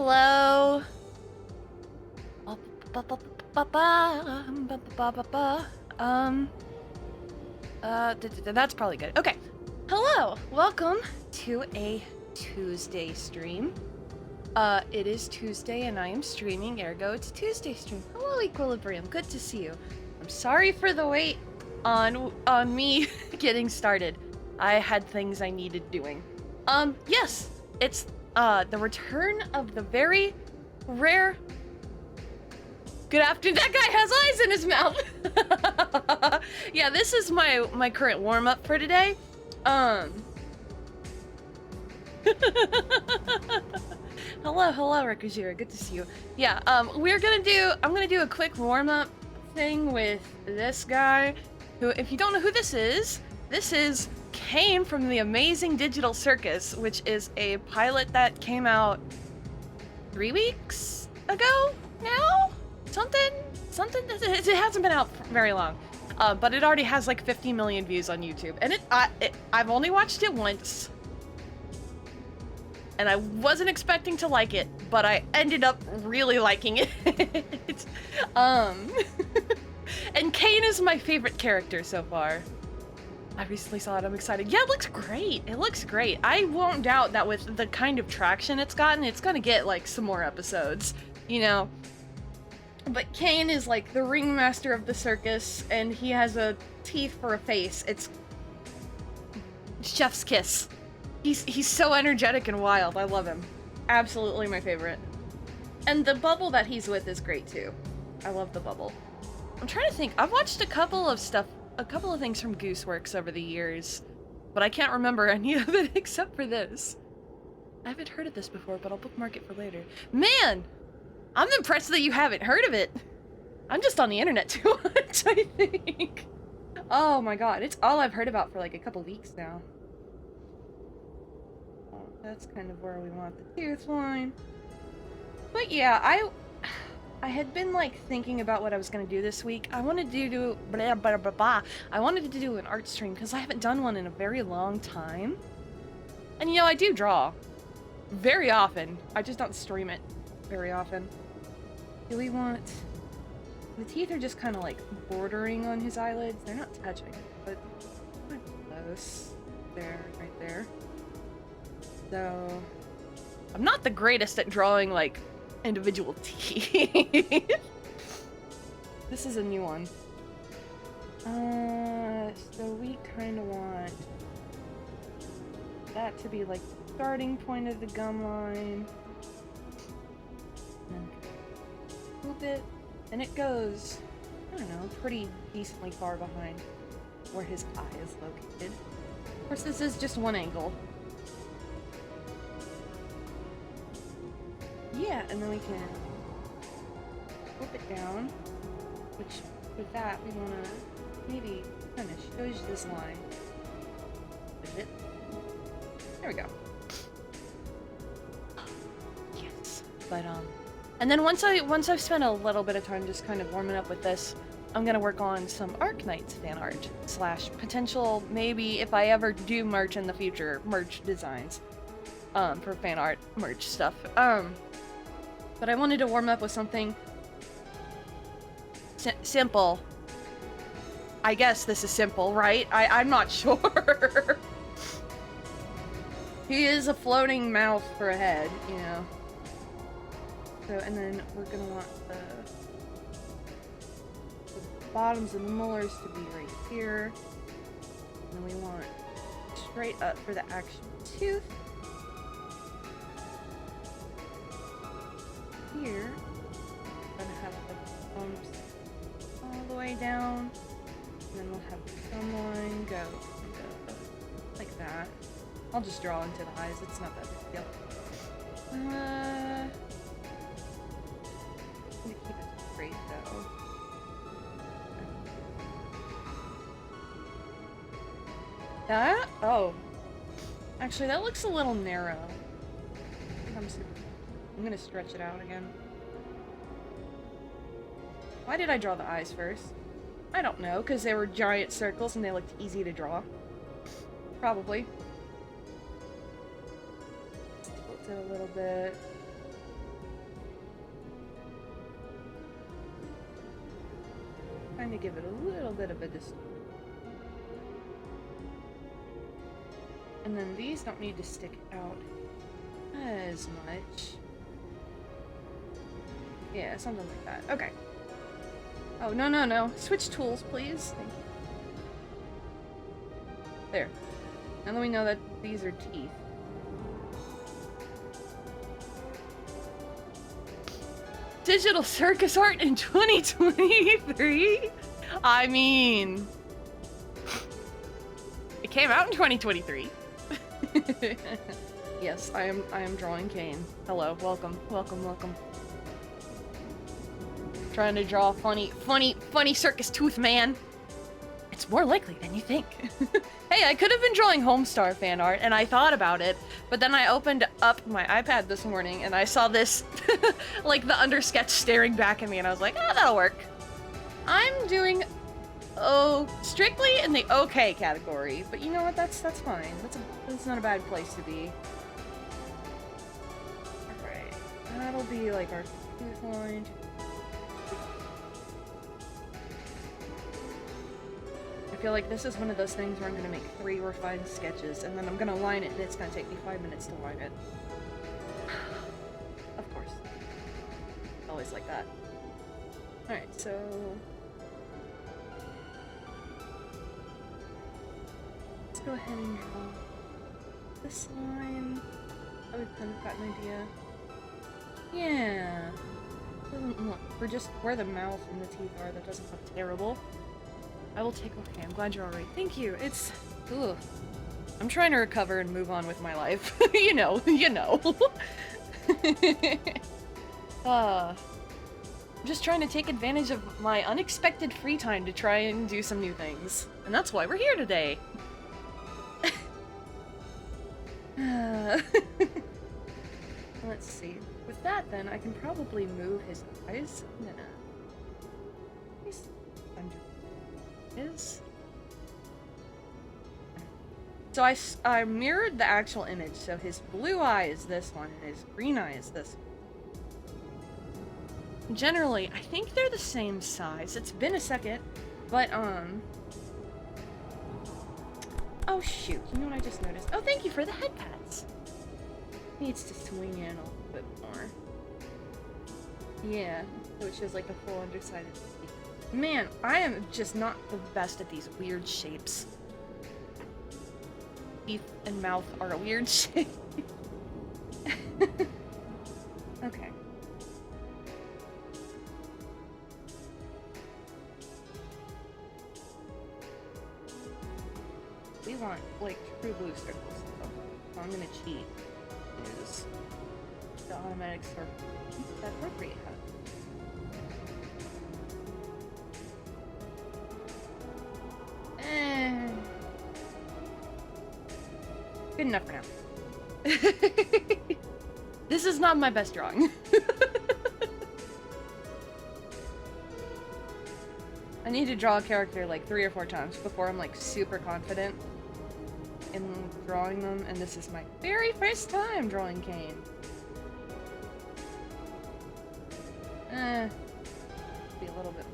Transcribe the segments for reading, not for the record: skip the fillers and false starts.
Hello. Um, that's probably good. Okay. Hello. Welcome to a Tuesday stream. It is Tuesday and I am streaming, ergo it's a Tuesday stream. Hello, Equilibrium. Good to see you. I'm sorry for the wait on me getting started. I had things I needed doing. Yes, it's the return of the very rare. Good afternoon. That guy has eyes in his mouth. Yeah, this is my current warm up for today. Hello, Rikujira. Good to see you. Yeah, I'm gonna do a quick warm up thing with this guy, who, if you don't know who this is Kane from the Amazing Digital Circus, which is a pilot that came out 3 weeks ago now? Something, it hasn't been out very long. But it already has like 50 million views on YouTube. And I've only watched it once. And I wasn't expecting to like it, but I ended up really liking it. And Kane is my favorite character so far. I recently saw it, I'm excited. Yeah, it looks great. I won't doubt that with the kind of traction it's gotten, it's gonna get like some more episodes, you know? But Kane is like the ringmaster of the circus, and he has a teeth for a face. It's chef's kiss. He's so energetic and wild. I love him. Absolutely my favorite. And the bubble that he's with is great too. I love the bubble. I'm trying to think. I've watched a couple of things from Gooseworks over the years, but I can't remember any of it except for this. I haven't heard of this before, but I'll bookmark it for later. Man! I'm impressed that you haven't heard of it. I'm just on the internet too much, I think. Oh my god, it's all I've heard about for like a couple weeks now. Oh, that's kind of where we want the tooth line. But yeah, I had been like thinking about what I was gonna do this week. I wanted to do I wanted to do an art stream because I haven't done one in a very long time. And you know, I do draw very often. I just don't stream it very often. Do we want... The teeth are just kind of like bordering on his eyelids. They're not touching, but kind of close. There, right there. So... I'm not the greatest at drawing like individual teeth. This is a new one. So we kind of want that to be like the starting point of the gum line. And then move it, and it goes, I don't know, pretty decently far behind where his eye is located. Of course, this is just one angle. Yeah, and then we can flip it down, which with that we want to maybe kind of shows this line a bit. There we go. Yes, but and then once I've spent a little bit of time just kind of warming up with this, I'm gonna work on some Arknights fan art / potential, maybe if I ever do merch in the future, merch designs for fan art merch stuff. But I wanted to warm up with something simple. I guess this is simple, right? I'm not sure. He is a floating mouth for a head, you know. So, and then we're gonna want the bottoms of the molars to be right here. And then we want straight up for the actual tooth. Here, we're gonna have the bumps all the way down, and then we'll have the thumb line go like that. I'll just draw into the eyes, it's not that big a deal. I'm gonna keep it straight though. That? Oh. Actually, that looks a little narrow. I'm gonna stretch it out again. Why did I draw the eyes first? I don't know, because they were giant circles and they looked easy to draw. Probably. Tilt it a little bit. trying to give it a little bit of a distance. And then these don't need to stick out as much. Yeah, something like that. Okay. Oh, no, no, no. Switch tools, please. Thank you. There. Now that we know that these are teeth. Digital circus art in 2023? I mean... It came out in 2023. Yes, I am drawing Kane. Hello, welcome, welcome, welcome. Trying to draw funny circus tooth man. It's more likely than you think. Hey, I could have been drawing Homestar fan art, and I thought about it, but then I opened up my iPad this morning, and I saw this, like, the undersketch staring back at me, and I was like, oh, that'll work. I'm doing, strictly in the okay category, but you know what, that's fine. That's not a bad place to be. Alright, that'll be, like, our tooth line. I feel like this is one of those things where I'm gonna make 3 refined sketches, and then I'm gonna line it, and it's gonna take me 5 minutes to line it. Of course. Always like that. Alright, so... let's go ahead and draw this line. Oh, we've kind of got an idea. Yeah. Doesn't look... for just where the mouth and the teeth are, that doesn't look terrible. I will take... okay, I'm glad you're alright. Thank you. It's... ugh. I'm trying to recover and move on with my life. You know, you know. I'm just trying to take advantage of my unexpected free time to try and do some new things. And that's why we're here today. Let's see. With that, then, I can probably move his eyes. No. So I mirrored the actual image, so his blue eye is this one, and his green eye is this one. Generally, I think they're the same size. It's been a second, but, oh shoot, you know what I just noticed? Oh, thank you for the head pats! Needs to swing in a little bit more. Yeah, so it shows like the full underside of the teeth. Man, I am just not the best at these weird shapes. Teeth and mouth are a weird shape. Okay. We want, like, true blue circles, though. So I'm gonna cheat. Use the automatic circle. That appropriate hat. Good enough for now. This is not my best drawing. I need to draw a character like 3 or 4 times before I'm like super confident in drawing them, and this is my very first time drawing Kane. Be a little bit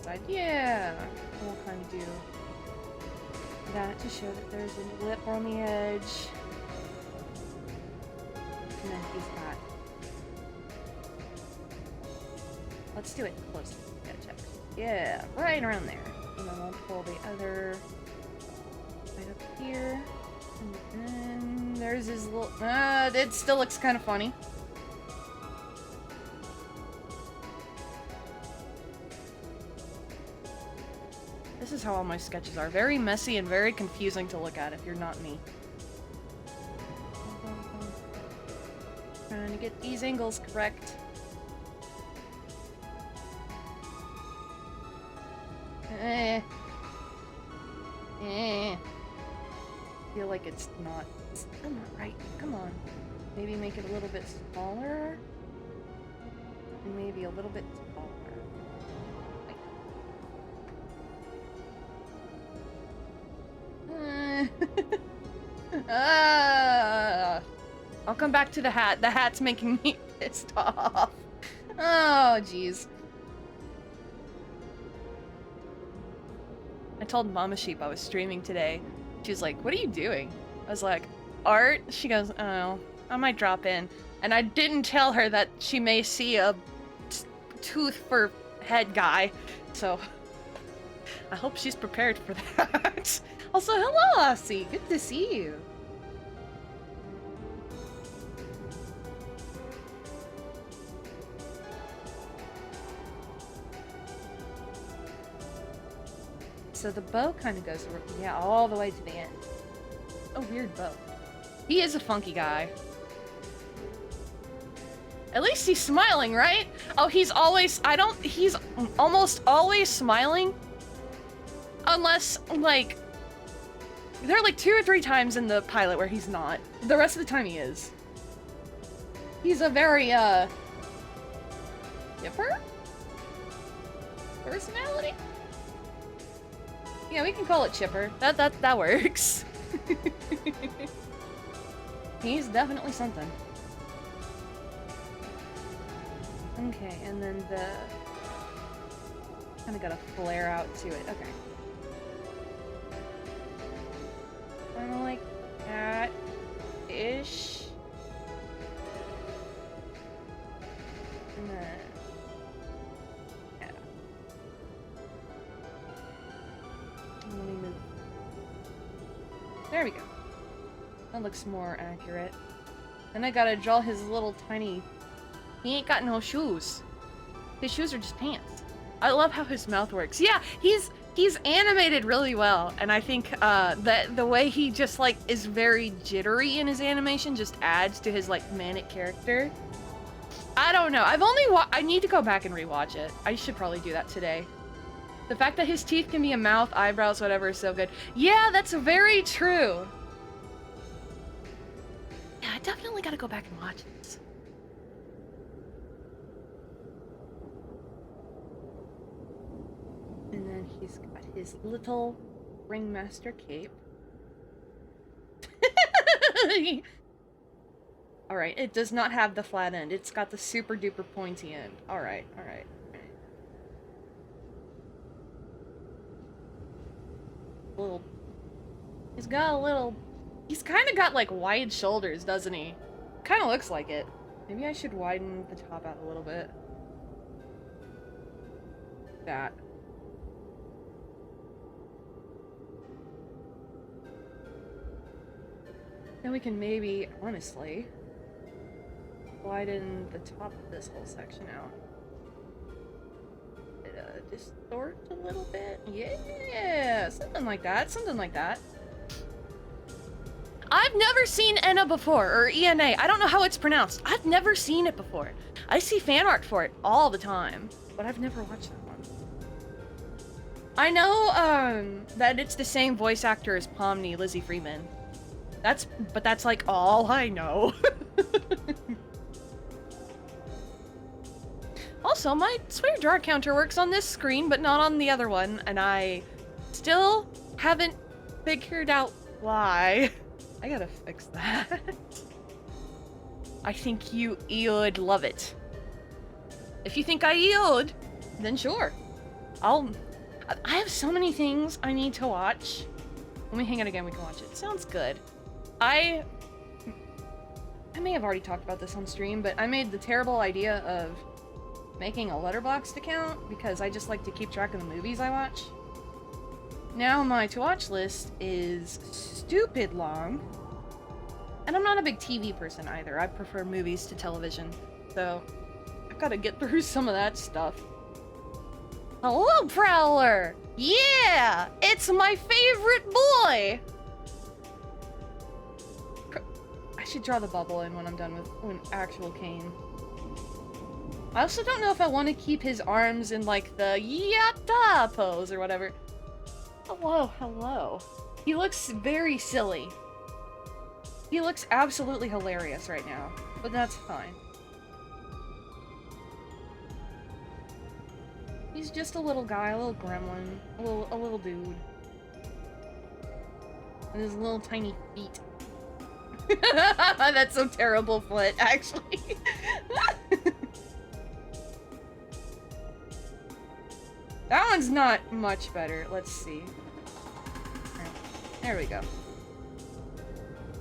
side. Yeah, we'll kind of do that to show that there's a lip on the edge. And then he's got... let's do it close. Gotta check. Yeah, right around there. And then we'll pull the other right up here. And then there's his little... it still looks kind of funny. This is how all my sketches are. Very messy and very confusing to look at if you're not me. Trying to get these angles correct. Feel like it's not right. Come on. Maybe make it a little bit smaller. And maybe a little bit smaller. I'll come back to the hat. The hat's making me pissed off. Oh, jeez. I told Mama Sheep I was streaming today. She was like, "What are you doing?" I was like, "Art." She goes, "Oh, I might drop in." And I didn't tell her that she may see a tooth for head guy. So I hope she's prepared for that. Also, hello, Aussie. Good to see you. So the bow kind of goes, yeah, all the way to the end. A weird bow. He is a funky guy. At least he's smiling, right? Oh, he's always, he's almost always smiling. Unless, like, there are like 2 or 3 times in the pilot where he's not. The rest of the time he is. He's a very, chipper? Personality? Yeah, we can call it chipper. That works. He's definitely something. Okay, and then the... kind of got a flare out to it. Okay. Kind of like that-ish. And then... yeah. Let me move. There we go. That looks more accurate. Then I gotta draw his little tiny... He ain't got no shoes. His shoes are just pants. I love how his mouth works. Yeah, he's animated really well, and I think that the way he just like is very jittery in his animation just adds to his like manic character. I don't know. I need to go back and rewatch it. I should probably do that today. The fact that his teeth can be a mouth, eyebrows, whatever is so good. Yeah, that's very true. Yeah, I definitely gotta go back and watch this. And then he's got his little ringmaster cape. Alright, it does not have the flat end. It's got the super duper pointy end. Alright, alright. He's got a little... He's kind of got like wide shoulders, doesn't he? Kind of looks like it. Maybe I should widen the top out a little bit. That. Then we can maybe, honestly, widen the top of this whole section out. Distort a little bit? Yeah! Something like that, something like that. I've never seen Enna before, or ENA. I don't know how it's pronounced. I've never seen it before. I see fan art for it all the time, but I've never watched that one. I know, that it's the same voice actor as Pomni, Lizzie Freeman. But that's like all I know. Also, my swear jar counter works on this screen, but not on the other one, and I still haven't figured out why. I gotta fix that. I think you would love it. If you think I would, then sure. I have so many things I need to watch. When we hang out again, we can watch it. Sounds good. I may have already talked about this on stream, but I made the terrible idea of making a Letterboxd account because I just like to keep track of the movies I watch. Now my to-watch list is stupid long, and I'm not a big TV person either. I prefer movies to television, so I've got to get through some of that stuff. Hello, Prowler! Yeah! It's my favorite boy! I should draw the bubble in when I'm done with an actual cane. I also don't know if I want to keep his arms in like the yatta pose or whatever. Hello, hello. He looks very silly. He looks absolutely hilarious right now, but that's fine. He's just a little guy, a little gremlin, a little dude. And his little tiny feet. That's so terrible, Foot, actually. That one's not much better. Let's see. There we go.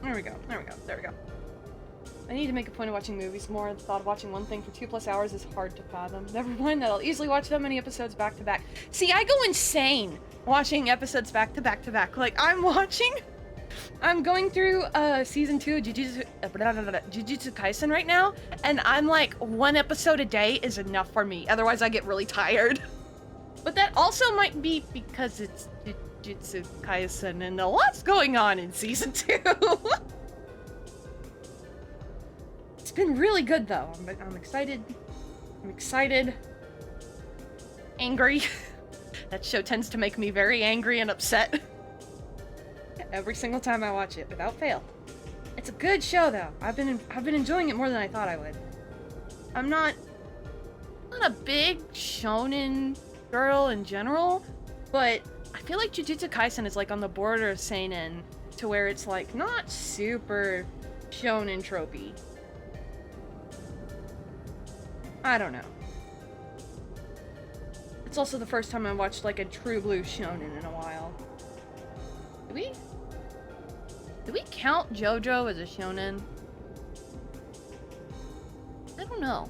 There we go. There we go. There we go. I need to make a point of watching movies more. The thought of watching one thing for 2+ hours is hard to fathom. Never mind that I'll easily watch that many episodes back to back. See, I go insane watching episodes back to back to back. Like, I'm going through season 2 of Jujutsu Kaisen right now, and I'm like, one episode a day is enough for me. Otherwise, I get really tired. But that also might be because it's Jujutsu Kaisen and a lot's going on in season 2. It's been really good though. I'm excited. I'm excited. Angry. That show tends to make me very angry and upset. Every single time I watch it, without fail. It's a good show though. I've been enjoying it more than I thought I would. I'm not a big shonen girl in general, but I feel like Jujutsu Kaisen is like on the border of seinen, to where it's like not super shonen tropey. I don't know. It's also the first time I watched like a true blue shonen in a while. Do we count JoJo as a shonen? I don't know.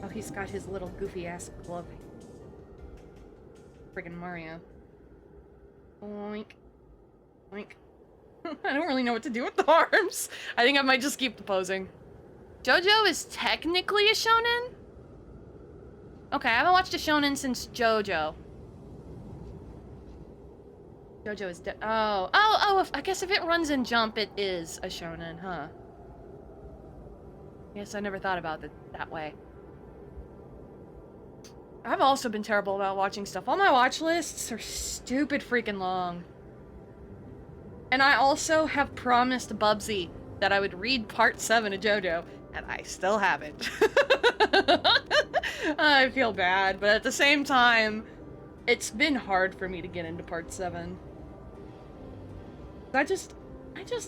Oh, he's got his little goofy ass glove. Friggin' Mario. Oink. Oink. I don't really know what to do with the arms. I think I might just keep the posing. JoJo is technically a shonen? Okay, I haven't watched a shonen since JoJo. JoJo is I guess if it runs in Jump, it is a shonen, huh? Yes, I never thought about it that way. I've also been terrible about watching stuff. All my watch lists are stupid freaking long. And I also have promised Bubsy that I would read part 7 of JoJo, and I still haven't. I feel bad, but at the same time, it's been hard for me to get into part 7. I just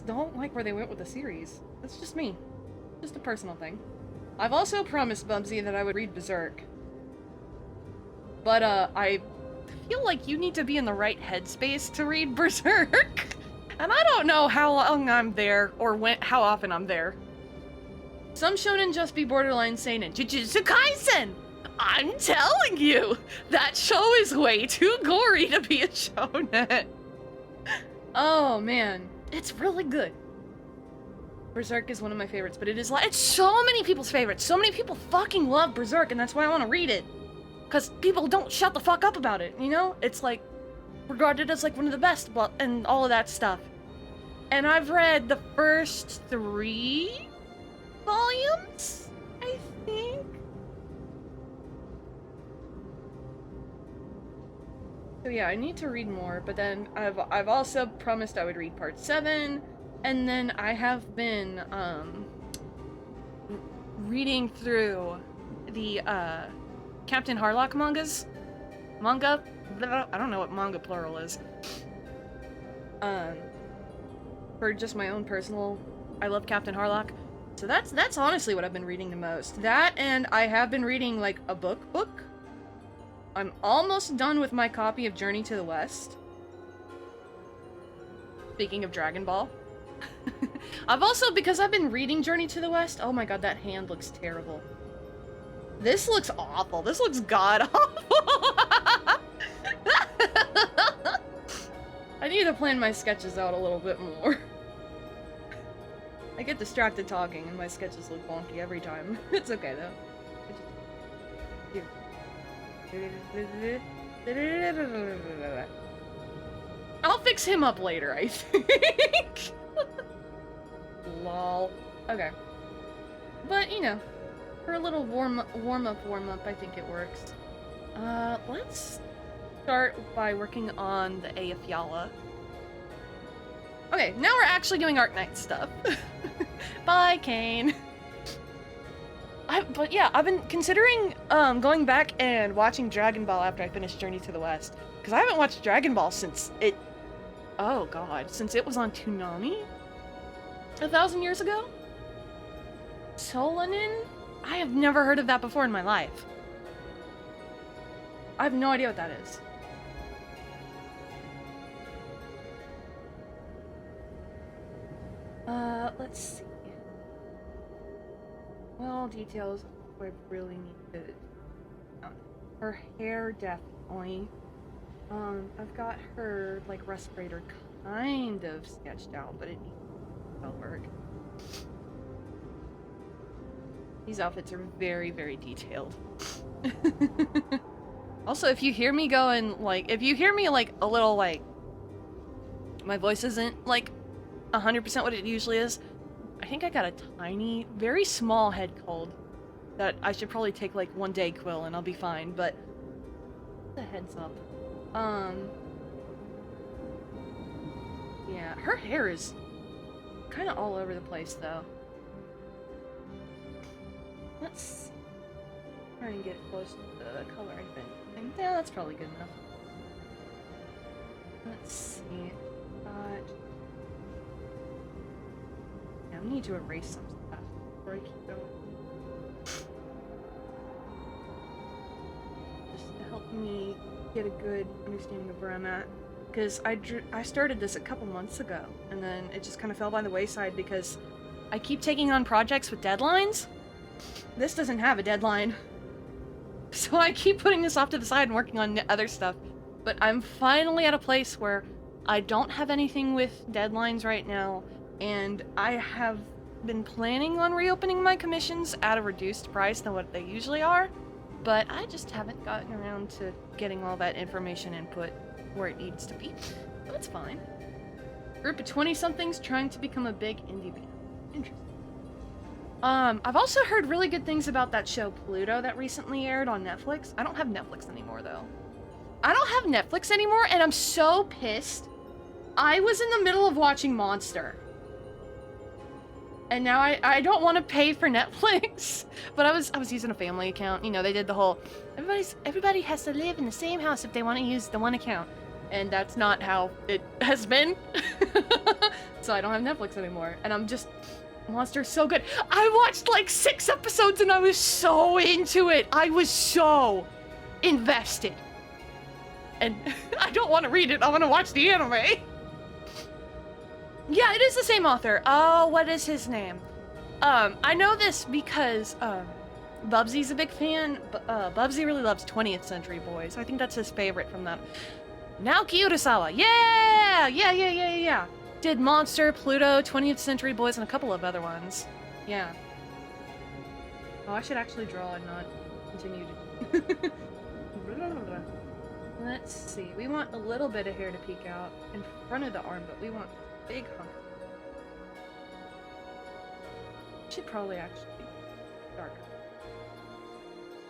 don't like where they went with the series. That's just me. Just a personal thing. I've also promised Bubsy that I would read Berserk. But, I feel like you need to be in the right headspace to read Berserk. And I don't know how long I'm there, or how often I'm there. Some shonen just be borderline seinen. Jujutsu Kaisen! I'm telling you! That show is way too gory to be a shonen. Oh, man. It's really good. Berserk is one of my favorites, but it's so many people's favorites. So many people fucking love Berserk, and that's why I want to read it. Because people don't shut the fuck up about it, you know? It's like, regarded as like one of the best, and all of that stuff. And I've read the first 3 volumes, I think? So yeah, I need to read more, but then I've also promised I would read part 7, and then I have been, reading through the, Captain Harlock mangas? Manga? I don't know what manga plural is. For just my own personal... I love Captain Harlock. So that's honestly what I've been reading the most. That, and I have been reading, like, a book. I'm almost done with my copy of Journey to the West. Speaking of Dragon Ball. I've also, because I've been reading Journey to the West, oh my god, that hand looks terrible. This looks awful. This looks god-awful. I need to plan my sketches out a little bit more. I get distracted talking and my sketches look wonky every time. It's okay though. I'll fix him up later, I think. Lol. Okay. But, you know, for a little warm up, I think it works. Let's start by working on the Eyjafjalla. Okay, now we're actually doing Arknight stuff. Bye, Kane. But yeah, I've been considering going back and watching Dragon Ball after I finish Journey to the West. Because I haven't watched Dragon Ball since it... Oh god, since it was on Toonami? 1,000 years ago? Solanin? I have never heard of that before in my life. I have no idea what that is. Let's see. Well, details I really need to... her hair, definitely. I've got her, like, respirator kind of sketched out, but it needs work. These outfits are very, very detailed. Also, if you hear me going, like, if you hear me, like, a little, like, my voice isn't, like, 100% what it usually is, I think I got a tiny, very small head cold that I should probably take, like, one Dayquil and I'll be fine, but the heads up. Yeah, her hair is kind of all over the place, though. Let's try and get close to the color I've been using. Yeah, that's probably good enough. Let's see. Yeah, I need to erase some stuff before I keep going. Just to help me get a good understanding of where I'm at. Because I started this a couple months ago, and then it just kind of fell by the wayside because I keep taking on projects with deadlines. This doesn't have a deadline. So I keep putting this off to the side and working on other stuff. But I'm finally at a place where I don't have anything with deadlines right now, and I have been planning on reopening my commissions at a reduced price than what they usually are, but I just haven't gotten around to getting all that information input where it needs to be. So it's fine. Group of 20-somethings trying to become a big indie band. Interesting. I've also heard really good things about that show Pluto that recently aired on Netflix. I don't have Netflix anymore, though. I don't have Netflix anymore, and I'm so pissed. I was in the middle of watching Monster. And now I don't want to pay for Netflix. But I was using a family account. You know, they did the whole, everybody has to live in the same house if they want to use the one account. And that's not how it has been. So I don't have Netflix anymore. And I'm just... Monster's so good. I watched like 6 episodes and I was so into it. I was so invested. And I don't want to read it. I want to watch the anime. Yeah, it is the same author. Oh, what is his name? I know this because Bubsy's a big fan. Bubsy really loves 20th Century Boys. I think that's his favorite from that. Naoki Urasawa. Yeah. Did Monster, Pluto, 20th Century Boys, and a couple of other ones. Yeah. Oh, I should actually draw and not continue to... Let's see. We want a little bit of hair to peek out in front of the arm, but we want a big hunk. Should probably actually be darker.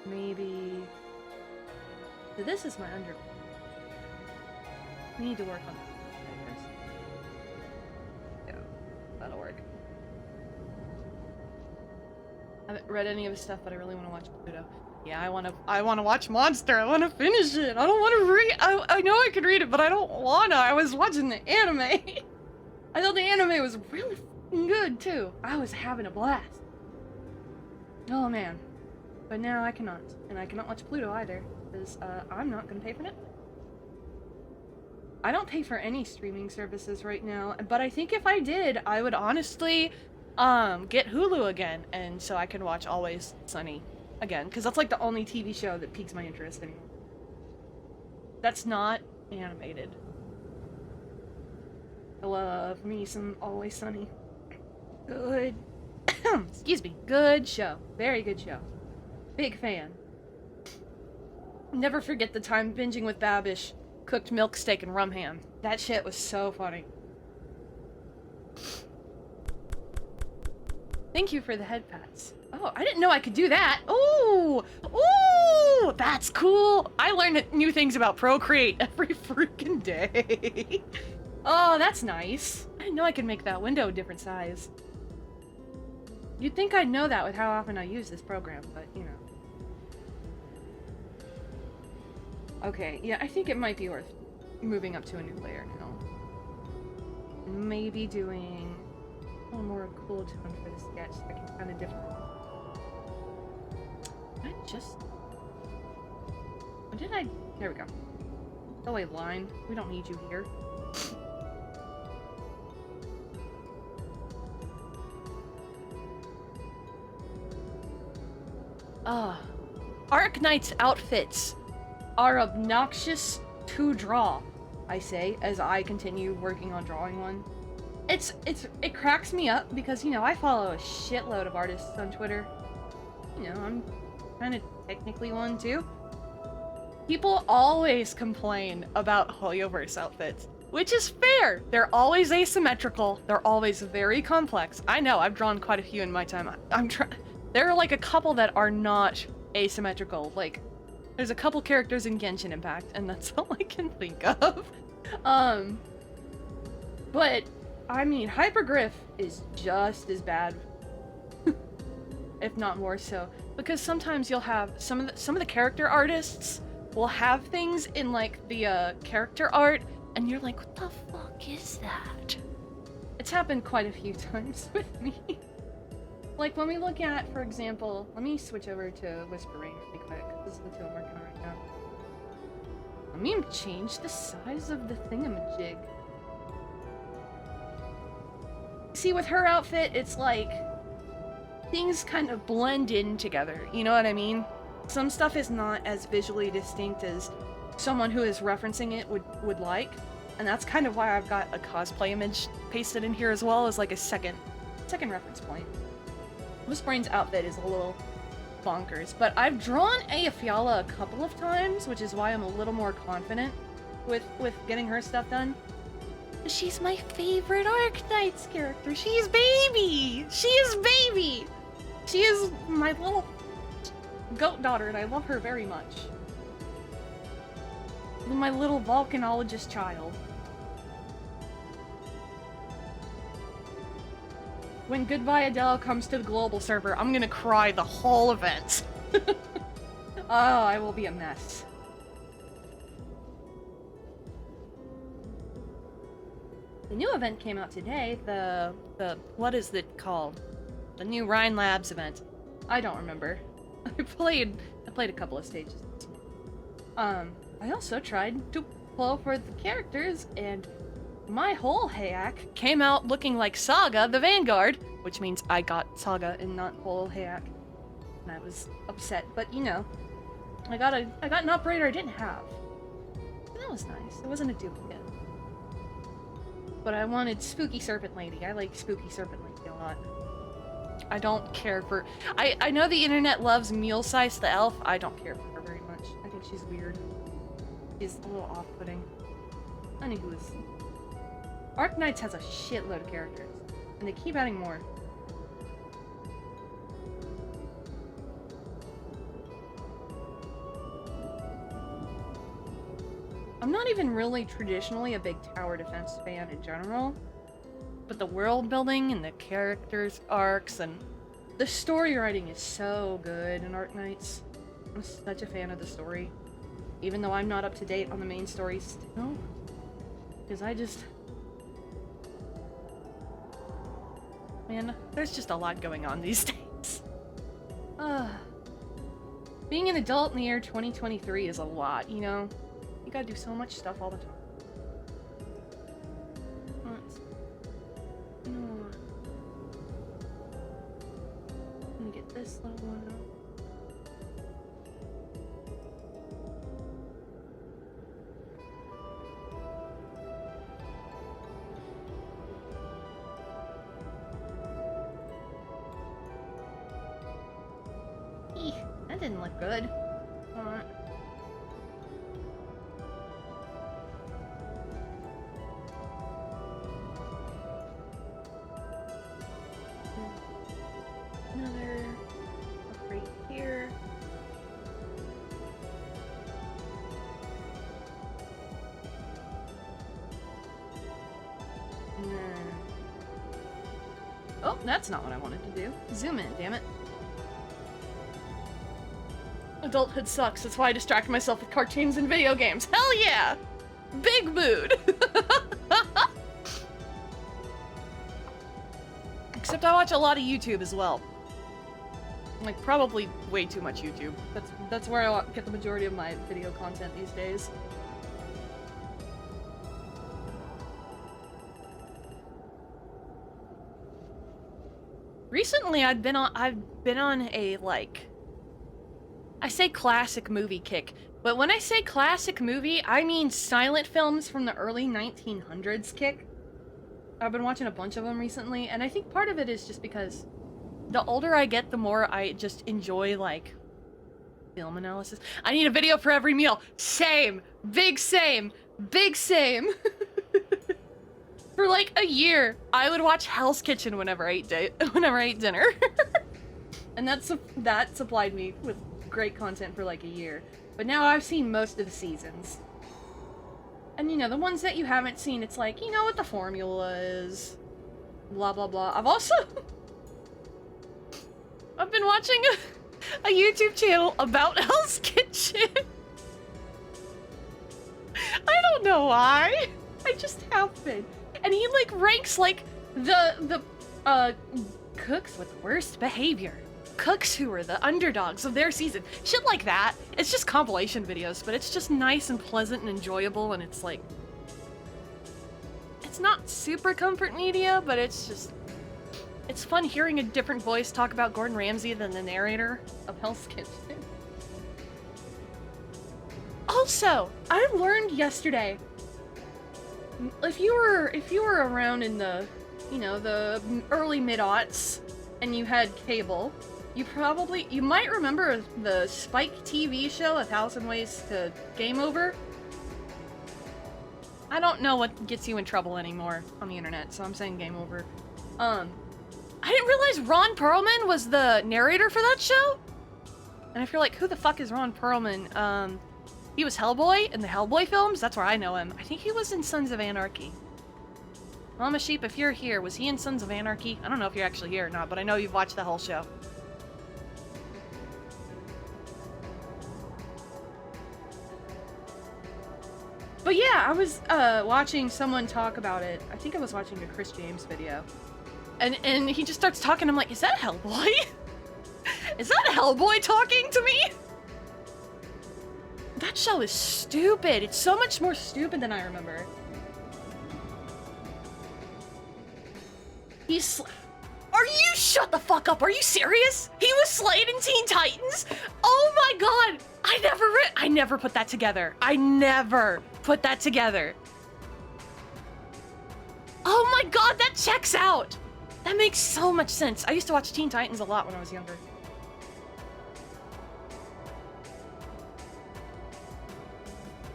Maybe... So this is my under... We need to work on that. That'll work. I haven't read any of his stuff, but I really want to watch Pluto. Yeah, I want to watch Monster. I want to finish it. I don't want to read. I know I could read it, but I don't wanna. I was watching the anime. I thought the anime was really good too. I was having a blast. Oh man, but now I cannot, and I cannot watch Pluto either because I'm not gonna pay for Netflix. I don't pay for any streaming services right now, but I think if I did, I would honestly get Hulu again, and so I can watch Always Sunny again, because that's like the only TV show that piques my interest anymore. That's not animated. I love me some Always Sunny. Good. Excuse me. Good show. Very good show. Big fan. Never forget the time binging with Babish. Cooked milk steak and rum ham. That shit was so funny. Thank you for the head pats. Oh, I didn't know I could do that. Ooh! Ooh! That's cool! I learn new things about Procreate every freaking day. Oh, that's nice. I didn't know I could make that window a different size. You'd think I'd know that with how often I use this program, but, you know. Okay, yeah, I think it might be worth moving up to a new layer now. Maybe doing... a little more cool tone for the sketch so I can kind of different. What did I... There we go. Go away, line. We don't need you here. Arknight's outfits are obnoxious to draw, I say, as I continue working on drawing one. It cracks me up because, you know, I follow a shitload of artists on Twitter. You know, I'm kind of technically one too. People always complain about Hoyoverse outfits, which is fair. They're always asymmetrical. They're always very complex. I know, I've drawn quite a few in my time. There are like a couple that are not asymmetrical. Like, there's a couple characters in Genshin Impact, and that's all I can think of. But I mean, Hypergriff is just as bad, if not more so, because sometimes you'll have some of the character artists will have things in like the character art, and you're like, what the fuck is that? It's happened quite a few times with me. Like when we look at, for example, let me switch over to Whisper Rain really quick. This is the two I'm working on right now. Let me change the size of the thingamajig. See, with her outfit, it's like things kind of blend in together. You know what I mean? Some stuff is not as visually distinct as someone who is referencing it would like, and that's kind of why I've got a cosplay image pasted in here as well as like a second reference point. Whispering's outfit is a little bonkers, but I've drawn Eyjafjalla a couple of times, which is why I'm a little more confident with getting her stuff done. She's my favorite Arknights character. She's baby! She is baby! She is my little goat daughter, and I love her very much. My little volcanologist child. When Goodbye Adele comes to the global server, I'm gonna cry the whole event. Oh, I will be a mess. The new event came out today, the what is it called? The new Rhine Labs event. I don't remember. I played a couple of stages. I also tried to pull for the characters, and my whole Hayak came out looking like Saga the Vanguard, which means I got Saga and not whole Hayak. And I was upset, but you know, I got an operator I didn't have. And that was nice. It wasn't a duplicate. But I wanted Spooky Serpent Lady. I like Spooky Serpent Lady a lot. I don't care for... I know the internet loves Mulesize the elf. I don't care for her very much. I think she's weird. She's a little off-putting. Anywho's... Arknights has a shitload of characters. And they keep adding more. I'm not even really traditionally a big tower defense fan in general, but the world building and the characters arcs and the story writing is so good in Arknights. I'm such a fan of the story, even though I'm not up to date on the main story still, because man, there's just a lot going on these days. Being an adult in the year 2023 is a lot, you know? You gotta do so much stuff all the time. Let me get this little one out. Eek, that didn't look good. Alright. Another up right here. And then... Oh, that's not what I wanted to do. Zoom in, damn it. Adulthood sucks, that's why I distract myself with cartoons and video games. Hell yeah! Big mood! Except I watch a lot of YouTube as well. Like, probably way too much YouTube. That's where I get the majority of my video content these days. Recently, I've been on a, like, I say classic movie kick, but when I say classic movie, I mean silent films from the early 1900s kick. I've been watching a bunch of them recently, and I think part of it is just because the older I get, the more I just enjoy, like, film analysis. I need a video for every meal. Same. Big same. Big same. For like a year, I would watch Hell's Kitchen whenever I ate dinner. And that supplied me with great content for like a year. But now I've seen most of the seasons. And you know, the ones that you haven't seen, it's like, you know what the formula is. Blah, blah, blah. I've been watching a YouTube channel about Hell's Kitchen. I don't know why. I just have been. And he, like, ranks, like, the cooks with worst behavior. Cooks who are the underdogs of their season. Shit like that. It's just compilation videos, but it's just nice and pleasant and enjoyable, and it's, like... It's not super comfort media, but it's just... It's fun hearing a different voice talk about Gordon Ramsay than the narrator of Hell's Kitchen. Also, I learned yesterday... If you were around in the, you know, the early mid-aughts and you had cable, you might remember the Spike TV show, 1,000 Ways to Game Over. I don't know what gets you in trouble anymore on the internet, so I'm saying game over. I didn't realize Ron Perlman was the narrator for that show. And if you're like, who the fuck is Ron Perlman? He was Hellboy in the Hellboy films. That's where I know him. I think he was in Sons of Anarchy. Mama Sheep, if you're here, was he in Sons of Anarchy? I don't know if you're actually here or not, but I know you've watched the whole show. But yeah, I was watching someone talk about it. I think I was watching a Chris James video. And he just starts talking. I'm like, is that Hellboy? Is that Hellboy talking to me? That show is stupid. It's so much more stupid than I remember. Are you shut the fuck up? Are you serious? He was Slade in Teen Titans? Oh my god! I never put that together. I never put that together. Oh my god, that checks out. That makes so much sense. I used to watch Teen Titans a lot when I was younger.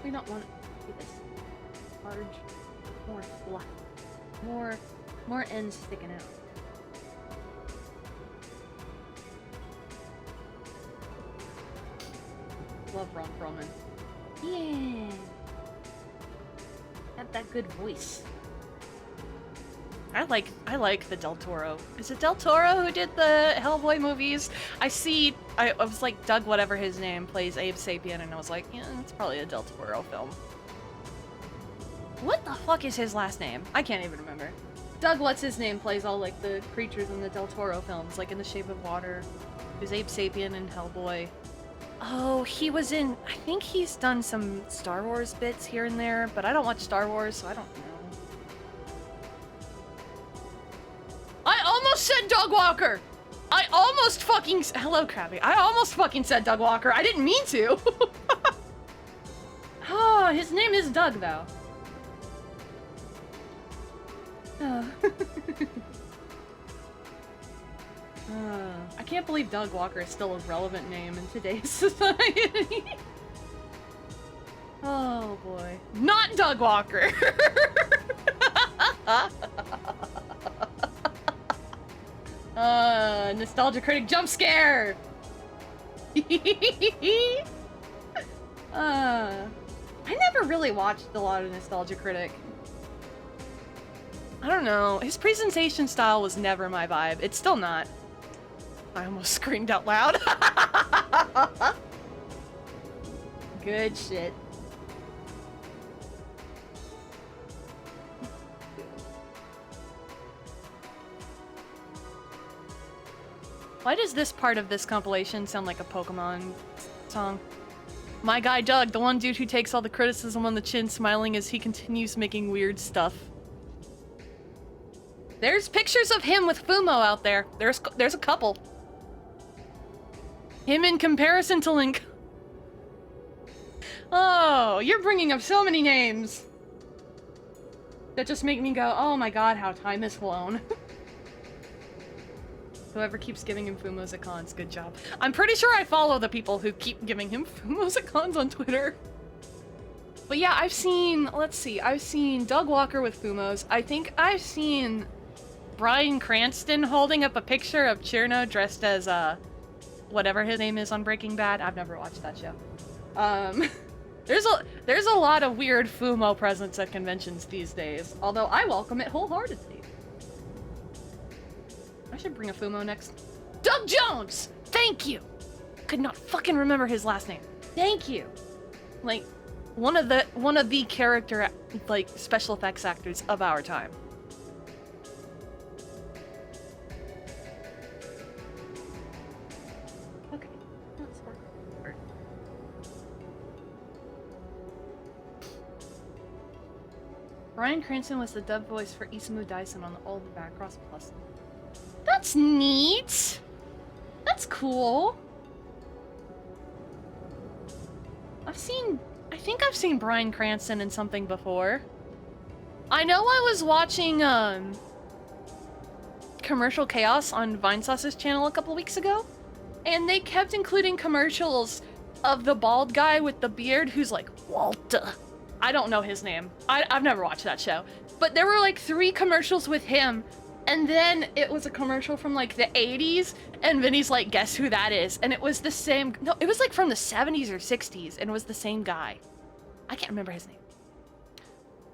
We don't want to be this large, more fluff, more ends sticking out. Love Ron Perlman. Yeah, got that good voice. I like the Del Toro. Is it Del Toro who did the Hellboy movies? I was like, Doug whatever his name plays Abe Sapien, and I was like, yeah, it's probably a Del Toro film. What the fuck is his last name? I can't even remember. Doug what's his name plays all like the creatures in the Del Toro films, like in The Shape of Water. There's Abe Sapien and Hellboy. Oh, he was in, I think he's done some Star Wars bits here and there, but I don't watch Star Wars, so I don't know. I almost said Doug Walker! I almost fucking... Hello, Krabby. I almost fucking said Doug Walker. I didn't mean to. Oh, his name is Doug, though. Oh. I can't believe Doug Walker is still a relevant name in today's society. Oh, boy. Not Doug Walker! Nostalgia Critic jump scare! I never really watched a lot of Nostalgia Critic. I don't know. His presentation style was never my vibe. It's still not. I almost screamed out loud. Good shit. Why does this part of this compilation sound like a Pokemon song? My guy Doug, the one dude who takes all the criticism on the chin, smiling as he continues making weird stuff. There's pictures of him with Fumo out there. There's a couple. Him in comparison to Link. Oh, you're bringing up so many names that just make me go, oh my god, how time has flown. Whoever keeps giving him Fumos at cons, good job. I'm pretty sure I follow the people who keep giving him Fumos at cons on Twitter. But yeah, I've seen, let's see, I've seen Doug Walker with Fumos. I think I've seen Bryan Cranston holding up a picture of Cherno dressed as, whatever his name is on Breaking Bad. I've never watched that show. There's a lot of weird Fumo presence at conventions these days, although I welcome it wholeheartedly. I should bring a Fumo next. Doug Jones! Thank you! Could not fucking remember his last name. Thank you! Like, one of the character, like, special effects actors of our time. Okay, let's work. Bryan Cranston was the dub voice for Isamu Dyson on the old Macross Plus. That's neat! That's cool. I think I've seen Bryan Cranston in something before. I know I was watching, Commercial Chaos on Vinesauce's channel a couple weeks ago, and they kept including commercials of the bald guy with the beard who's like, Walter. I don't know his name. I've never watched that show. But there were like 3 commercials with him, and then it was a commercial from like the 80s, and Vinny's like, guess who that is? And it was the same, no, it was like from the 70s or 60s, and it was the same guy. I can't remember his name.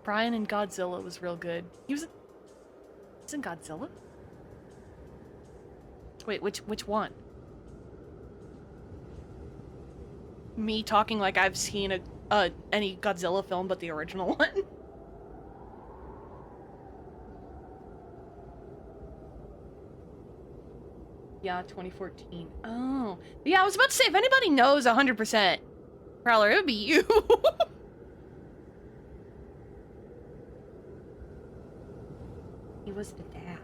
Brian in Godzilla was real good. He was in Godzilla? Wait, which one? Me talking like I've seen any Godzilla film but the original one? Yeah, 2014. Oh. Yeah, I was about to say, if anybody knows 100%, Prowler, it would be you. He was the dad.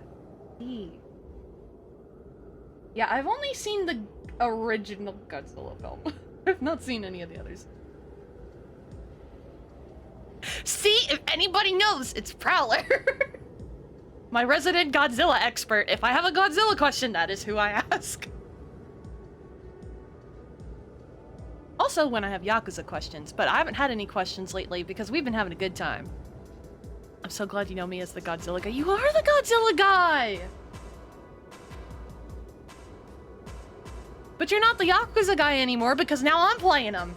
Yeah, I've only seen the original Godzilla film. I've not seen any of the others. See, if anybody knows, it's Prowler. My resident Godzilla expert. If I have a Godzilla question, that is who I ask. Also, when I have Yakuza questions, but I haven't had any questions lately because we've been having a good time. I'm so glad you know me as the Godzilla guy. You are the Godzilla guy! But you're not the Yakuza guy anymore because now I'm playing him.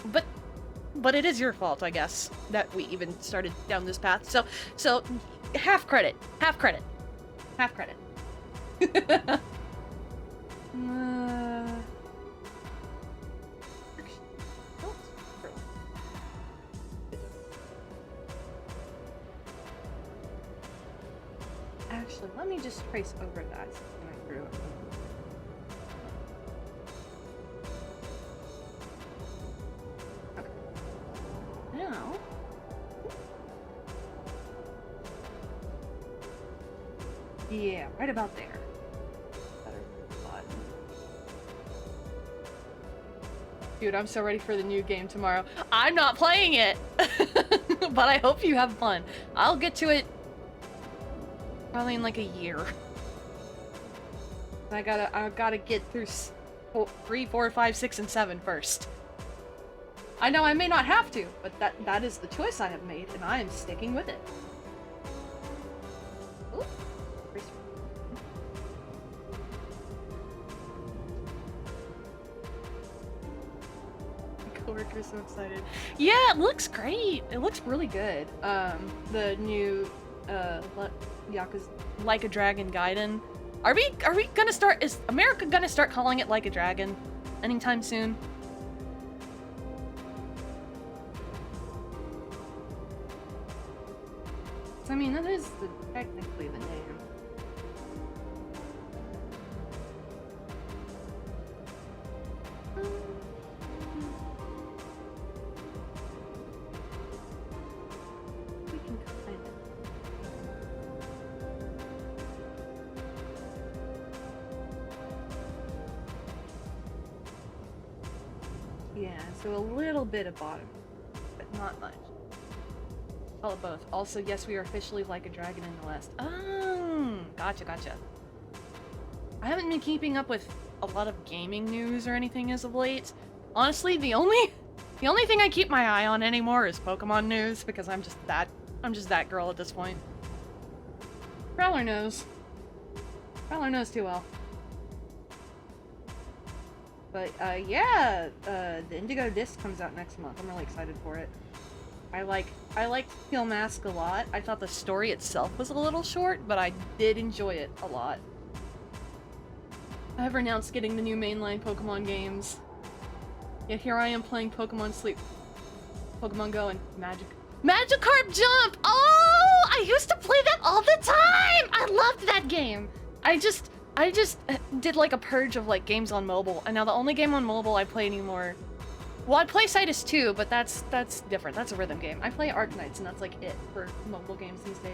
But it is your fault, I guess, that we even started down this path. So half credit. Half credit. Half credit. Actually, let me just trace over that when I threw it. Okay. Now. Yeah, right about there. Dude, I'm so ready for the new game tomorrow. I'm not playing it! But I hope you have fun. I'll get to it probably in like a year. I gotta get through 3, 4, 5, 6, and 7 first. I know I may not have to, but that is the choice I have made, and I am sticking with it. Ooh. My coworker's so excited. Yeah, it looks great. It looks really good. The new Yakuza Like a Dragon Gaiden. Are we gonna start? Is America gonna start calling it Like a Dragon anytime soon? I mean, that is technically the name. so a little bit of bottom, but not much. Call it both. Also, yes, we are officially like a dragon in the West. Oh, gotcha. I haven't been keeping up with a lot of gaming news or anything as of late. Honestly, the only thing I keep my eye on anymore is Pokemon news, because I'm just that girl at this point. Prowler knows. Prowler knows too well. But yeah, the Indigo Disc comes out next month. I'm really excited for it. I like Steel Mask a lot. I thought the story itself was a little short, but I did enjoy it a lot. I have renounced getting the new mainline Pokemon games. Yet here I am playing Pokemon Sleep, Pokemon Go, and Magikarp Jump! Oh! I used to play that all the time! I loved that game! I just did like a purge of like games on mobile, and now the only game on mobile I play anymore... Well, I play Cytus too, but that's different. That's a rhythm game. I play Arknights, and that's like it for mobile games these days.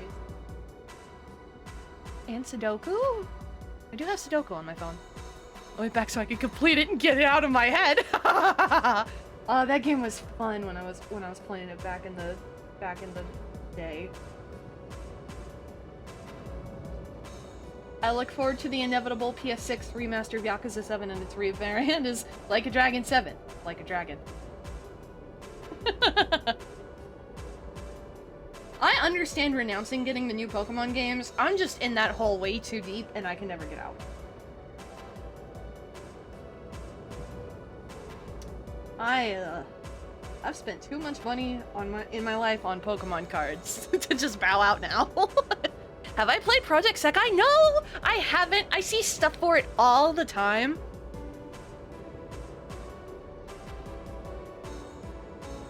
And Sudoku? I do have Sudoku on my phone. I went back so I could complete it and get it out of my head. That game was fun when I was playing it back in the day. I look forward to the inevitable PS6 remaster of Yakuza 7 and its re-variant is Like a Dragon 7. Like a Dragon. I understand renouncing getting the new Pokemon games. I'm just in that hole way too deep and I can never get out. I've spent too much money in my life on Pokemon cards to just bow out now. Have I played Project Sekai? No, I haven't. I see stuff for it all the time.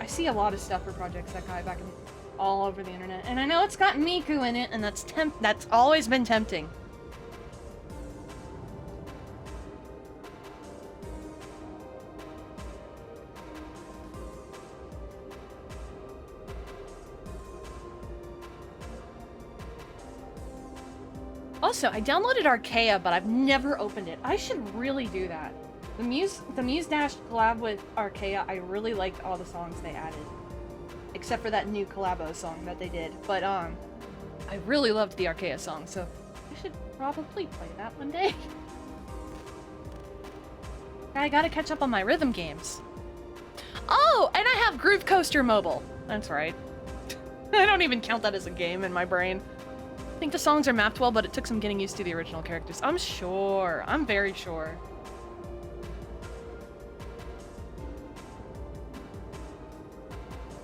I see a lot of stuff for Project Sekai all over the internet, and I know it's got Miku in it, and that's always been tempting. Also, I downloaded Archaea, but I've never opened it. I should really do that. The Muse Dash collab with Archaea, I really liked all the songs they added. Except for that new collabo song that they did. But, I really loved the Archaea song, so I should probably play that one day. I gotta catch up on my rhythm games. Oh, and I have Groove Coaster Mobile. That's right. I don't even count that as a game in my brain. I think the songs are mapped well, but it took some getting used to the original characters. I'm sure. I'm very sure.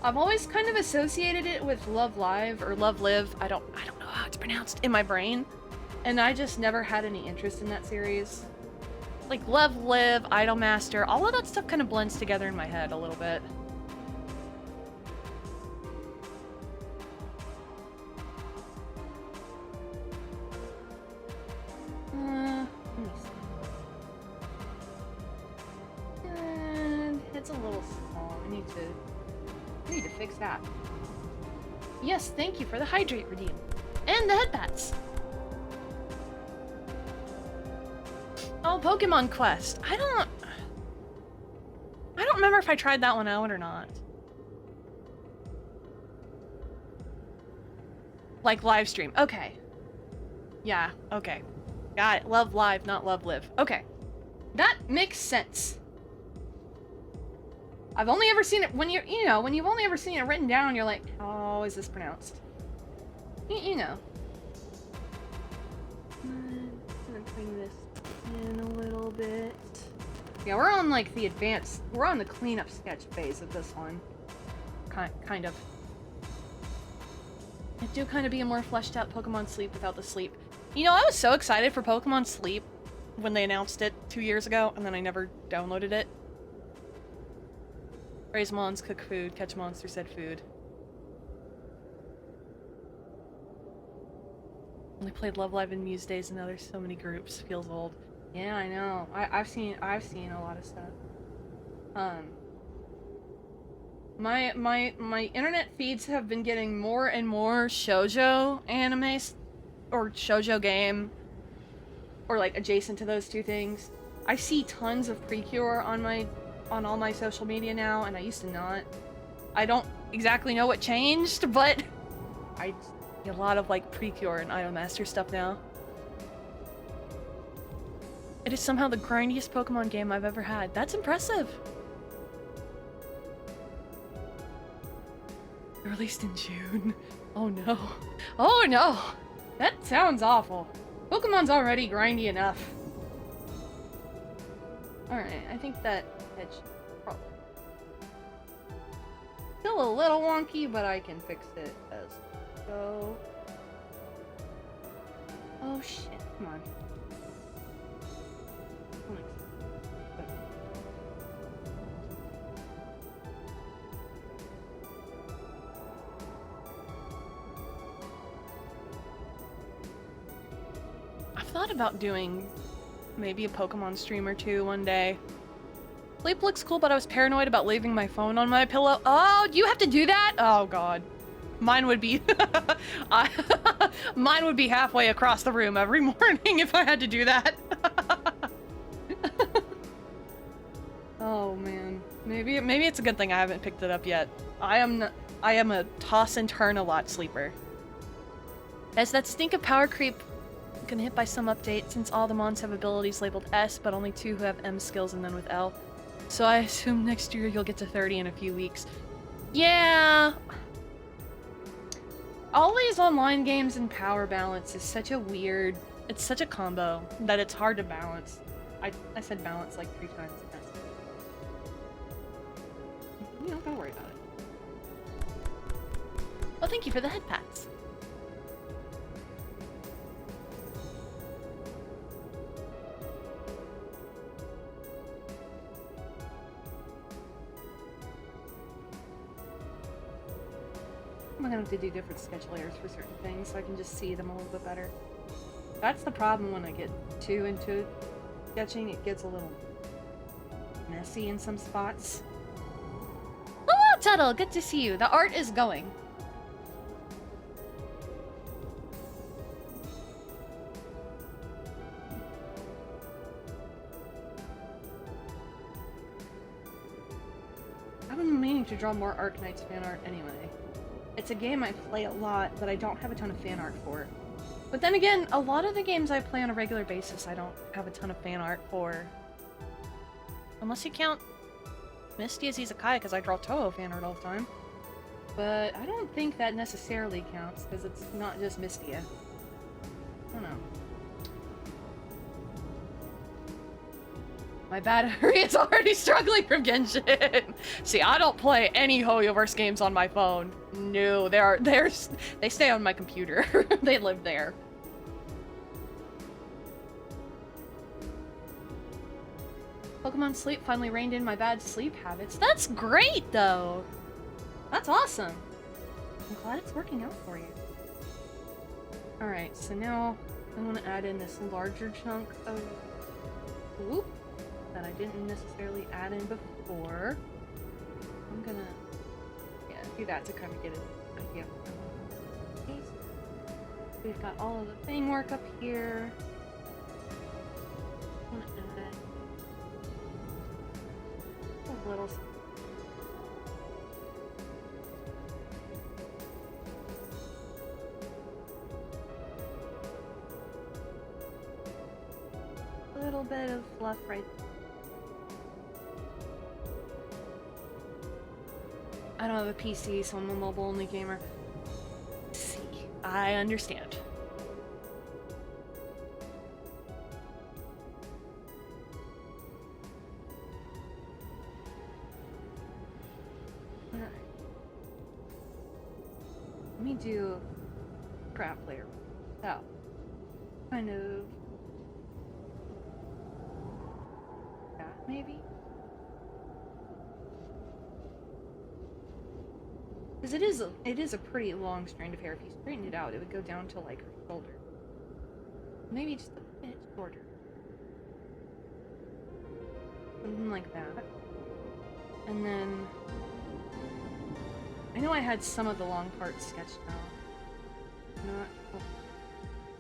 I've always kind of associated it with Love Live or Love Live. I don't know how it's pronounced in my brain. And I just never had any interest in that series. Like Love Live, Idolmaster, all of that stuff kind of blends together in my head a little bit. Let me see. And it's a little small. I need to fix that. Yes, thank you for the hydrate redeem. And the headbats. Oh, Pokemon Quest. I don't remember if I tried that one out or not. Like live stream. Okay. Yeah, okay. Got it. Love Live, not Love Live. Okay. That makes sense. I've only ever seen it when you've only ever seen it written down, you're like, how is this pronounced? You know. I'm gonna bring this in a little bit. Yeah, we're on like we're on the cleanup sketch phase of this one. Kind of. It do kind of be a more fleshed out Pokemon Sleep without the sleep. You know, I was so excited for Pokemon Sleep when they announced it 2 years ago, and then I never downloaded it. Raise mons, cook food, catch monsters, said food. Only played Love Live and Muse Days, and now there's so many groups. Feels old. Yeah, I know. I've seen a lot of stuff. My internet feeds have been getting more and more shoujo anime or shoujo game, or like adjacent to those two things. I see tons of Precure on my on all my social media now, and I used to not. I don't exactly know what changed, but I see a lot of like Precure and Idolmaster stuff now. It is somehow the grindiest Pokemon game I've ever had. That's impressive. Released in June. Oh no. Oh no! That sounds awful. Pokemon's already grindy enough. Alright, I think that should probably... Still a little wonky, but I can fix it as we go. Oh shit, come on. I've thought about doing maybe a Pokemon stream or two one day. Sleep looks cool, but I was paranoid about leaving my phone on my pillow. Oh, you have to do that? Oh god. Mine would be mine would be halfway across the room every morning if I had to do that. Oh man. Maybe it's a good thing I haven't picked it up yet. I am a toss and turn a lot sleeper. As that stink of power creep gonna hit by some update since all the mons have abilities labeled S, but only 2 who have M skills and none with L. So I assume next year you'll get to 30 in a few weeks. Yeah. All these online games and power balance is such a weird... It's such a combo that it's hard to balance. I said balance like 3 times. You don't gotta worry about it. Well, thank you for the head pats. I'm gonna have to do different sketch layers for certain things so I can just see them a little bit better. That's the problem when I get too into sketching, it gets a little messy in some spots. Hello, Tuttle! Good to see you. The art is going. I've been meaning to draw more Arknights fan art anyway. It's a game I play a lot, but I don't have a ton of fan art for. But then again, a lot of the games I play on a regular basis I don't have a ton of fan art for. Unless you count Misty as Izakai, because I draw Toho fan art all the time. But I don't think that necessarily counts, because it's not just Mistia. I don't know. My battery is already struggling from Genshin. See, I don't play any Hoyoverse games on my phone. No, they stay on my computer. They live there. Pokemon Sleep finally reined in my bad sleep habits. That's great, though. That's awesome. I'm glad it's working out for you. Alright, so now I want to add in this larger chunk of whoop that I didn't necessarily add in before. I'm gonna, do that to kind of get an idea. Okay, so we've got all of the thing work up here. I'm gonna add a little. A little bit of fluff right there. I don't have a PC, so I'm a mobile-only gamer. See, I understand. Alright. Let me do crap layer. So, kind of that maybe. Because it is a pretty long strand of hair. If you straighten it out, it would go down to like her shoulder. Maybe just a bit shorter. Something like that. And then I know I had some of the long parts sketched out. Not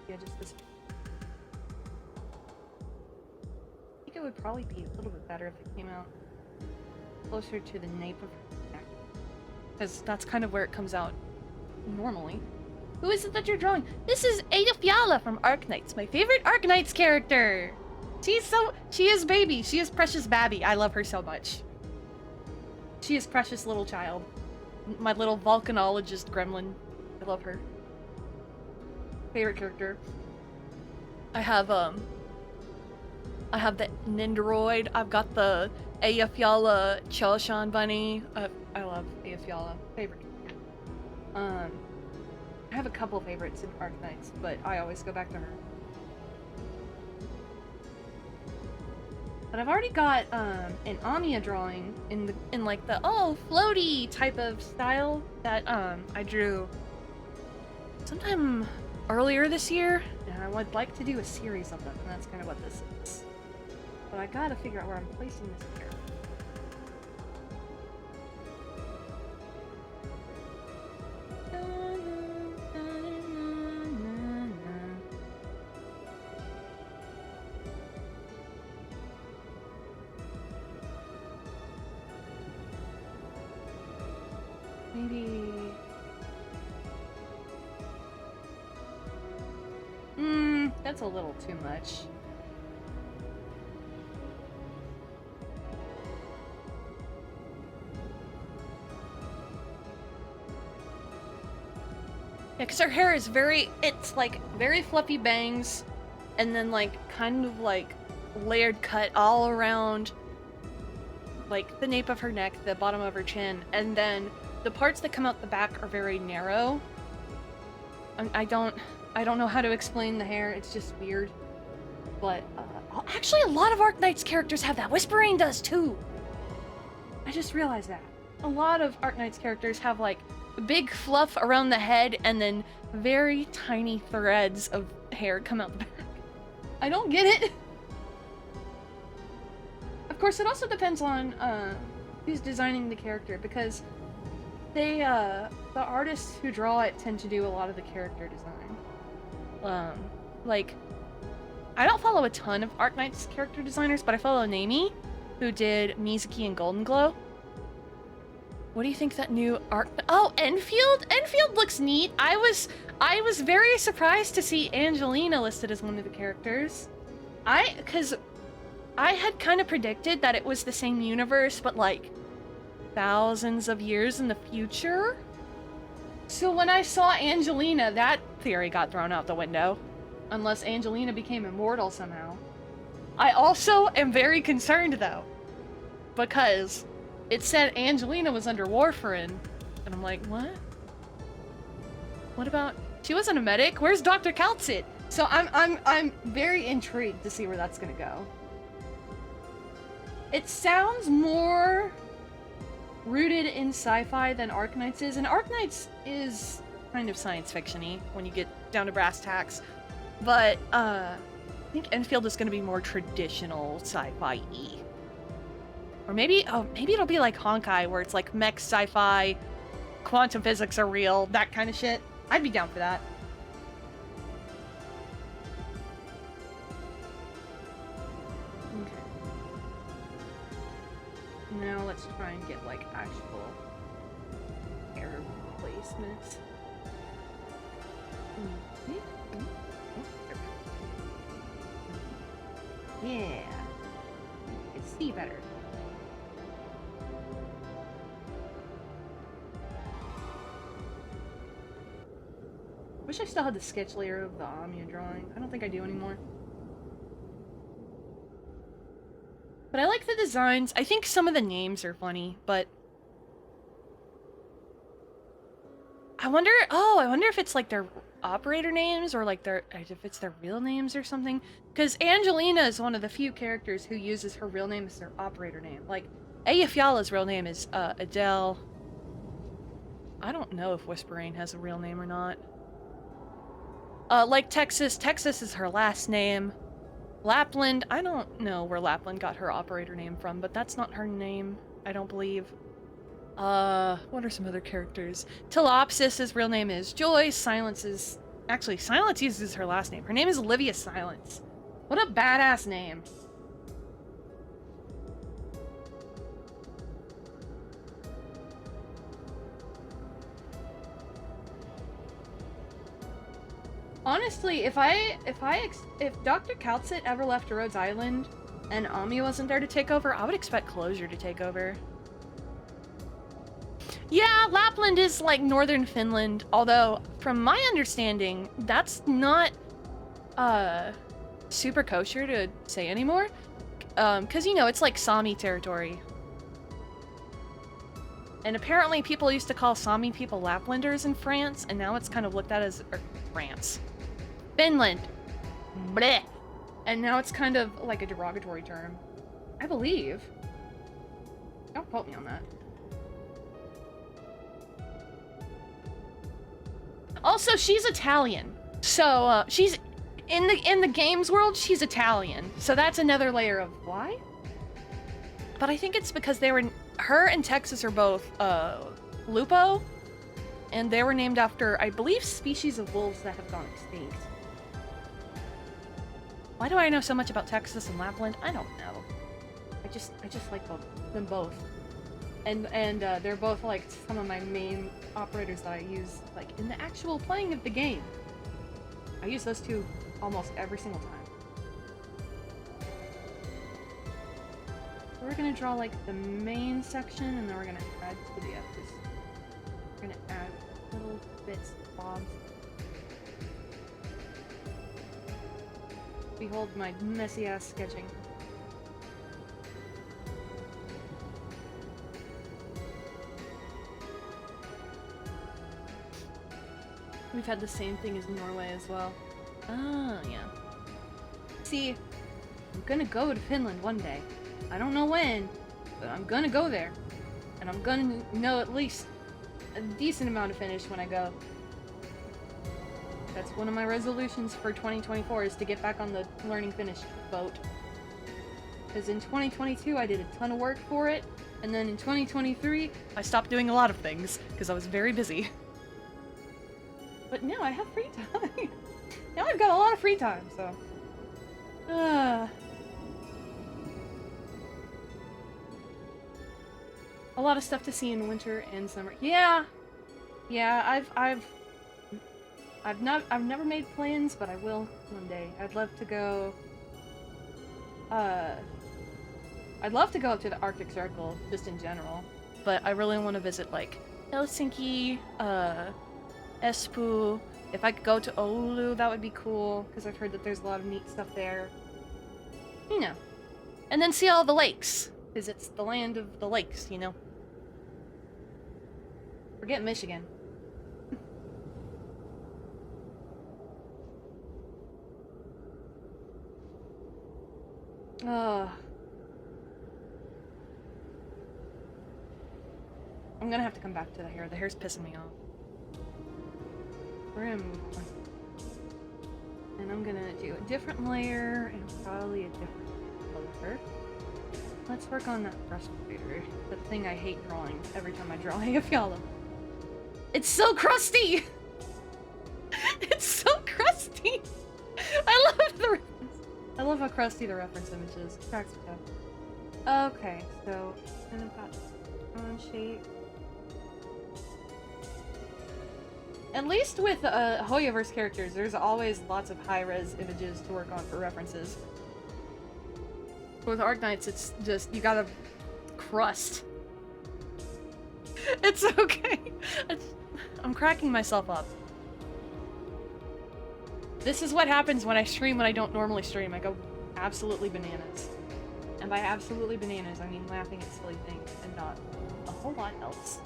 yeah, just this. I think it would probably be a little bit better if it came out closer to the nape of her neck. Because that's kind of where it comes out normally. Who is it that you're drawing? This is Ada Fiala from Arknights, my favorite Arknights character! She is baby. She is precious Babby. I love her so much. She is precious little child. My little volcanologist gremlin. I love her. Favorite character. I have the Nendoroid. I've got the Aya Fiala Chelshan bunny. I love Aya Fiala. Favorite character. I have a couple favorites in Arknights, but I always go back to her. But I've already got an Amiya drawing in like the floaty type of style that I drew sometime earlier this year, and I would like to do a series of them, and that's kind of what this is. But I gotta figure out where I'm placing this here. Maybe... that's a little too much. Yeah, because her hair is it's like very fluffy bangs, and then like kind of like layered cut all around like the nape of her neck, the bottom of her chin, and then the parts that come out the back are very narrow. I don't know how to explain the hair, it's just weird. But, actually a lot of Arknights characters have that. Whispering does too! I just realized that. A lot of Arknights characters have like big fluff around the head and then very tiny threads of hair come out the back. I don't get it! Of course, it also depends on who's designing the character, because they, the artists who draw it tend to do a lot of the character design. Like, I don't follow a ton of Arknights character designers, but I follow Nami, who did Mizuki and Golden Glow. What do you think that new Oh, Enfield? Enfield looks neat. I was very surprised to see Angelina listed as one of the characters. Because I had kind of predicted that it was the same universe, but like thousands of years in the future. So when I saw Angelina, that theory got thrown out the window. Unless Angelina became immortal somehow. I also am very concerned though, because it said Angelina was under warfarin, and I'm like, what? What about... She wasn't a medic? Where's Dr. Kaltzit? So I'm very intrigued to see where that's gonna go. It sounds more rooted in sci-fi than Arknights is, and Arknights is kind of science fiction-y when you get down to brass tacks. But I think Enfield is gonna be more traditional sci-fi-y. Or maybe it'll be like Honkai, where it's like mech sci-fi, quantum physics are real, that kind of shit. I'd be down for that. Okay. Now let's try and get like actual hair placements. Yeah. You can see better. Wish I still had the sketch layer of the Amiya drawing. I don't think I do anymore. But I like the designs. I think some of the names are funny, but... I wonder if it's like their operator names or like if it's their real names or something. Because Angelina is one of the few characters who uses her real name as their operator name. Like, Aya Fiala's real name is Adele. I don't know if Whispering has a real name or not. Like Texas is her last name. Lapland, I don't know where Lapland got her operator name from, but that's not her name, I don't believe. What are some other characters? Telopsis' real name is Joyce. Silence uses her last name. Her name is Olivia Silence. What a badass name. Honestly, if Dr. Kaltsit ever left Rhodes Island and Ami wasn't there to take over, I would expect Closure to take over. Yeah, Lapland is like northern Finland, although from my understanding, that's not super kosher to say anymore. Because, you know, it's like Sami territory. And apparently people used to call Sami people Laplanders in France, and now it's kind of looked at as France. Finland. Bleh. And now it's kind of like a derogatory term. I believe. Don't quote me on that. Also, she's Italian. So, she's in the games world, she's Italian. So that's another layer of why? But I think it's because her and Texas are both Lupo, and they were named after, I believe, species of wolves that have gone extinct. Why do I know so much about Texas and Lapland? I don't know. I just like them both. And they're both like some of my main operators that I use like in the actual playing of the game. I use those two almost every single time. We're gonna draw like the main section, and then we're gonna add to the edges. We're gonna add little bits, bobs. Behold my messy ass sketching. We've had the same thing as Norway as well. Ah, yeah. See, I'm gonna go to Finland one day. I don't know when, but I'm gonna go there. And I'm gonna know at least a decent amount of Finnish when I go. That's one of my resolutions for 2024 is to get back on the learning Finnish boat. Because in 2022 I did a ton of work for it, and then in 2023 I stopped doing a lot of things because I was very busy. But now I have free time. Now I've got a lot of free time, so. A lot of stuff to see in winter and summer. Yeah, I've never made plans, but I will one day. I'd love to go. I'd love to go up to the Arctic Circle, just in general. But I really want to visit like Helsinki, Espoo. If I could go to Oulu, that would be cool, because I've heard that there's a lot of neat stuff there. You know. And then see all the lakes, because it's the land of the lakes, you know. Forget Michigan. I'm gonna have to come back to the hair. The hair's pissing me off. We're gonna move on. And I'm gonna do a different layer and probably a different color. Let's work on that frustrator. The thing I hate drawing every time I draw Eyjafjalla. It's so crusty! It's so crusty! I love how crusty the reference image is. It cracks me up. Okay, so then I've got on shape. At least with Hoyoverse characters, there's always lots of high-res images to work on for references. With Arknights, it's just, you gotta crust. It's okay. I'm cracking myself up. This is what happens when I stream when I don't normally stream. I go absolutely bananas. And by absolutely bananas, I mean laughing at silly things and not a whole lot else.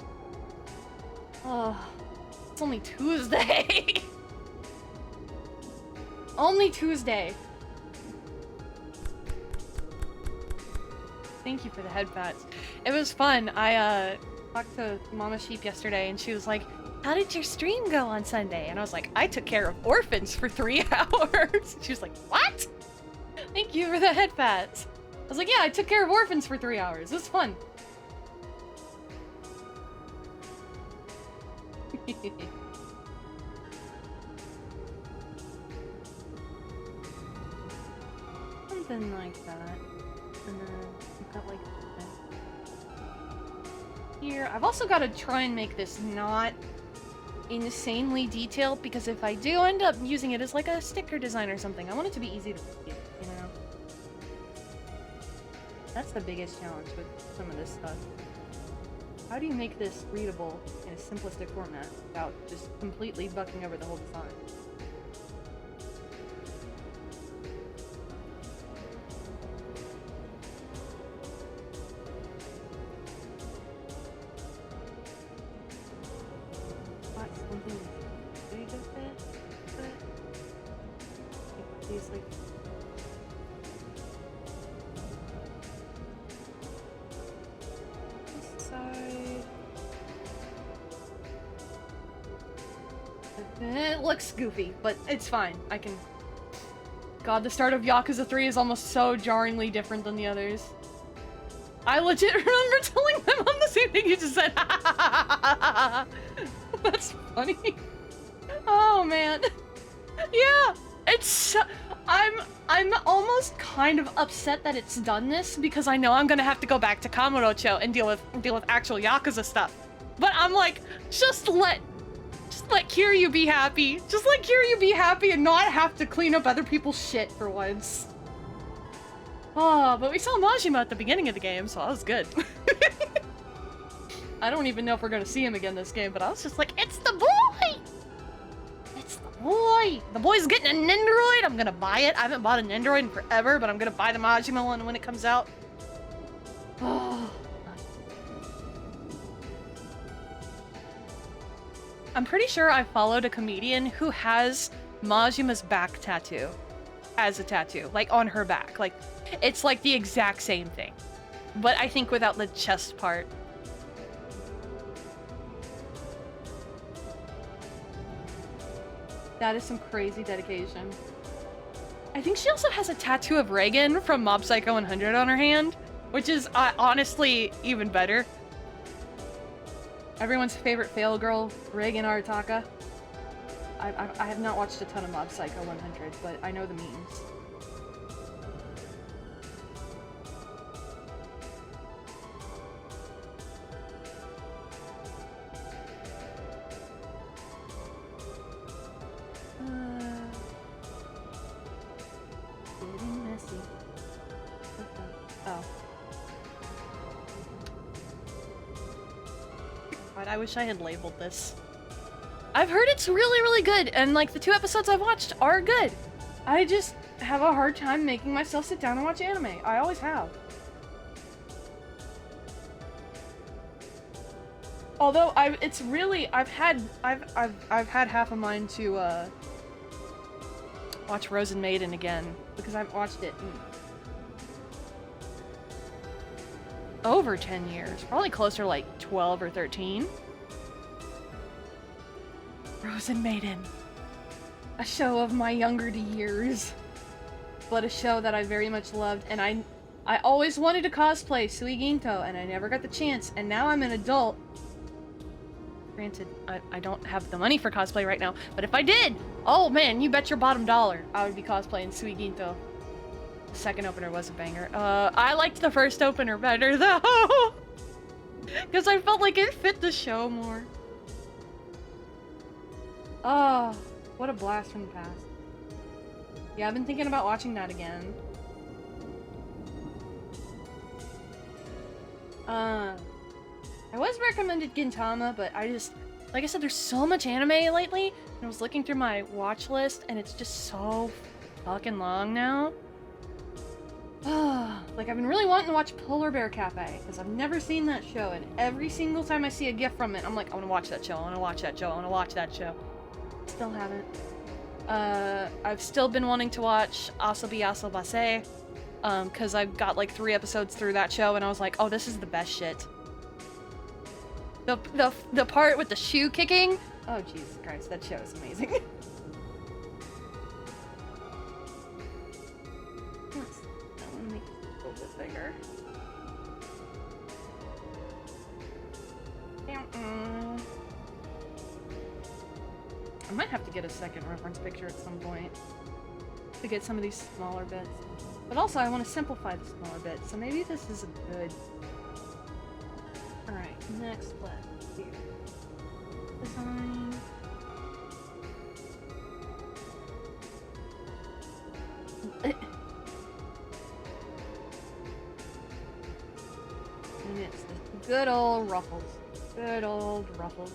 Oh, it's only Tuesday. Only Tuesday. Thank you for the head pats. It was fun. I talked to Mama Sheep yesterday and she was like, how did your stream go on Sunday? And I was like, I took care of orphans for 3 hours. She was like, what? Thank you for the head pats. I was like, yeah, I took care of orphans for 3 hours. It was fun. Something like that. And then I've got like this here. I've also got to try and make this not insanely detailed, because if I do end up using it as like a sticker design or something, I want it to be easy to read, you know? That's the biggest challenge with some of this stuff. How do you make this readable in a simplistic format without just completely bucking over the whole design? Something big of it, but these like this side. It looks goofy, but it's fine. I can. God, the start of Yakuza 3 is almost so jarringly different than the others. I legit remember telling my mom the same thing you just said. That's funny. Oh man. Yeah, it's so, I'm almost kind of upset that it's done this, because I know I'm gonna have to go back to Kamurocho and deal with actual Yakuza stuff. But I'm like, just let Kiryu be happy. Just let Kiryu be happy and not have to clean up other people's shit for once. Oh, but we saw Majima at the beginning of the game, so that was good. I don't even know if we're gonna see him again this game, but I was just like, it's the boy! It's the boy! The boy's getting an Nendoroid! I'm gonna buy it. I haven't bought an Nendoroid in forever, but I'm gonna buy the Majima one when it comes out. Oh. I'm pretty sure I followed a comedian who has Majima's back tattoo as a tattoo, like on her back. Like, it's like the exact same thing, but I think without the chest part. That is some crazy dedication. I think she also has a tattoo of Reagan from Mob Psycho 100 on her hand, which is honestly even better. Everyone's favorite fail girl, Reagan Arataka. I have not watched a ton of Mob Psycho 100, but I know the memes. Getting messy. Oh. God, I wish I had labeled this. I've heard it's really, really good, and like the 2 episodes I've watched are good. I just have a hard time making myself sit down and watch anime. I always have. Although I've had half a mind to watch Rosen Maiden again, because I've watched it in over 10 years, probably closer to like 12 or 13. Rosen Maiden. A show of my younger years, but a show that I very much loved, and I always wanted to cosplay Sui Ginto, and I never got the chance, and now I'm an adult. Granted, I don't have the money for cosplay right now, but if I did, oh man, you bet your bottom dollar I would be cosplaying Sui Ginto. The second opener was a banger. I liked the first opener better though, because I felt like it fit the show more. Oh, what a blast from the past. Yeah, I've been thinking about watching that again. I was recommended Gintama, but I just, like I said, there's so much anime lately, and I was looking through my watch list, and it's just so fucking long now. Like, I've been really wanting to watch Polar Bear Cafe, because I've never seen that show, and every single time I see a gif from it, I'm like, I want to watch that show, I want to watch that show, I want to watch that show. Still haven't. I've still been wanting to watch Asobi Asobase, because I've got like 3 episodes through that show, and I was like, oh, this is the best shit. The part with the shoe kicking? Oh, Jesus Christ, that show is amazing. I want to make this a little bit bigger. I might have to get a second reference picture at some point to get some of these smaller bits. But also, I want to simplify the smaller bits, so maybe this is a good... Alright, next let's do design. Good old Ruffles. Good old Ruffles.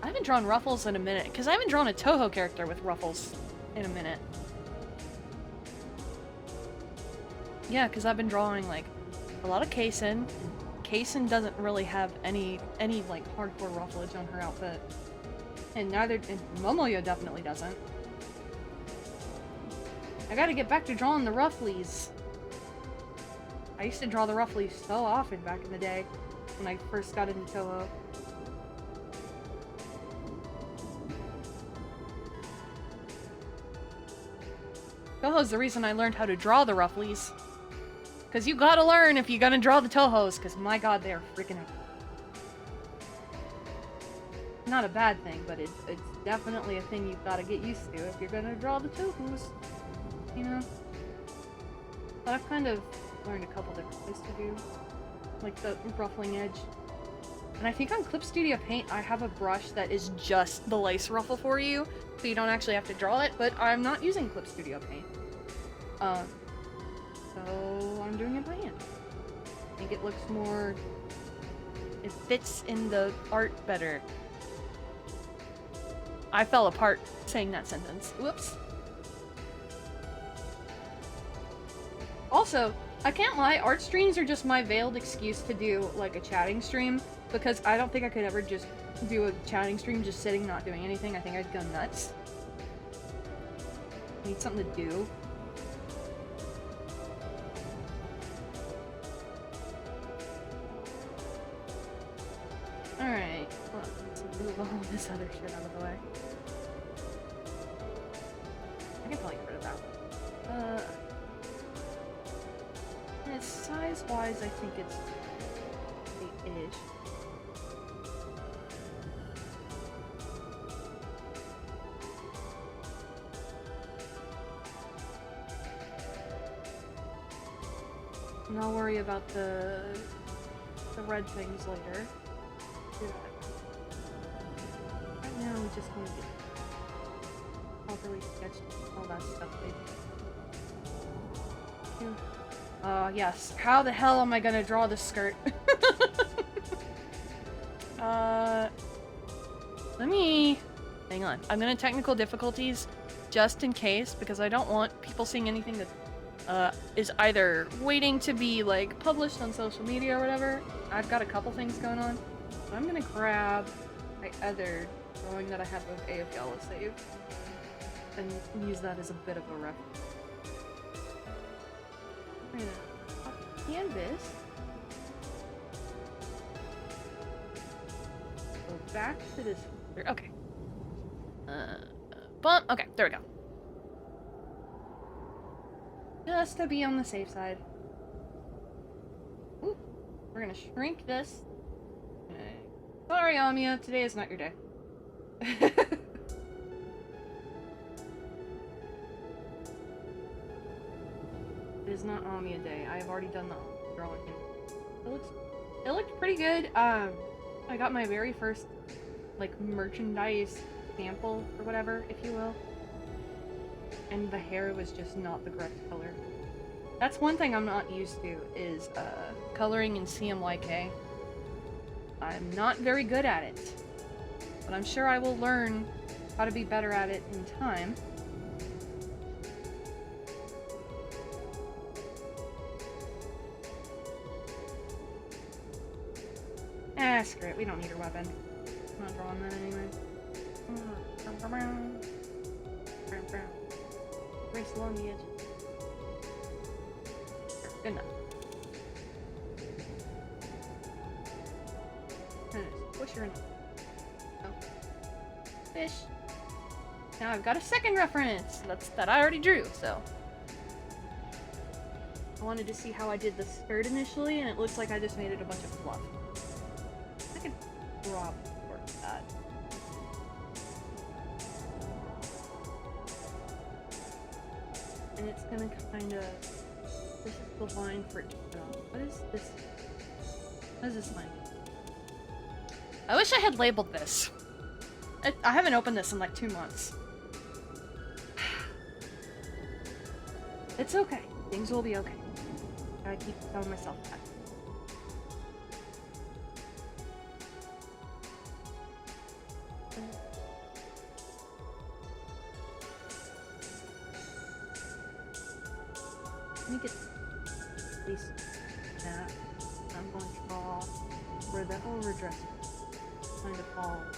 I haven't drawn Ruffles in a minute, because I haven't drawn a Touhou character with Ruffles in a minute. Yeah, because I've been drawing, like, a lot of Kaisen. Kaisen doesn't really have any like, hardcore rufflage on her outfit. And Momoyo definitely doesn't. I gotta get back to drawing the Rufflies. I used to draw the Rufflies so often back in the day, when I first got into Touhou. Touhou's the reason I learned how to draw the Rufflies. Because you gotta learn if you're gonna draw the Touhous, because my god, they are freaking out. Not a bad thing, but it's definitely a thing you've gotta get used to if you're gonna draw the Touhous. You know? But I've kind of learned a couple different ways to do, like the ruffling edge. And I think on Clip Studio Paint, I have a brush that is just the lace ruffle for you, so you don't actually have to draw it, but I'm not using Clip Studio Paint. So I'm doing it by hand. I think it looks more... It fits in the art better. I fell apart saying that sentence. Whoops. Also, I can't lie, art streams are just my veiled excuse to do, like, a chatting stream, because I don't think I could ever just do a chatting stream just sitting, not doing anything. I think I'd go nuts. I need something to do. Alright, well, let's move all this other shit out of the way. I can probably get rid of that. And size-wise, I think it's 8-ish. And I'll worry about the red things later. Right now, we just need to get properly sketched all that stuff. Yes. How the hell am I gonna draw this skirt? Let me... Hang on. I'm gonna technical difficulties just in case, because I don't want people seeing anything that is either waiting to be, like, published on social media or whatever. I've got a couple things going on. So I'm gonna grab my other drawing that I have of AFL saved and use that as a bit of a reference. I'm gonna canvas. Go back to this. Okay. Bump. Okay, there we go. Just to be on the safe side. Ooh, we're gonna shrink this. Okay. Sorry, Amiya, today is not your day. It is not Amiya day. I have already done the drawing. It looked pretty good. I got my very first, like, merchandise sample or whatever, if you will. And the hair was just not the correct color. That's one thing I'm not used to, is coloring in CMYK. I'm not very good at it, but I'm sure I will learn how to be better at it in time. Ah, screw it, we don't need her weapon. I'm not drawing that anyway. Race along the edge. Good enough. Push her in. Oh. Fish. Now I've got a second reference that I already drew, so. I wanted to see how I did the skirt initially, and it looks like I just made it a bunch of fluff. I could probably work with that. And it's gonna kind of This is the line for what is this? What is this line? I wish I had labeled this. I haven't opened this in like 2 months. It's okay. Things will be okay. I keep telling myself that. Let me get at least that. I'm going to draw where the overdress kind of falls.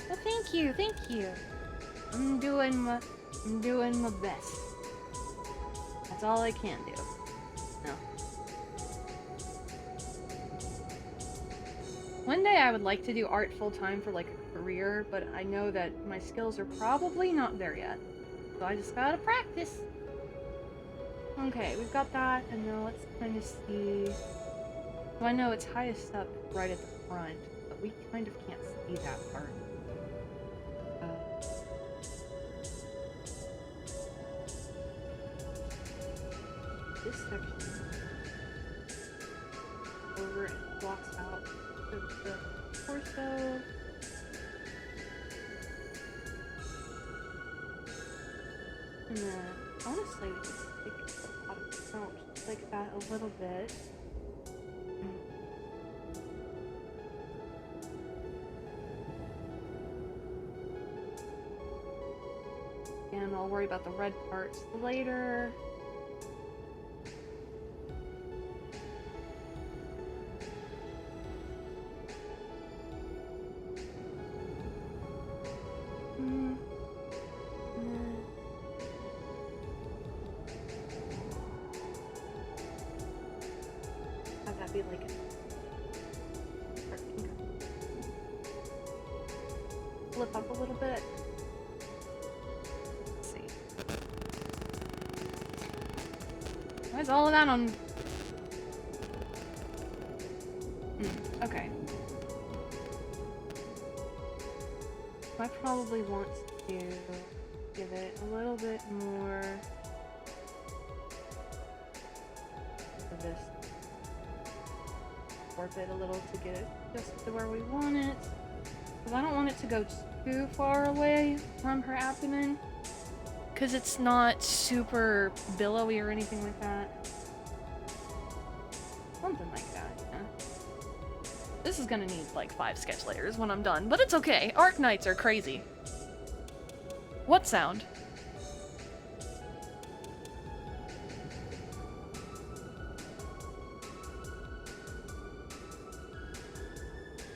Well, thank you, thank you. I'm doing my best. That's all I can do. No. One day I would like to do art full-time for like a career, but I know that my skills are probably not there yet. So I just gotta practice. Okay, we've got that, and now let's kind of see. So I know it's highest up right at the front, but we kind of can't see that part. This section over and blocks out the torso. And then, honestly, we can take a lot of count like that a little bit. And I'll worry about the red parts later. Have that be like flip up a little bit. Let's see. Why is all of that on? Okay. I probably want to give it a little bit more of this. Warp it a little to get it just to where we want it. Because I don't want it to go too far away from her abdomen. Because it's not super billowy or anything like that. Something like that, yeah. This is gonna need like 5 sketch layers when I'm done, but it's okay. Arknights are crazy. What sound?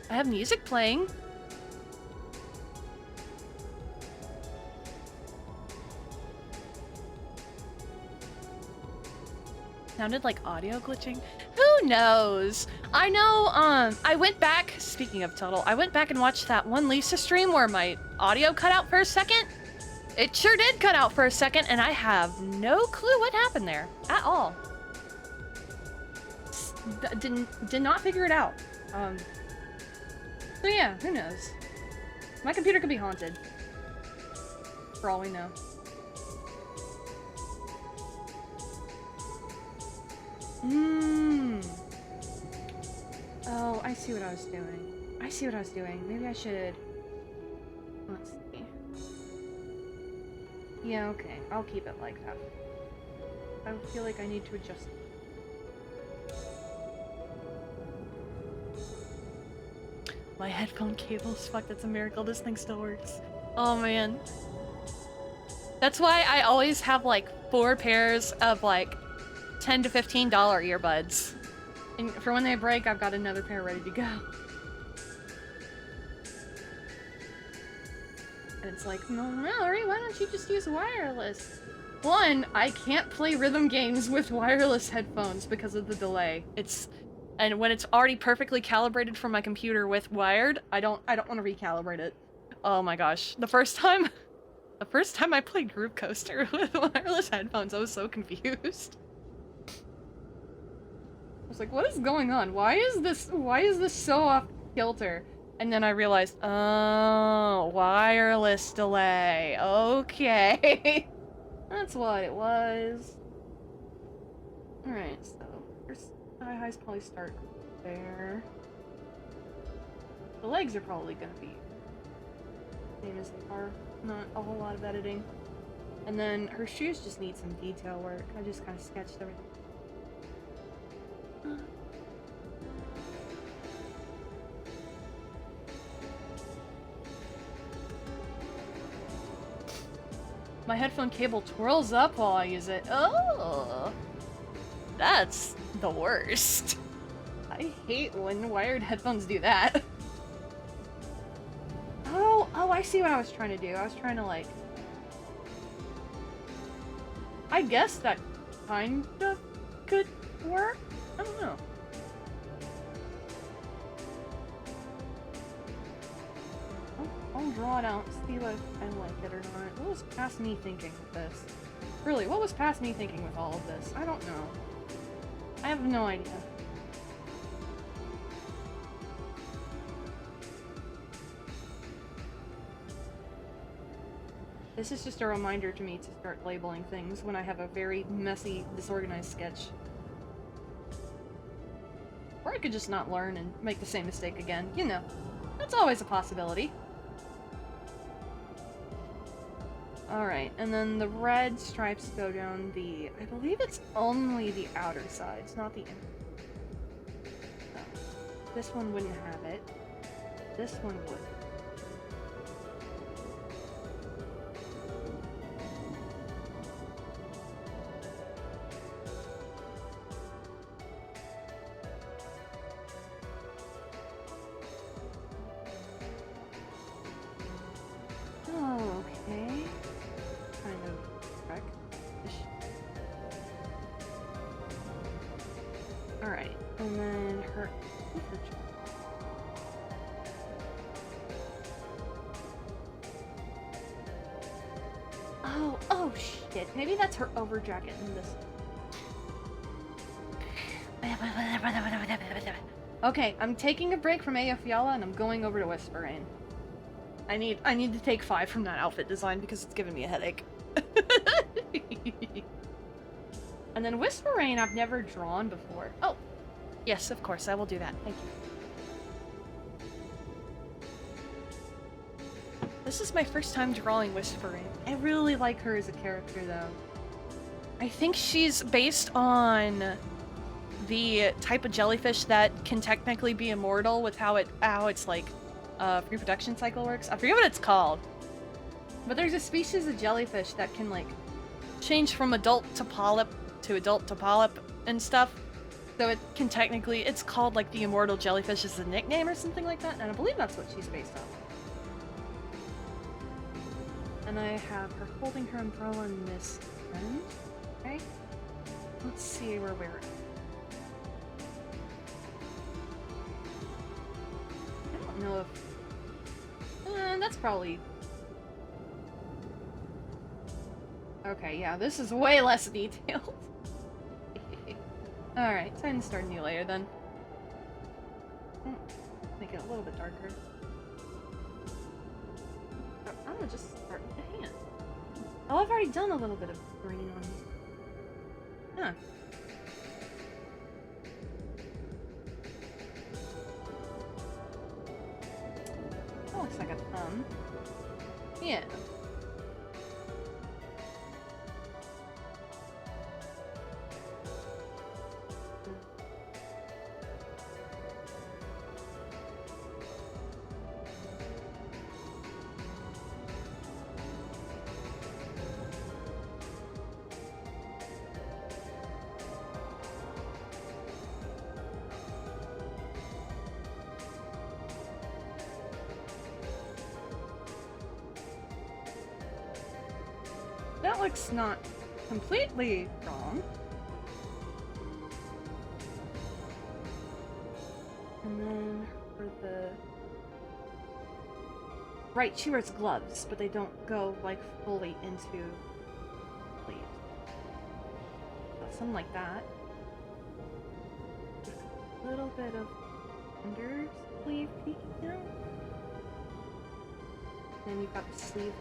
I have music playing. Sounded like audio glitching. Who knows? I know, I went back, speaking of Tuttle, I went back and watched that one Lisa stream where my audio cut out for a second. It sure did cut out for a second, and I have no clue what happened there at all. Did not figure it out. So yeah, who knows? My computer could be haunted. For all we know. Oh, I see what I was doing. Maybe I should... Let's see. Yeah, okay. I'll keep it like that. I feel like I need to adjust. My headphone cables. Fuck, that's a miracle. This thing still works. Oh, man. That's why I always have, like, 4 pairs of, like, $10 to $15 earbuds. And for when they break, I've got another pair ready to go. And it's like, no, Mallory, why don't you just use wireless? One, I can't play rhythm games with wireless headphones because of the delay. And when it's already perfectly calibrated for my computer with wired, I don't want to recalibrate it. Oh my gosh. The first time I played Group Coaster with wireless headphones, I was so confused. I was like, what is going on? Why is this so off kilter? And then I realized, oh, wireless delay. Okay. That's what it was. Alright, so first highs probably start there. The legs are probably gonna be same as they are. Not a whole lot of editing. And then her shoes just need some detail work. I just kind of sketched everything. My headphone cable twirls up while I use it. Oh! That's the worst. I hate when wired headphones do that. Oh, I see what I was trying to do. I was trying to, like... I guess that kind of could work? I don't know. I'll draw it out, see if I like it or not. What was past me thinking with this? Really, what was past me thinking with all of this? I don't know. I have no idea. This is just a reminder to me to start labeling things when I have a very messy, disorganized sketch. Or I could just not learn and make the same mistake again. You know, that's always a possibility. Alright, and then the red stripes go down the... I believe it's only the outer sides, not the inner. So, this one wouldn't have it. This one would. Maybe that's her over jacket in this. Okay, I'm taking a break from AF Yala and I'm going over to Whisper Rain. I need to take 5 from that outfit design because it's giving me a headache. And then Whisper Rain I've never drawn before. Oh, yes, of course, I will do that. Thank you. This is my first time drawing Whisper Rain. I really like her as a character, though. I think she's based on the type of jellyfish that can technically be immortal with how its like reproduction cycle works. I forget what it's called, but there's a species of jellyfish that can like change from adult to polyp and stuff. So it can technically, it's called like the immortal jellyfish as a nickname or something like that, and I believe that's what she's based on. And I have her holding her umbrella in this end. Okay. Let's see where we're at. I don't know if... that's probably... Okay, yeah, this is way less detailed. Alright, time to start a new layer then. Make it a little bit darker. I'm gonna just start with the hand. Oh, I've already done a little bit of green on these. Huh. That looks like a thumb. Yeah. That looks not completely wrong. And then for the... Right, she wears gloves, but they don't go, like, fully into sleeves. So something like that. A little bit of under sleeve detail. Then you've got the sleeve,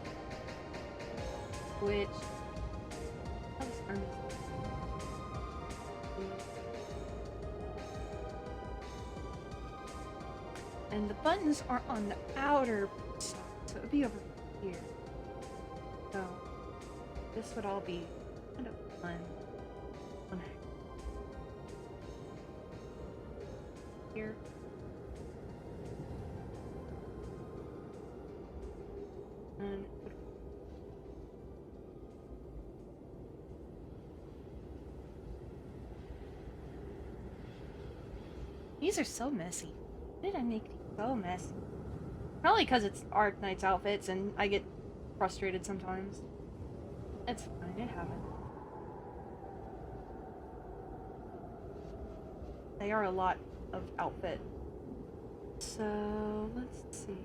which... Oh, this arm is... And the buttons are on the outer side, so it would be over here. So this would all be kind of fun. Here. And these are so messy. Why did I make these so messy? Probably because it's Art Knight's outfits and I get frustrated sometimes. It's fine, it happens. They are a lot of outfit. So, let's see.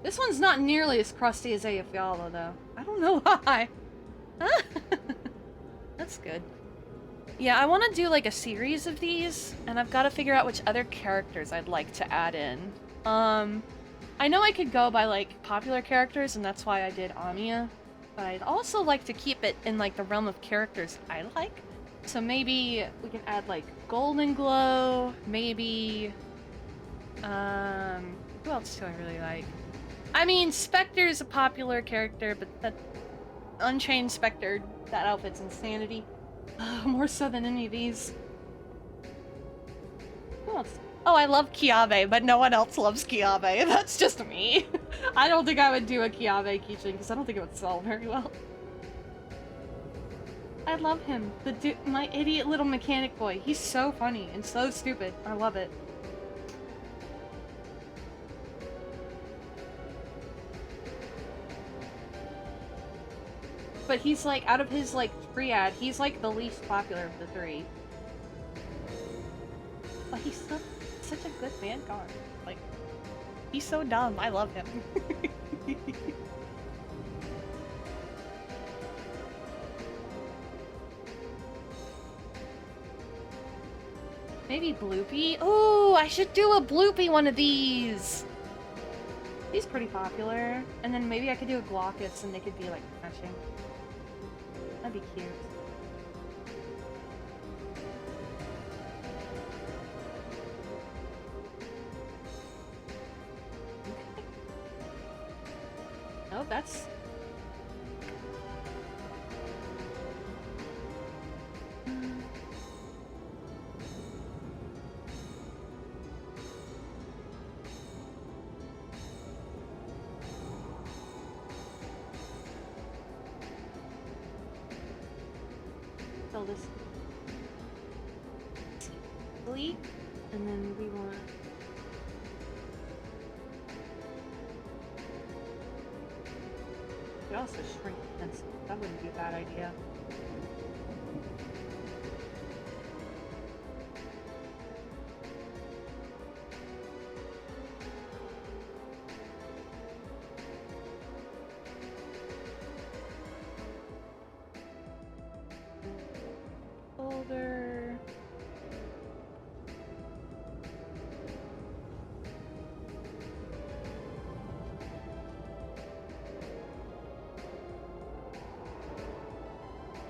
This one's not nearly as crusty as Eyjafjalla, though. I don't know why. That's good. Yeah, I want to do like a series of these, and I've got to figure out which other characters I'd like to add in. I know I could go by like popular characters, and that's why I did Amiya, but I'd also like to keep it in like the realm of characters I like. So maybe we can add like Golden Glow, maybe, who else do I really like? I mean, Spectre's a popular character, but that Unchained Spectre, that outfit's insanity. More so than any of these. Who else? Oh, I love Kiabe, but no one else loves Kiabe. That's just me. I don't think I would do a Kiabe keychain, because I don't think it would sell very well. I love him. My idiot little mechanic boy. He's so funny and so stupid. I love it. But he's like, out of his like triad, he's like the least popular of the three. But he's such a good vanguard. Like, he's so dumb. I love him. Maybe Bloopy? Oh, I should do a Bloopy one of these! He's pretty popular. And then maybe I could do a Glaucus and they could be like matching. That'd be cute. Okay. Oh, that's... Fill this sleep, and then we want... We could also shrink the pencil. That wouldn't be a bad idea. Folder.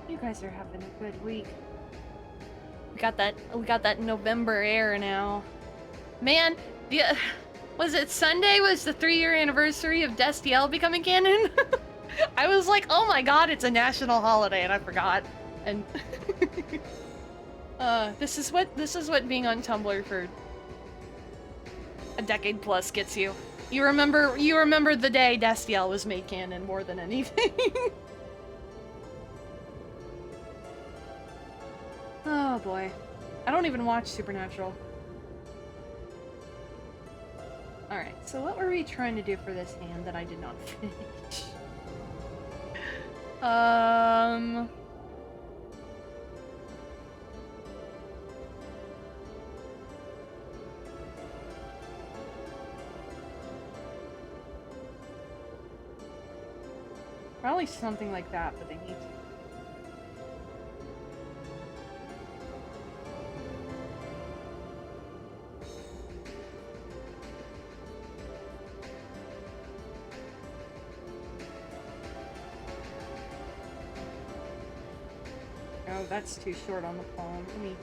You guys are having a good week. We got that November air now. Man, was it Sunday was the 3-year anniversary of Destiel becoming canon? I was like, oh my god, it's a national holiday, and I forgot. And this is what being on Tumblr for a decade plus gets you. You remember the day Destiel was made canon more than anything. Oh boy. I don't even watch Supernatural. Alright, so what were we trying to do for this hand that I did not finish? Probably something like that, but they need to. Oh, that's too short on the palm. Let me...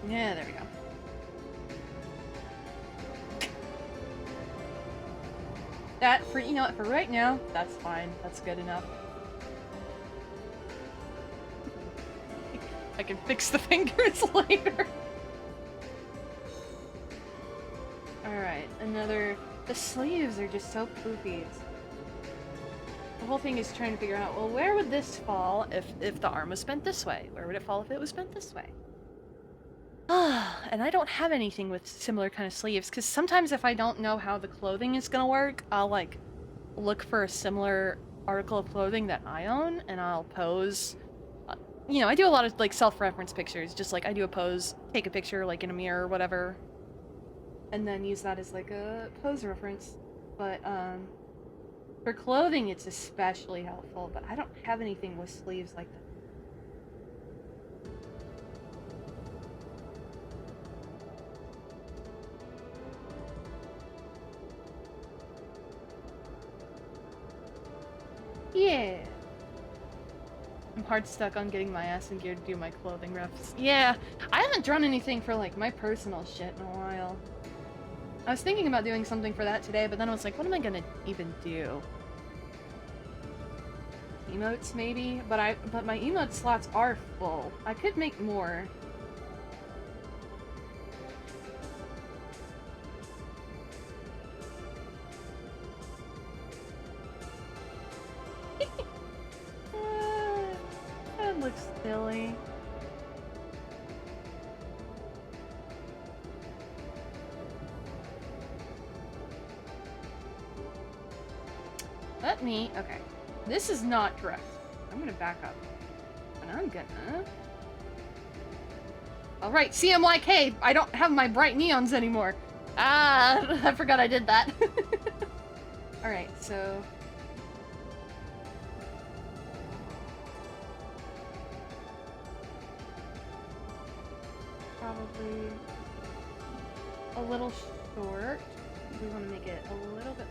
Yeah, there we go. That, for, you know what, for right now, that's fine. That's good enough. I can fix the fingers later. Alright, another... The sleeves are just so poofy. The whole thing is trying to figure out, well, where would this fall if the arm was bent this way? Where would it fall if it was bent this way? And I don't have anything with similar kind of sleeves, because sometimes if I don't know how the clothing is gonna work, I'll, like, look for a similar article of clothing that I own, and I'll pose. You know, I do a lot of, like, self-reference pictures, just like I do a pose, take a picture, like, in a mirror or whatever, and then use that as, like, a pose reference. But, for clothing, it's especially helpful, but I don't have anything with sleeves like that. Yeah. I'm hard stuck on getting my ass in gear to do my clothing reps. Yeah, I haven't drawn anything for, like, my personal shit in a while. I was thinking about doing something for that today, but then I was like, what am I gonna even do? Emotes, maybe? But my emote slots are full. I could make more. That looks silly. Let me... Okay. This is not correct. I'm gonna back up. And I'm gonna... Alright, CMYK! I don't have my bright neons anymore! Ah! I forgot I did that. Alright, so... Probably... a little short. We want to make it a little bit...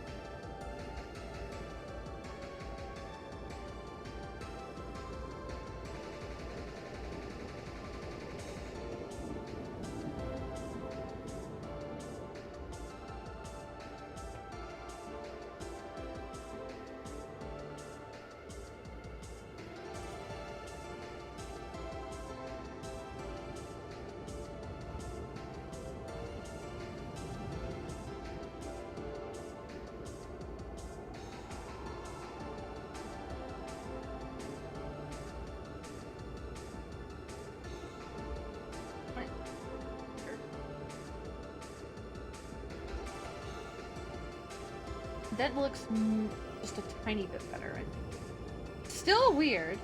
That looks just a tiny bit better, I think. Still weird.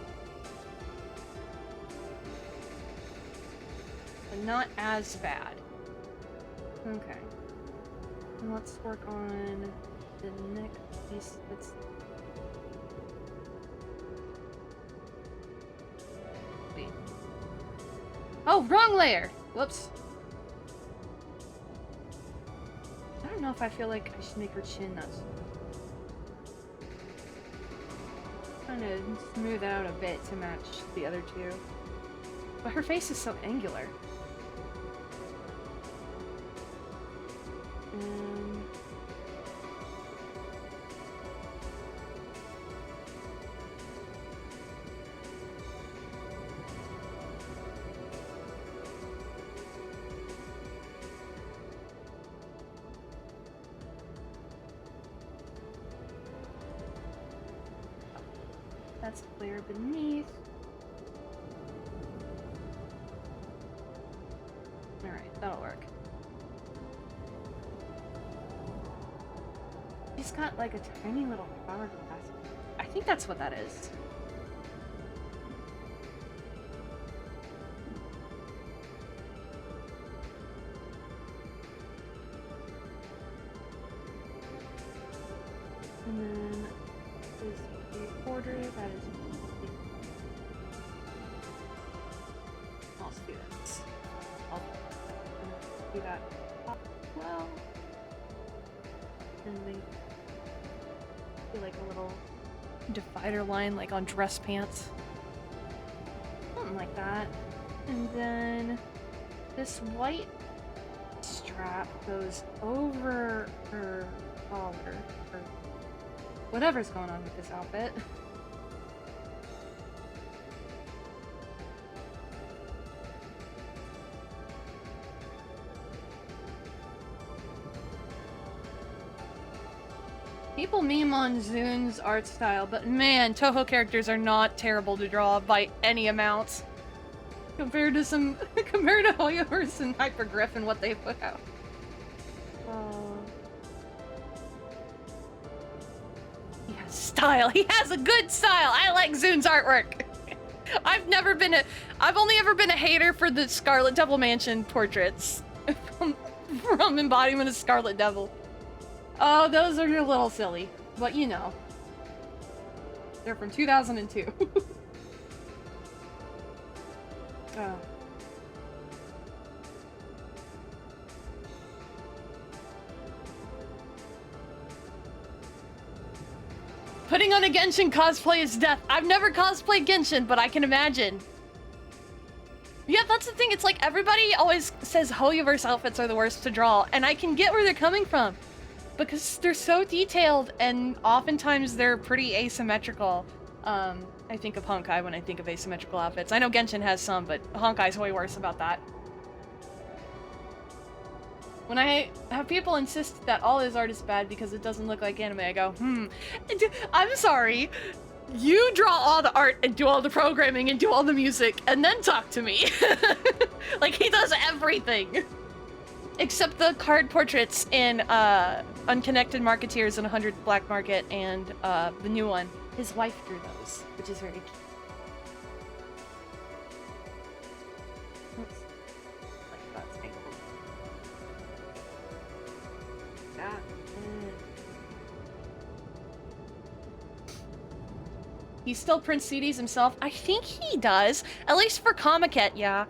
But not as bad. Okay. And let's work on the next piece that's... Wait. Oh, wrong layer! Whoops. I don't know if I feel like I should make her chin nuts. Trying to smooth out a bit to match the other two. But her face is so angular. That's the layer beneath. Alright, that'll work. She's got like a tiny little hourglass. I think that's what that is. And then is the border that is... I'll do this. I'll do that well. And then do like a little divider line like on dress pants. something like that. And then this white strap goes over her collar, or whatever's going on with this outfit. People meme on Zun's art style, but man, Touhou characters are not terrible to draw by any amount. Compared to Hoyoverse and Hypergriff and what they put out. He has style. He has a good style. I like Zun's artwork. I've only ever been a hater for the Scarlet Devil Mansion portraits from Embodiment of Scarlet Devil. Oh, those are a little silly, but you know. They're from 2002. Oh. Putting on a Genshin cosplay is death. I've never cosplayed Genshin, but I can imagine. Yeah, that's the thing. It's like everybody always says Hoyoverse outfits are the worst to draw, and I can get where they're coming from. Because they're so detailed, and oftentimes they're pretty asymmetrical. I think of Honkai when I think of asymmetrical outfits. I know Genshin has some, but Honkai's way worse about that. When I have people insist that all his art is bad because it doesn't look like anime, I go, I'm sorry. You draw all the art and do all the programming and do all the music, and then talk to me. Like, he does everything. Except the card portraits in Unconnected Marketeers and 100 Black Market and the new one. His wife drew those, which is very cute. Oops. Like that's angled. Yeah. He still prints CDs himself? I think he does. At least for Comiket, yeah.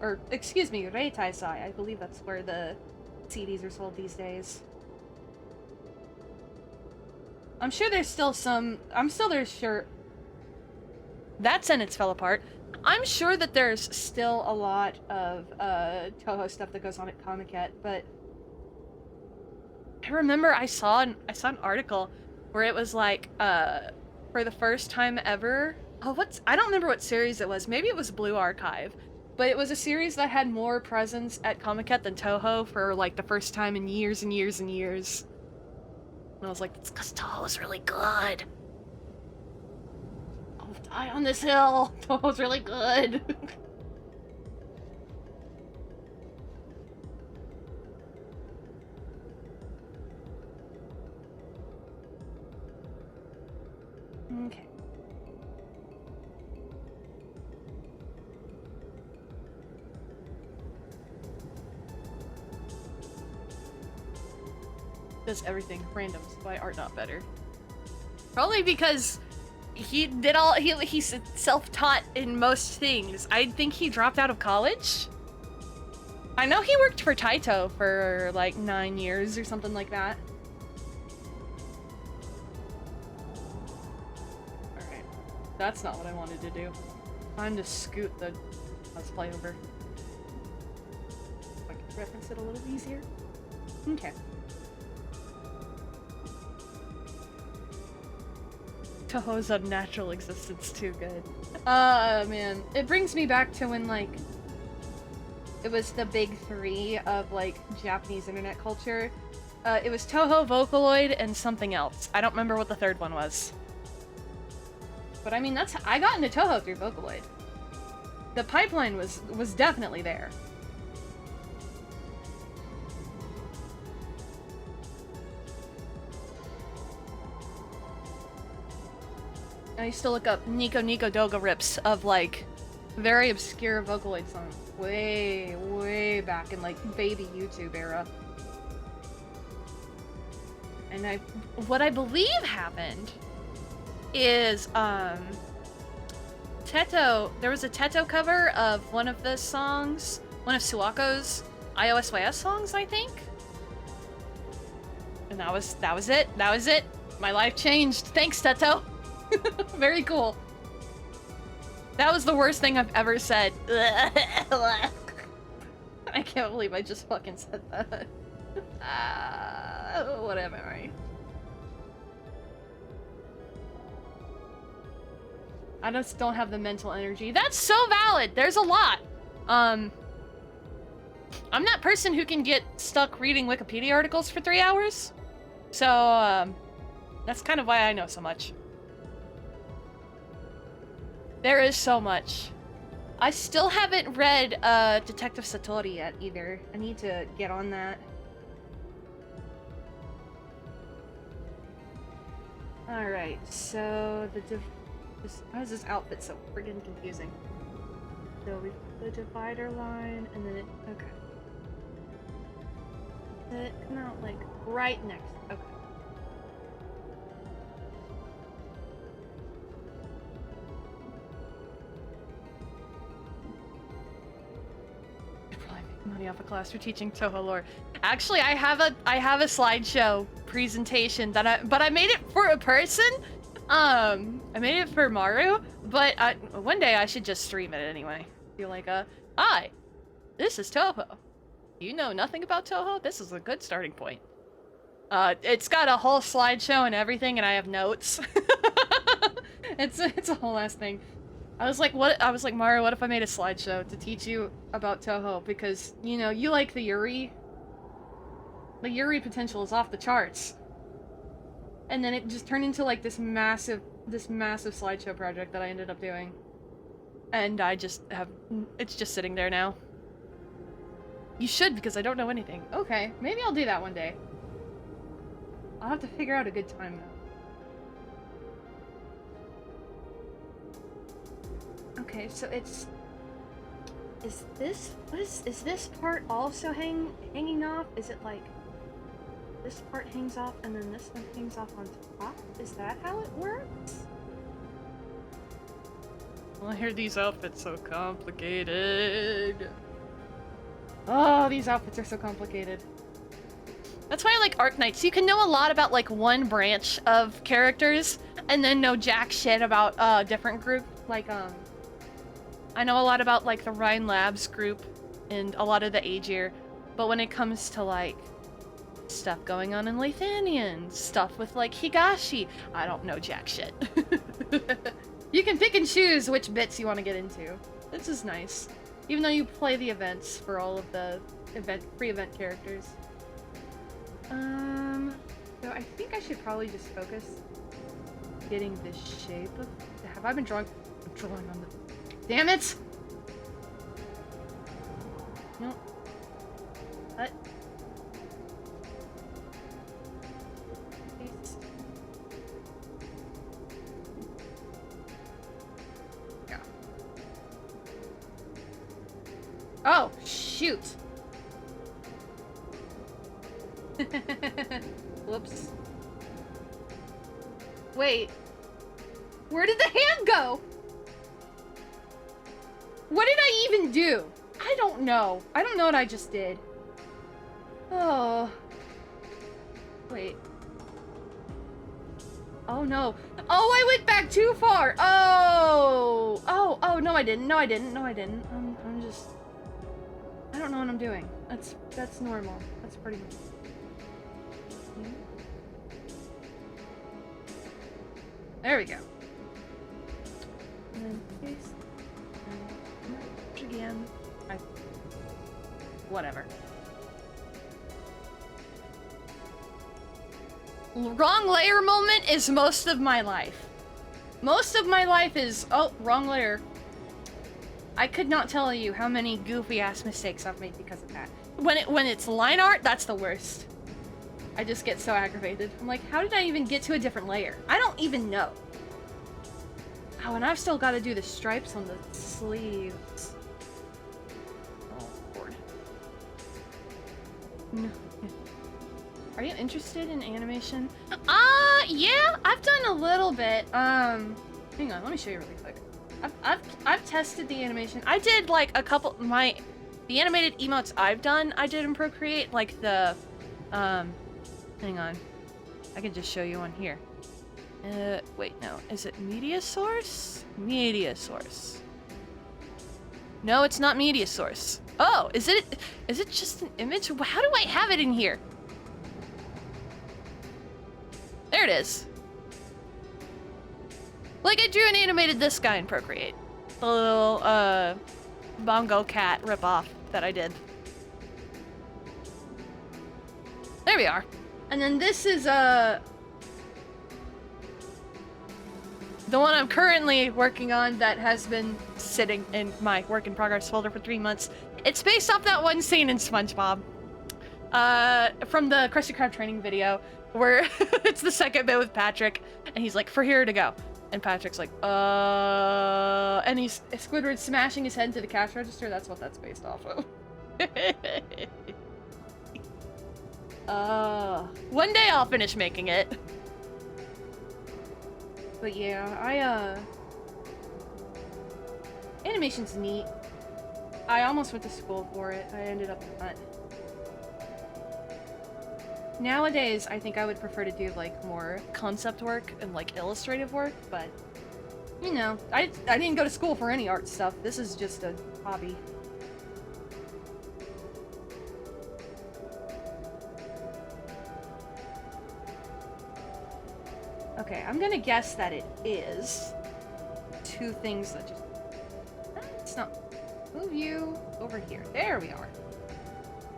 Or, excuse me, Reitaisai. I believe that's where the CDs are sold these days. I'm sure there's still some... sure... That sentence fell apart. I'm sure that there's still a lot of Touhou stuff that goes on at Comiket, but... I remember I saw an article where it was like, for the first time ever... I don't remember what series it was. Maybe it was Blue Archive. But it was a series that had more presence at Comiket than Touhou for, like, the first time in years and years and years. And I was like, it's because Touhou's really good. I'll die on this hill. Touhou's really good. Okay. Does everything random, why art not better? Probably because he did he's self-taught in most things. I think he dropped out of college. I know he worked for Taito for like 9 years or something like that. Alright. That's not what I wanted to do. Time to scoot the cosplay over. I can reference it a little easier. Okay. Touhou's unnatural existence too good. Man. It brings me back to when, like, it was the big three of, like, Japanese internet culture. It was Touhou, Vocaloid, and something else. I don't remember what the third one was. But I mean, I got into Touhou through Vocaloid. The pipeline was definitely there. I used to look up Nico Nico Doga rips of, like, very obscure Vocaloid songs. Way back in, like, baby YouTube era. And what I believe happened is, Teto, there was a Teto cover of one of the songs, one of Suako's iOSYS songs, I think? And that was it. My life changed. Thanks, Teto. Very cool. That was the worst thing I've ever said. I can't believe I just fucking said that. Whatever. I just don't have the mental energy. That's so valid. There's a lot. I'm that person who can get stuck reading Wikipedia articles for 3 hours. So, that's kind of why I know so much. There is so much. I still haven't read Detective Satori yet either. I need to get on that. Alright, so why is this outfit so friggin' confusing? So we put the divider line and then okay. Did it come out like right next? Okay. Money off a class for teaching Touhou lore. Actually, I have a slideshow presentation that but I made it for a person. I made it for Maru, but one day I should just stream it anyway. Be like, hi, this is Touhou. You know nothing about Touhou? This is a good starting point. It's got a whole slideshow and everything, and I have notes. It's a whole ass thing. I was like, Mario, what if I made a slideshow to teach you about Touhou? Because, you know, you like the Yuri. The Yuri potential is off the charts. And then it just turned into, like, this massive slideshow project that I ended up doing. And it's just sitting there now. You should, because I don't know anything. Okay, maybe I'll do that one day. I'll have to figure out a good time, though. Okay, so is this part also hanging off? Is it like this part hangs off and then this one hangs off on top? Is that how it works? Well, I hear these outfits so complicated. Oh, these outfits are so complicated. That's why I like Arknights. You can know a lot about like one branch of characters and then know jack shit about a different group. Like I know a lot about, like, the Rhine Labs group and a lot of the Aegir, but when it comes to, like, stuff going on in Lathanien, stuff with, like, Higashi, I don't know jack shit. You can pick and choose which bits you want to get into. This is nice. Even though you play the events for all of the free event characters. So I think I should probably just focus getting the shape of... Have I been drawing... I'm drawing on the... Damn it! No. What? Yeah. Oh, shoot! Whoops. Wait. Where did the hand go? What did I even do? I don't know. I don't know what I just did. Oh. Wait. Oh no. Oh, I went back too far. Oh. Oh, no I didn't. No I didn't. No I didn't. I'm just... I don't know what I'm doing. That's normal. That's pretty normal. There we go. And then paste. Again. Whatever. Wrong layer moment is most of my life. Most of my life is, oh, wrong layer. I could not tell you how many goofy ass mistakes I've made because of that. When it's line art, that's the worst. I just get so aggravated. I'm like, how did I even get to a different layer? I don't even know. Oh, and I've still got to do the stripes on the sleeves. No. Are you interested in animation? Yeah, I've done a little bit. Hang on, let me show you really quick. I've tested the animation. I did like a couple the animated emotes I've done. I did in Procreate, like the hang on. I can just show you one here. Wait, no. Is it Media Source? Media Source. No, it's not media source. Oh, is it just an image? How do I have it in here? There it is. Like, I drew and animated this guy in Procreate. The little, Bongo cat ripoff that I did. There we are. And then this is, the one I'm currently working on that has been sitting in my work in progress folder for 3 months. It's based off that one scene in SpongeBob. From the Krusty Krab training video, where it's the second bit with Patrick, and he's like, "For here to go." And Patrick's like, and he's Squidward smashing his head into the cash register. That's what that's based off of. One day I'll finish making it. But yeah, animation's neat. I almost went to school for it. I ended up not. Nowadays, I think I would prefer to do, like, more concept work and, like, illustrative work, but, you know, I didn't go to school for any art stuff. This is just a hobby. Okay, I'm gonna guess that it is two things that just... It's not... Move you over here. There we are.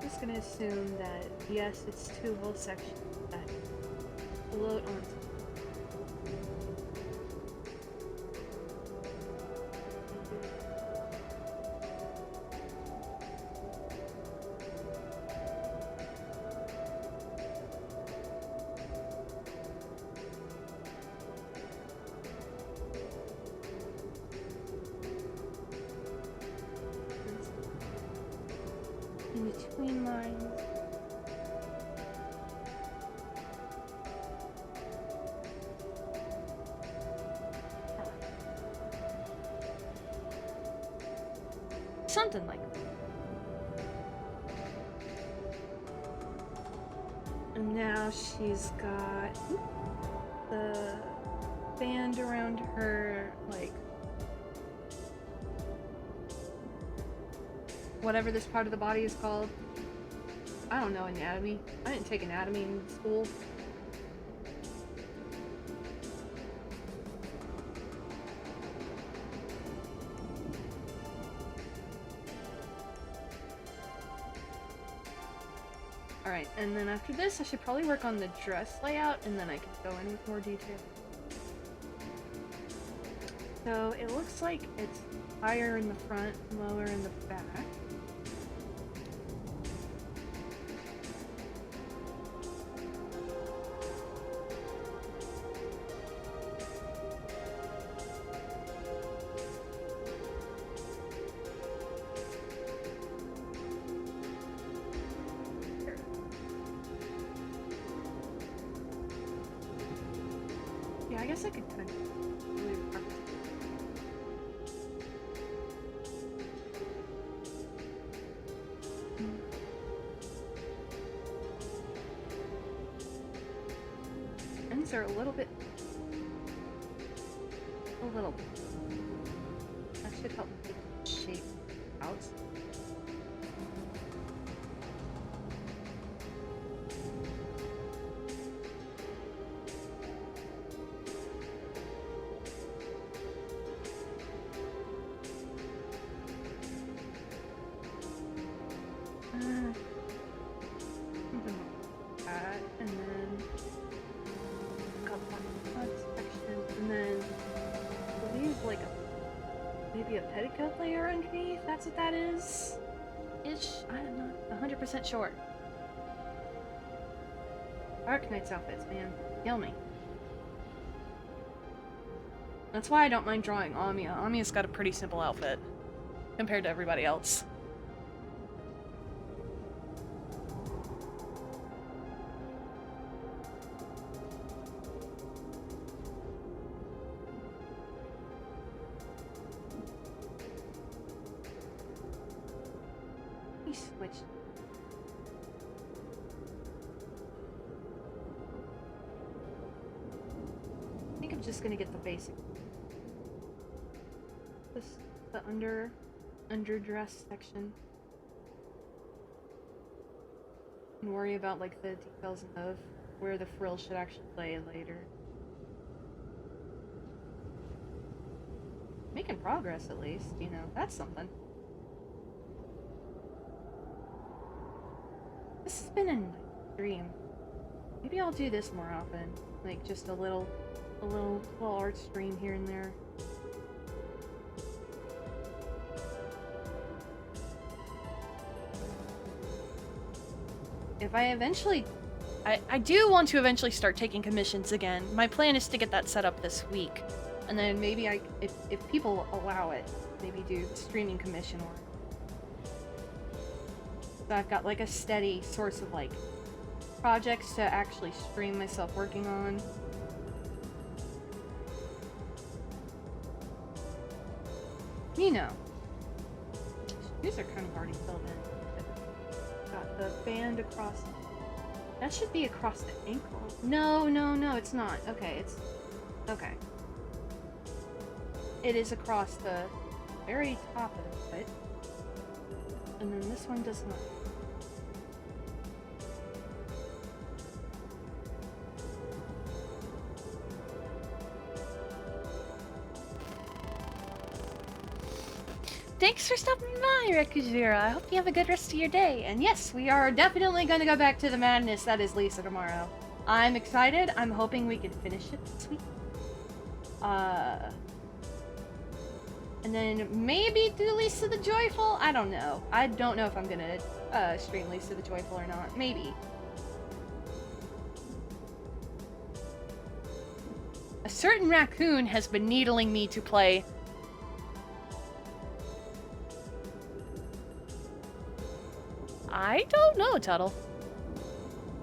I'm just gonna assume that, yes, it's two whole sections that float on. In between lines. Something like that. And now she's got the band around her, like, whatever this part of the body is called. I don't know anatomy. I didn't take anatomy in school. Alright, and then after this, I should probably work on the dress layout, and then I can go in with more detail. So, it looks like it's higher in the front, lower in the back. Yeah, I guess I could kind of really rough it. Ends are a little bit. That should help me shape out. Something like that, and then got that section, and then I believe like maybe a petticoat layer underneath. That's what that is. Ish. I'm not 100% sure. Dark Knight's outfits, man, kill me. That's why I don't mind drawing Amiya. Amiya's got a pretty simple outfit compared to everybody else. Switch. I think I'm just gonna get the basic. The under underdress section. And worry about like the details of where the frill should actually lay later. Making progress at least, you know, that's something. This has been a nice dream. Maybe I'll do this more often. Like just a little art stream here and there. If I eventually... I do want to eventually start taking commissions again. My plan is to get that set up this week. And then maybe if people allow it, maybe do streaming commission work. So I've got like a steady source of like projects to actually stream myself working on. You know. These are kind of already filled in. Got the band across... That should be across the ankle. No, it's not. Okay, it's... Okay. It is across the very top of the foot. And then this one does not. Thanks for stopping by, Rekujira. I hope you have a good rest of your day. And yes, we are definitely going to go back to the madness that is Lisa tomorrow. I'm excited. I'm hoping we can finish it this week. And then maybe do Lisa the Joyful? I don't know. I don't know if I'm gonna stream Lisa the Joyful or not. Maybe. A certain raccoon has been needling me to play. I don't know, Tuttle.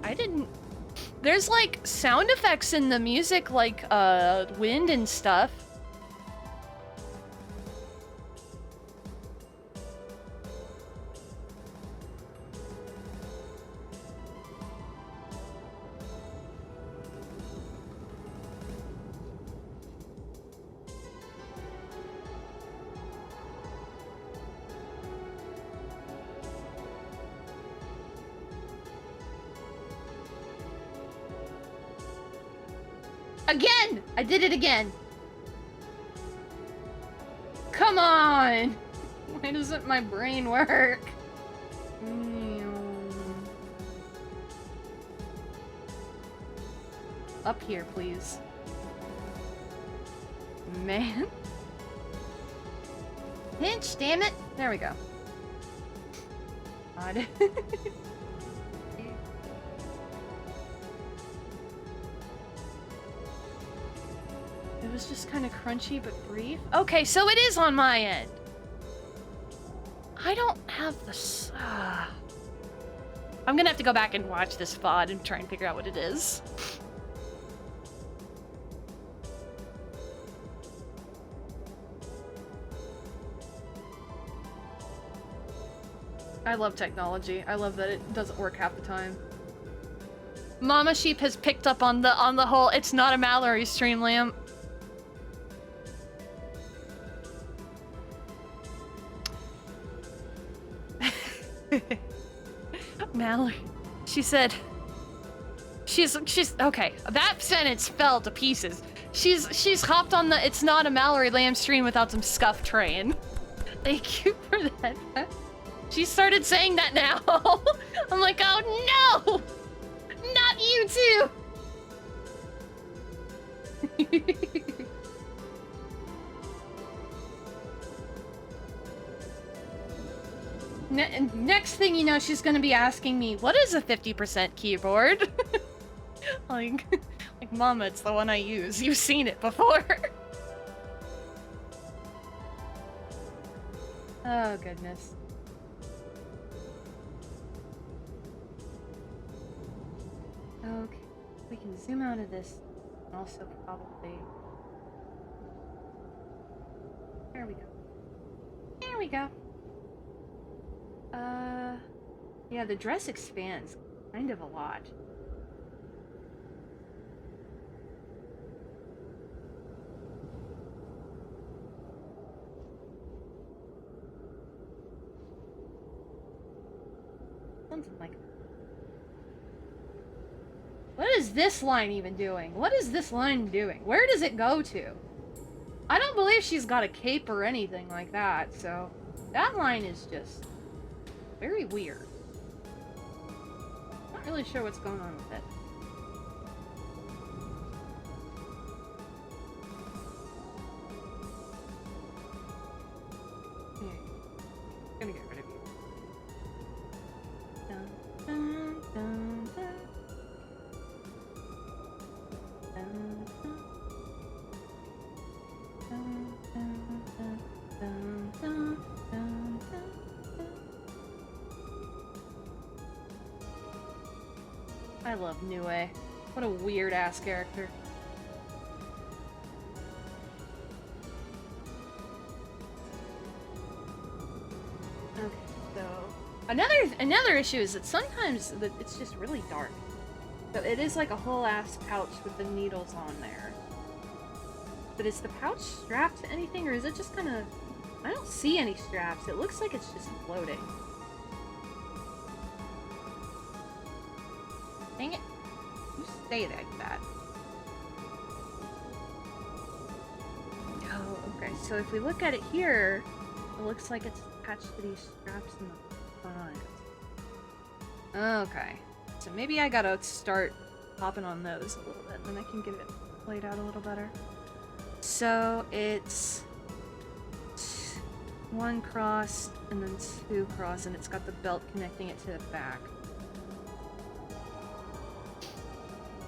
I didn't... There's, like, sound effects in the music, like, wind and stuff. Again! I did it again! Come on! Why doesn't my brain work? Up here, please. Man. Pinch, damn it! There we go. God. It was just kind of crunchy but brief. Okay, so it is on my end. I don't have the... I'm gonna have to go back and watch this VOD and try and figure out what it is. I love technology. I love that it doesn't work half the time. Mama Sheep has picked up on the whole it's not a Mallory stream lamp. Mallory. She said she's okay. That sentence fell to pieces. She's hopped on the it's not a Mallory lamb stream without some scuff train. Thank you for that. She started saying that now. I'm like, oh no! Not you too! Next thing you know, she's gonna be asking me, what is a 50% keyboard? like, Mama, it's the one I use. You've seen it before. Oh, goodness. Okay, we can zoom out of this and also probably... There we go. There we go. Yeah, the dress expands kind of a lot. Something like that. What is this line even doing? What is this line doing? Where does it go to? I don't believe she's got a cape or anything like that, so... That line is just... very weird. Not really sure what's going on with it. Gonna get rid of you. Dun, dun, dun, dun. Dun, dun, dun, dun, dun, dun, dun, dun. I love Nue. What a weird ass character. Okay, so another issue is that sometimes it's just really dark. So it is like a whole ass pouch with the needles on there. But is the pouch strapped to anything, or is it just kind of... I don't see any straps. It looks like it's just floating. Dang it. You stay like that. Oh, okay. So if we look at it here, it looks like it's attached to these straps in the front. Okay. So maybe I gotta start popping on those a little bit, and then I can get it laid out a little better. So it's 1 cross and then 2 cross, and it's got the belt connecting it to the back.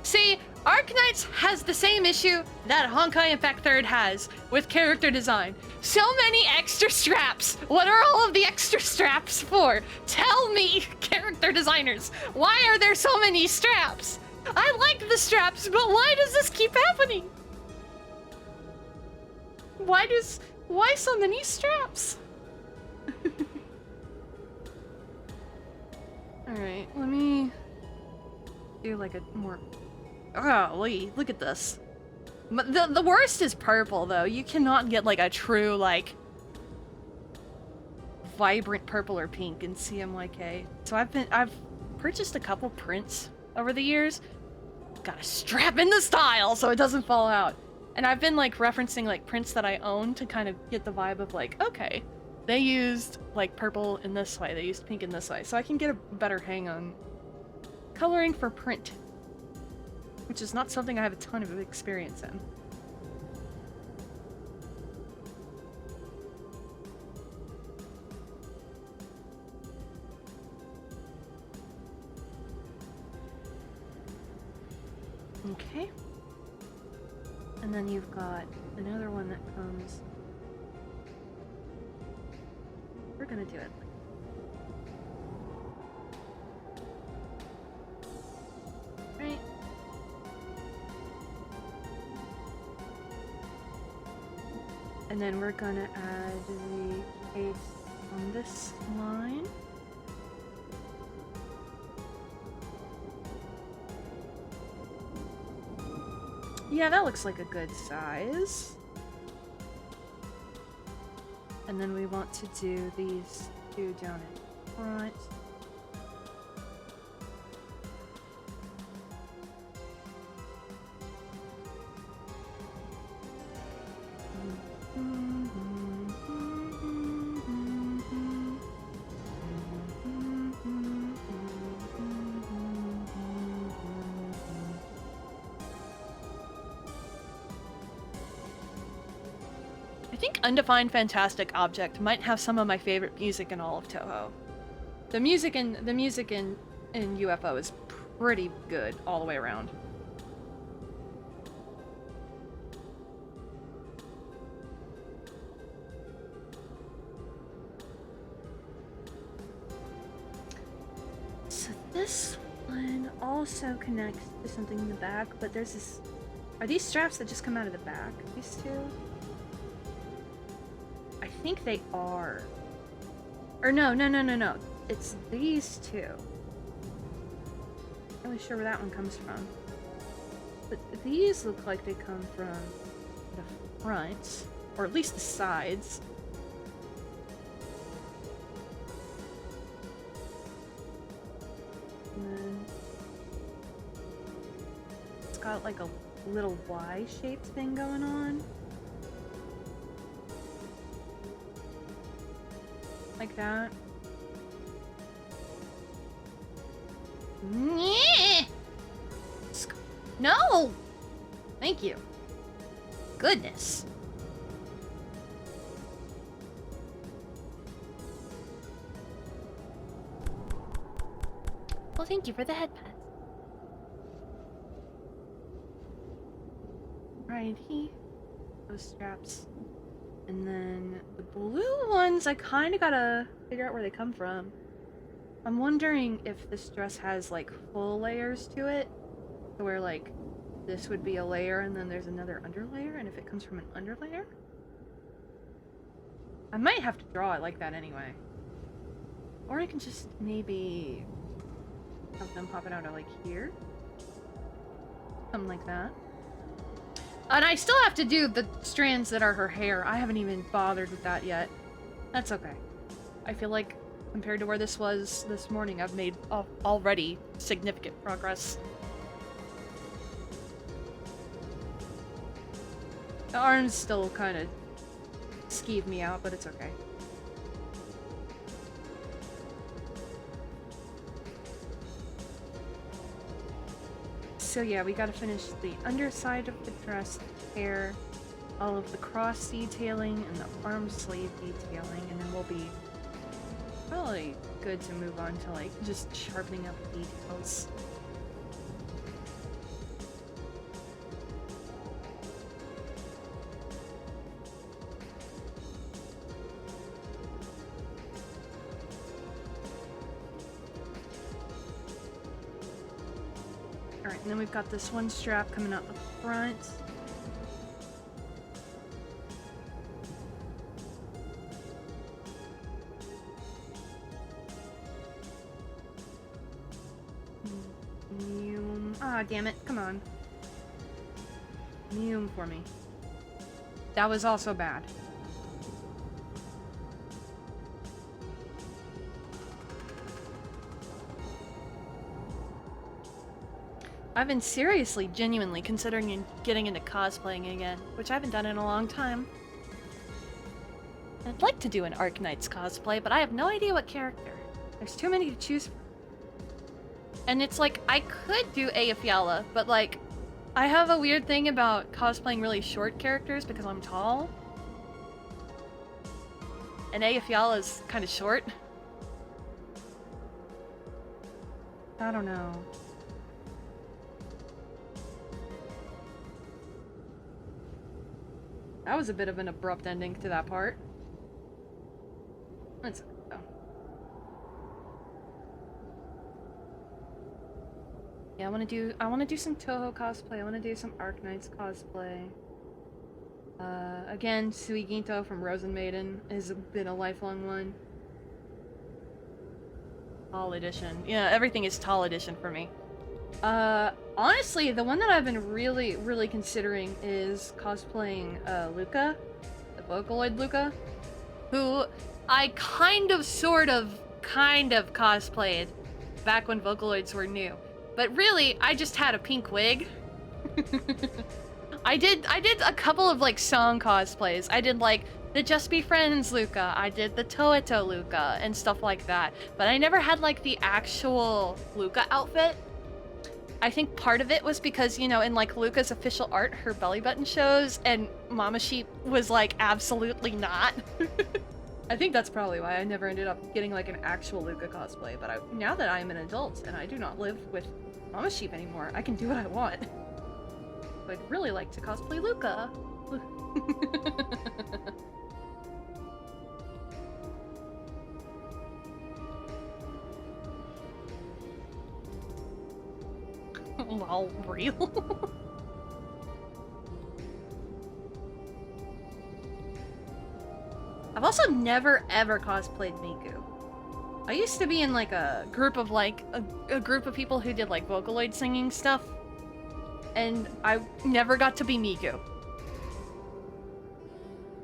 See, Arknights has the same issue that Honkai Impact 3rd has with character design. So many extra straps. What are all of the extra straps for? Tell me, character designers, why are there so many straps? I like the straps, but why does this keep happening? Why so many straps? Alright, let me do like a more... Oh, look at this. The worst is purple, though. You cannot get like a true, like, vibrant purple or pink in CMYK. So I've purchased a couple prints over the years. Gotta strap in the style so it doesn't fall out. And I've been like referencing like prints that I own to kind of get the vibe of like, okay, they used like purple in this way, they used pink in this way. So I can get a better hang on coloring for print, which is not something I have a ton of experience in. Okay. And then you've got another one that comes... We're gonna do it. Right. And then we're gonna add the case on this line. Yeah, that looks like a good size. And then we want to do these two down in front. Undefined Fantastic Object might have some of my favorite music in all of Touhou. The music in UFO is pretty good all the way around. So this one also connects to something in the back, but there's this... Are these straps that just come out of the back? These two? I think they are. Or no. It's these two. Not really sure where that one comes from. But these look like they come from the front, or at least the sides. And then it's got like a little Y-shaped thing going on. Like that. No! Thank you. Goodness. Well, thank you for the headpad. Alrighty. Those straps. And then the blue ones, I kind of gotta figure out where they come from. I'm wondering if this dress has, like, full layers to it. So where, like, this would be a layer and then there's another underlayer, and if it comes from an underlayer? I might have to draw it like that anyway. Or I can just maybe have them popping out of, like, here. Something like that. And I still have to do the strands that are her hair. I haven't even bothered with that yet. That's okay. I feel like, compared to where this was this morning, I've made already significant progress. The arms still kind of skeeve me out, but it's okay. So yeah, we gotta finish the underside of the dress, the hair, all of the cross detailing, and the arm sleeve detailing, and then we'll be probably good to move on to, like, just sharpening up the details. Alright, and then we've got this one strap coming out the front. Ah, damn it. Come on. For me. That was also bad. I've been seriously, genuinely considering getting into cosplaying again, which I haven't done in a long time. I'd like to do an Arknights cosplay, but I have no idea what character. There's too many to choose from. And it's like, I could do Eyjafjalla, but like, I have a weird thing about cosplaying really short characters because I'm tall. And Eyjafjalla is kind of short. I don't know. That was a bit of an abrupt ending to that part. That's okay, though. Yeah, I wanna do some Touhou cosplay. I wanna do some Arknights cosplay. Again, Suiginto from Rosen Maiden has been a lifelong one. Tall edition. Yeah, everything is tall edition for me. Honestly, the one that I've been really considering is cosplaying, Luca. The Vocaloid Luca. Who I kind of cosplayed back when Vocaloids were new. But really, I just had a pink wig. I did a couple of, like, song cosplays. I did, like, the Just Be Friends Luca. I did the Toeto Luca and stuff like that. But I never had, like, the actual Luca outfit. I think part of it was because, you know, in, like, Luca's official art, her belly button shows, and Mama Sheep was, like, absolutely not. I think that's probably why I never ended up getting, like, an actual Luca cosplay. But now that I am an adult and I do not live with Mama Sheep anymore, I can do what I want. So I'd really like to cosplay Luca. Lol, real? I've also never ever cosplayed Miku. I used to be in like a group of a group of people who did like Vocaloid singing stuff, and I never got to be Miku.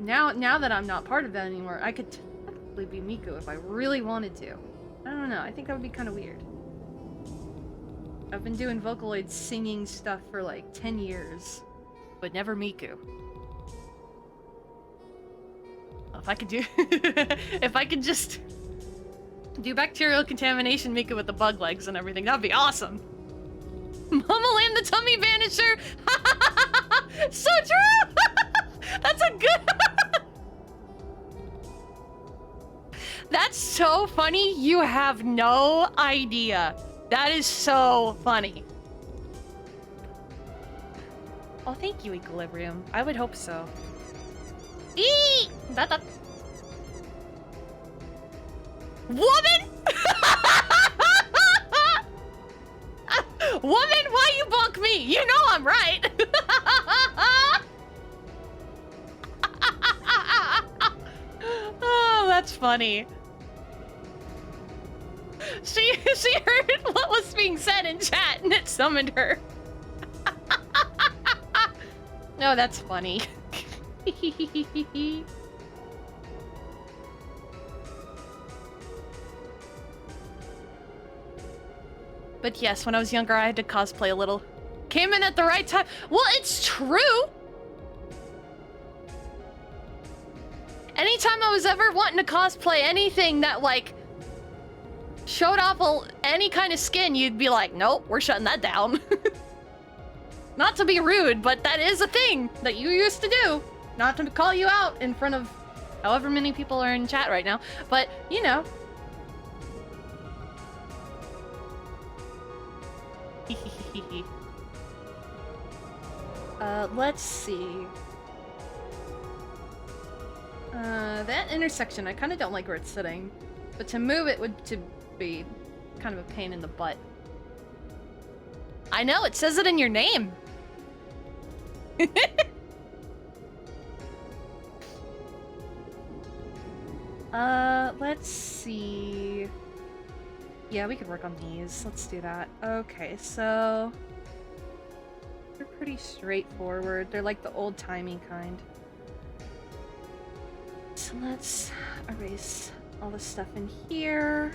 Now that I'm not part of that anymore, I could technically be Miku if I really wanted to. I don't know, I think that would be kind of weird. I've been doing Vocaloid singing stuff for like 10 years, but never Miku. If I could do... if I could just do bacterial contamination Miku with the bug legs and everything, that'd be awesome. Mama Lamb the Tummy Vanisher! So true! That's a good... That's so funny, you have no idea. That is so funny. Oh, thank you, Equilibrium. I would hope so. Eee! That. Woman! Woman, why you bonk me? You know I'm right. Oh, that's funny. She heard what was being said in chat and it summoned her. No, that's funny. But yes, when I was younger, I had to cosplay a little. Came in at the right time. Well, it's true. Anytime I was ever wanting to cosplay anything that, like, showed off any kind of skin, you'd be like, nope, we're shutting that down. Not to be rude, but that is a thing that you used to do. Not to call you out in front of however many people are in chat right now, but, you know. Let's see. That intersection, I kind of don't like where it's sitting. But to move it would be kind of a pain in the butt. I know, it says it in your name. Let's see. Yeah, we could work on these. Let's do that. Okay, so they're pretty straightforward. They're like the old-timey kind. So let's erase all the stuff in here.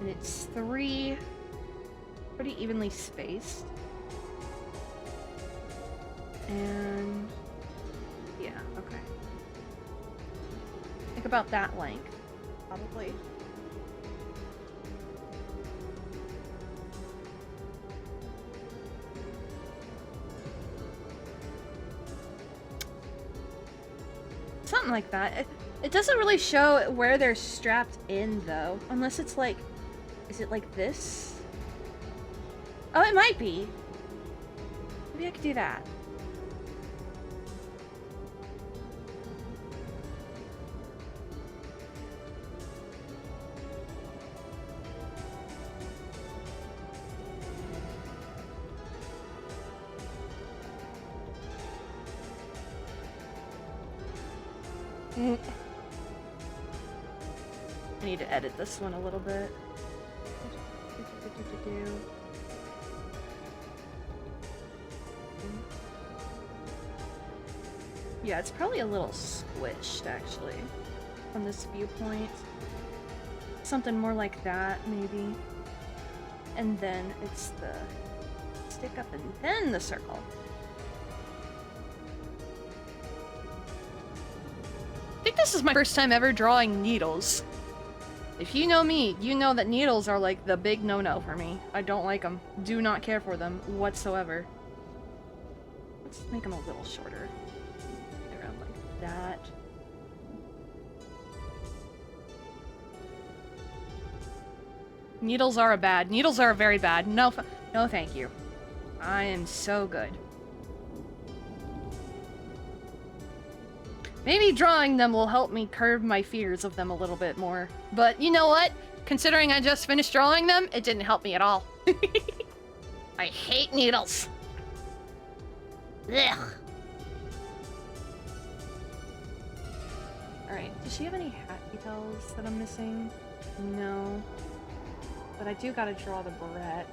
And it's 3. Pretty evenly spaced. And yeah, okay. Think about that length, probably. Something like that. It doesn't really show where they're strapped in, though. Unless it's like... Is it like this? Oh, it might be. Maybe I could do that. I need to edit this one a little bit. Yeah, it's probably a little squished, actually, from this viewpoint. Something more like that, maybe. And then it's the stick up and then the circle. I think this is my first time ever drawing needles. If you know me, you know that needles are like the big no-no for me. I don't like them. Do not care for them whatsoever. Let's make them a little shorter. Around like that. Needles are bad. Needles are very bad. No, no thank you. I am so good. Maybe drawing them will help me curb my fears of them a little bit more. But you know what? Considering I just finished drawing them, it didn't help me at all. I hate needles. Ugh. Alright, does she have any hat details that I'm missing? No. But I do gotta draw the barrette.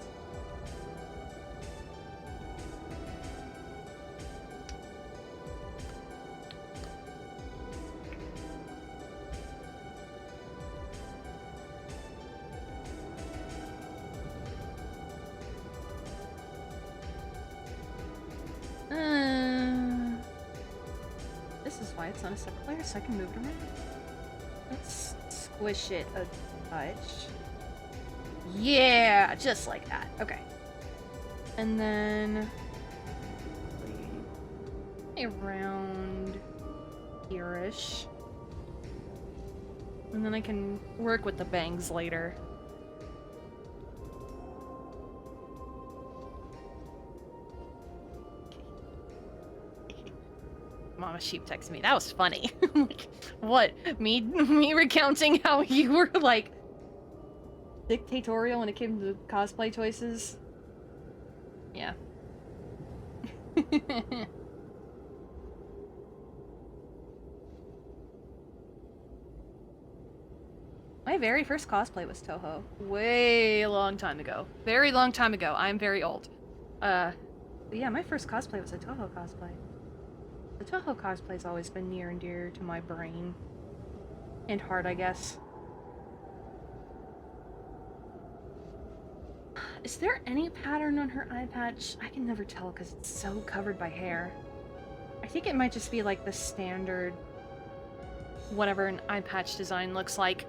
it's on a separate layer, so I can move it around. Let's squish it a touch. Yeah, just like that. Okay. And then around here-ish. And then I can work with the bangs later. Mama Sheep texted me. That was funny. Like, what? Me recounting how you were, like, dictatorial when it came to cosplay choices? Yeah. My very first cosplay was Touhou. Way long time ago. Very long time ago. I'm very old. But yeah, my first cosplay was a Touhou cosplay. The Touhou cosplay's always been near and dear to my brain. And heart, I guess. Is there any pattern on her eye patch? I can never tell because it's so covered by hair. I think it might just be like the standard whatever an eye patch design looks like.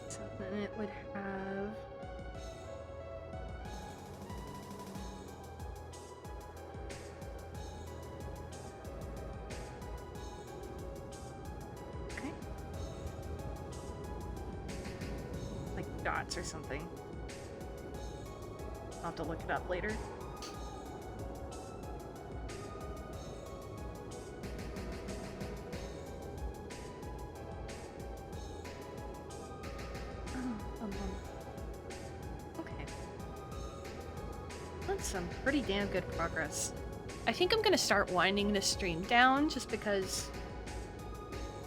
So then it would have... Okay. Like dots or something. I'll have to look it up later. Okay. That's some pretty damn good progress. I think I'm gonna start winding this stream down just because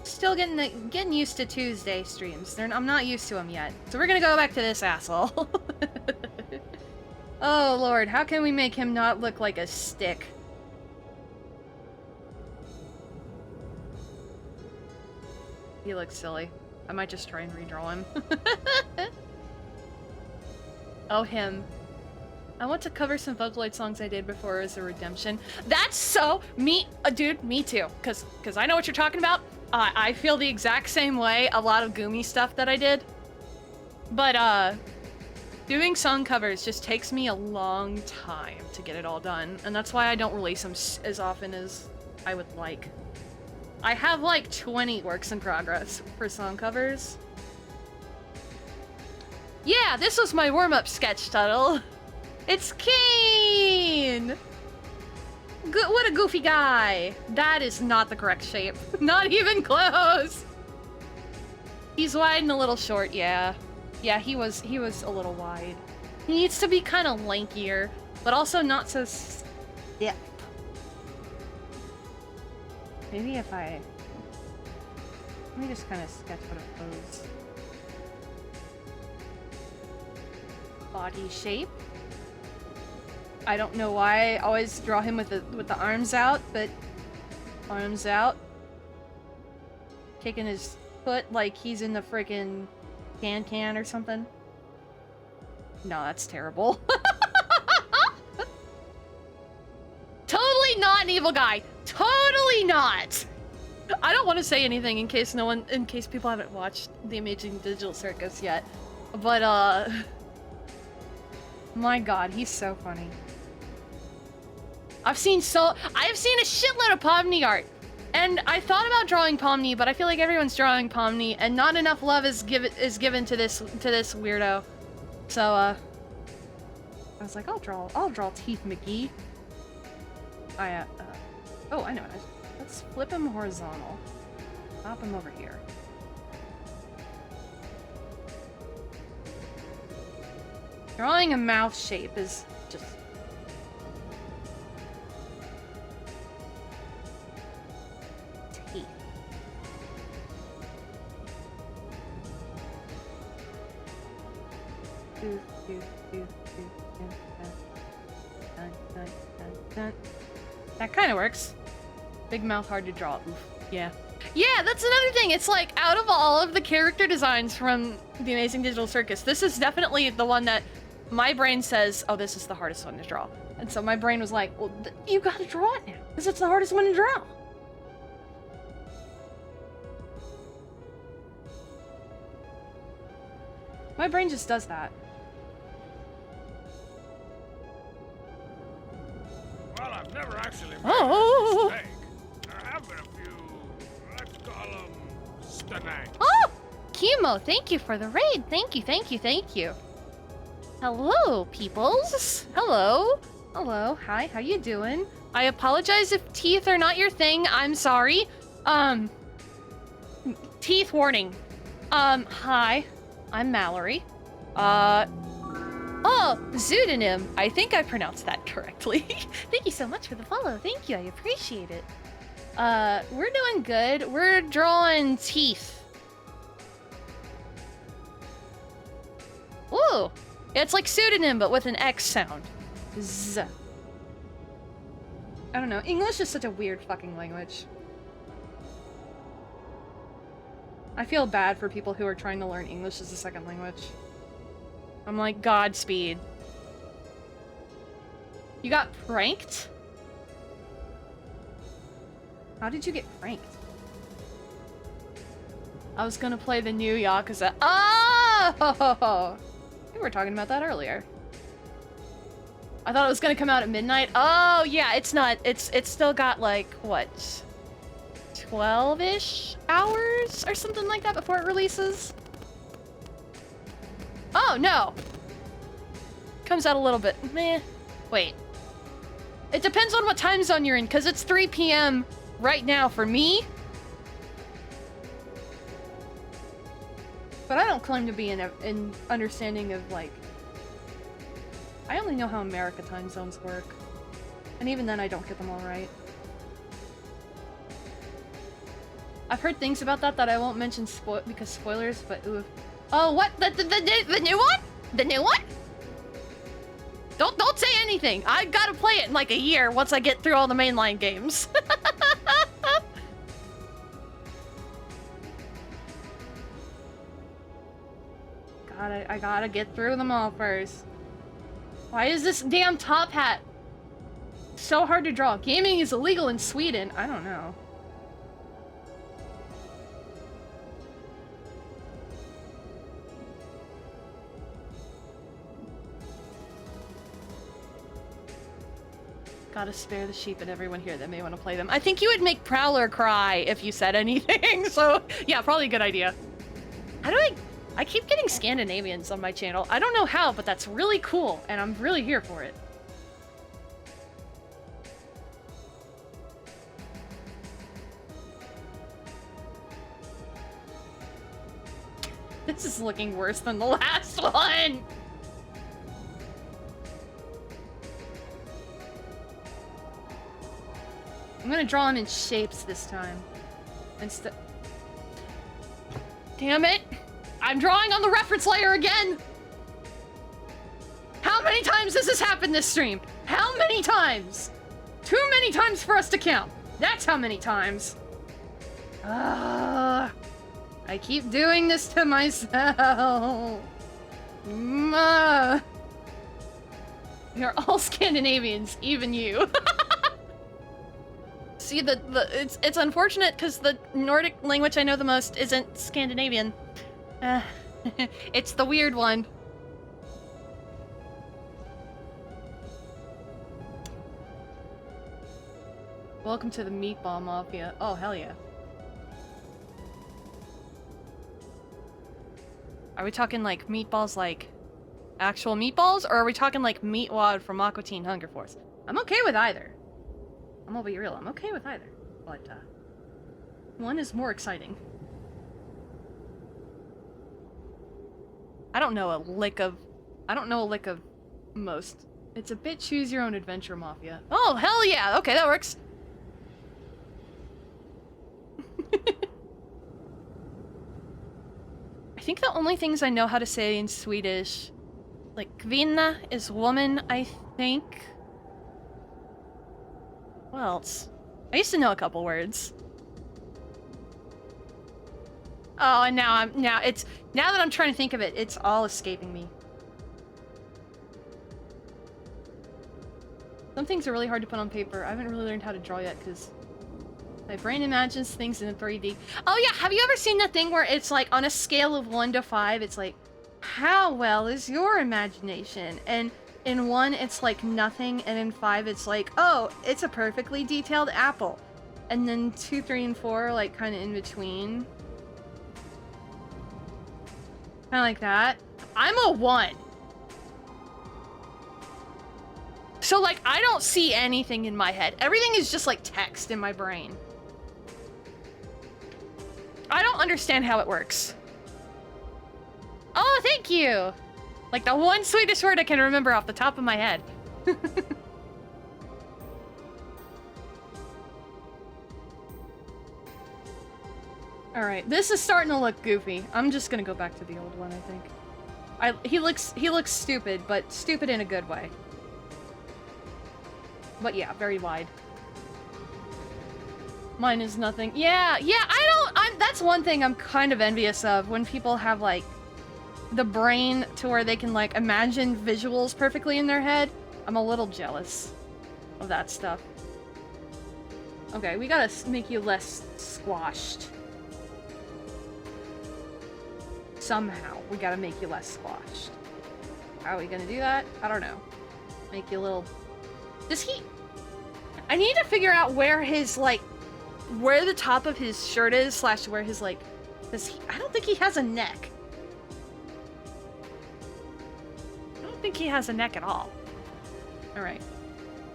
still getting used to Tuesday streams. I'm not used to them yet. So we're gonna go back to this asshole. Oh lord, how can we make him not look like a stick? He looks silly. I might just try and redraw him. Oh, him. I want to cover some Vocaloid songs I did before as a redemption. That's so me, dude, me too. Cause I know what you're talking about. I feel the exact same way. A lot of Gumi stuff that I did. But, doing song covers just takes me a long time to get it all done. And that's why I don't release them as often as I would like. I have like 20 works in progress for song covers. Yeah, this was my warm-up sketch, Tuttle. It's Kane! What a goofy guy. That is not the correct shape. Not even close. He's wide and a little short, yeah. Yeah, he was a little wide. He needs to be kind of lankier, but also not so stiff. Maybe if let me just kind of sketch out a pose. Body shape. I don't know why I always draw him with the arms out, but arms out. Kicking his foot like he's in the frickin' can or something. No, that's terrible. Totally not an evil guy. Totally not. I don't want to say anything in case people haven't watched The Amazing Digital Circus yet. But my god, he's so funny. I've seen a shitload of Pomni art. And I thought about drawing Pomni, but I feel like everyone's drawing Pomni, and not enough love is given to this weirdo. So I was like, I'll draw Teeth McGee. Oh, I know it. Let's flip him horizontal. Pop him over here. Drawing a mouth shape is just... teeth. That kind of works. Big mouth, hard to draw. Oof. Yeah. Yeah, that's another thing. It's like, out of all of the character designs from The Amazing Digital Circus, this is definitely the one that my brain says, oh, this is the hardest one to draw. And so my brain was like, well, you gotta draw it now, because it's the hardest one to draw. My brain just does that. Well, I've never actually made Oh! a mistake. There have been a few, let's call them, stananks. Oh! Chemo, thank you for the raid. Thank you, thank you, thank you. Hello, peoples. Hello. Hello. Hi, how you doing? I apologize if teeth are not your thing. I'm sorry. Teeth warning. Hi. I'm Mallory. Oh, pseudonym. I think I pronounced that correctly. Thank you so much for the follow. Thank you. I appreciate it. We're doing good. We're drawing teeth. Ooh. It's like pseudonym, but with an X sound. Z. I don't know. English is such a weird fucking language. I feel bad for people who are trying to learn English as a second language. I'm like, Godspeed. You got pranked? How did you get pranked? I was gonna play the new Yakuza. Oh! We were talking about that earlier. I thought it was gonna come out at midnight. Oh, yeah, it's not. It's still got, like, what? 12-ish hours or something like that before it releases? Oh, no. Comes out a little bit. Meh. Wait. It depends on what time zone you're in, because it's 3 p.m. right now for me. But I don't claim to be in understanding of, like... I only know how America time zones work. And even then, I don't get them all right. I've heard things about that I won't mention because spoilers, but ooh. Oh, what? The new one? The new one? Don't say anything. I gotta play it in like a year once I get through all the mainline games. I gotta get through them all first. Why is this damn top hat so hard to draw? Gaming is illegal in Sweden. I don't know. Gotta spare the sheep and everyone here that may want to play them. I think you would make Prowler cry if you said anything, so yeah, probably a good idea. How do I keep getting Scandinavians on my channel. I don't know how, but that's really cool, and I'm really here for it. This is looking worse than the last one! I'm gonna draw them in shapes this time. Instead. Damn it! I'm drawing on the reference layer again! How many times has this happened this stream? How many times? Too many times for us to count. That's how many times. I keep doing this to myself. You're all Scandinavians, even you. See, it's unfortunate because the Nordic language I know the most isn't Scandinavian. It's the weird one. Welcome to the Meatball Mafia. Oh, hell yeah. Are we talking like meatballs like actual meatballs, or are we talking like meat wad from Aqua Teen Hunger Force? I'm okay with either. I'm gonna be real, I'm okay with either. But, one is more exciting. I don't know a lick of most. It's a bit choose your own adventure Mafia. Oh, hell yeah! Okay, that works. I think the only things I know how to say in Swedish, like kvinna is woman, I think. What else? I used to know a couple words. Oh, and now that I'm trying to think of it, it's all escaping me. Some things are really hard to put on paper. I haven't really learned how to draw yet because my brain imagines things in 3D. Oh yeah, have you ever seen the thing where it's like on a scale of 1 to 5, it's like, how well is your imagination? And in 1, it's like nothing, and in 5, it's like, oh, it's a perfectly detailed apple. And then 2, 3, and 4 are like kind of in between. Kind of like that. I'm a 1. So like, I don't see anything in my head. Everything is just like text in my brain. I don't understand how it works. Oh, thank you! Like the one Swedish word I can remember off the top of my head. Alright, this is starting to look goofy. I'm just gonna go back to the old one, I think. He looks stupid, but stupid in a good way. But yeah, very wide. Mine is nothing. Yeah, that's one thing I'm kind of envious of, when people have, like, the brain to where they can, like, imagine visuals perfectly in their head. I'm a little jealous of that stuff. Okay, we gotta make you less squashed. Somehow, we gotta make you less squashed. How are we gonna do that? I don't know. Make you a little... Does he... I need to figure out where his, like... where the top of his shirt is, slash where his, like... Does he... I don't think he has a neck. I don't think he has a neck at all. Alright.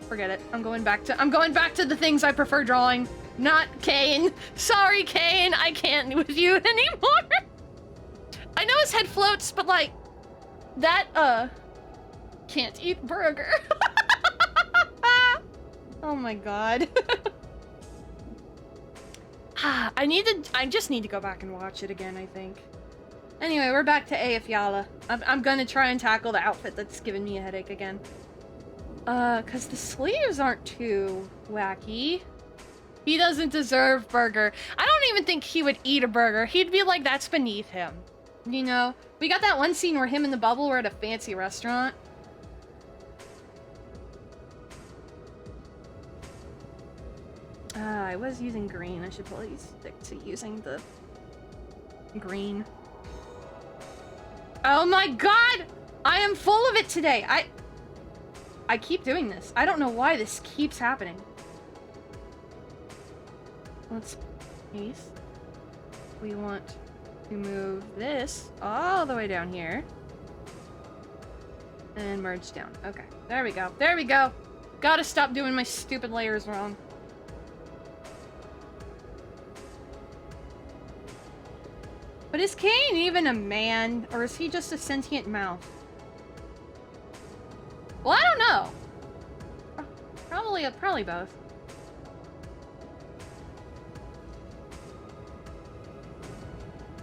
Forget it. I'm going back to the things I prefer drawing. Not Kane. Sorry, Kane. I can't with you anymore. I know his head floats, but, like... That, can't eat burger. Oh my god. I just need to go back and watch it again, I think. Anyway, we're back to Eyjafjalla. I'm gonna try and tackle the outfit that's giving me a headache again. Cause the sleeves aren't too wacky. He doesn't deserve burger. I don't even think he would eat a burger. He'd be like, that's beneath him. You know? We got that one scene where him and the bubble were at a fancy restaurant. I was using green. I should probably stick to using the green. Oh my god! I am full of it today! I keep doing this. I don't know why this keeps happening. Let's paste. We want to move this all the way down here. And merge down. Okay. There we go. There we go! Gotta stop doing my stupid layers wrong. But is Kane even a man, or is he just a sentient mouth? Well, I don't know. Probably both.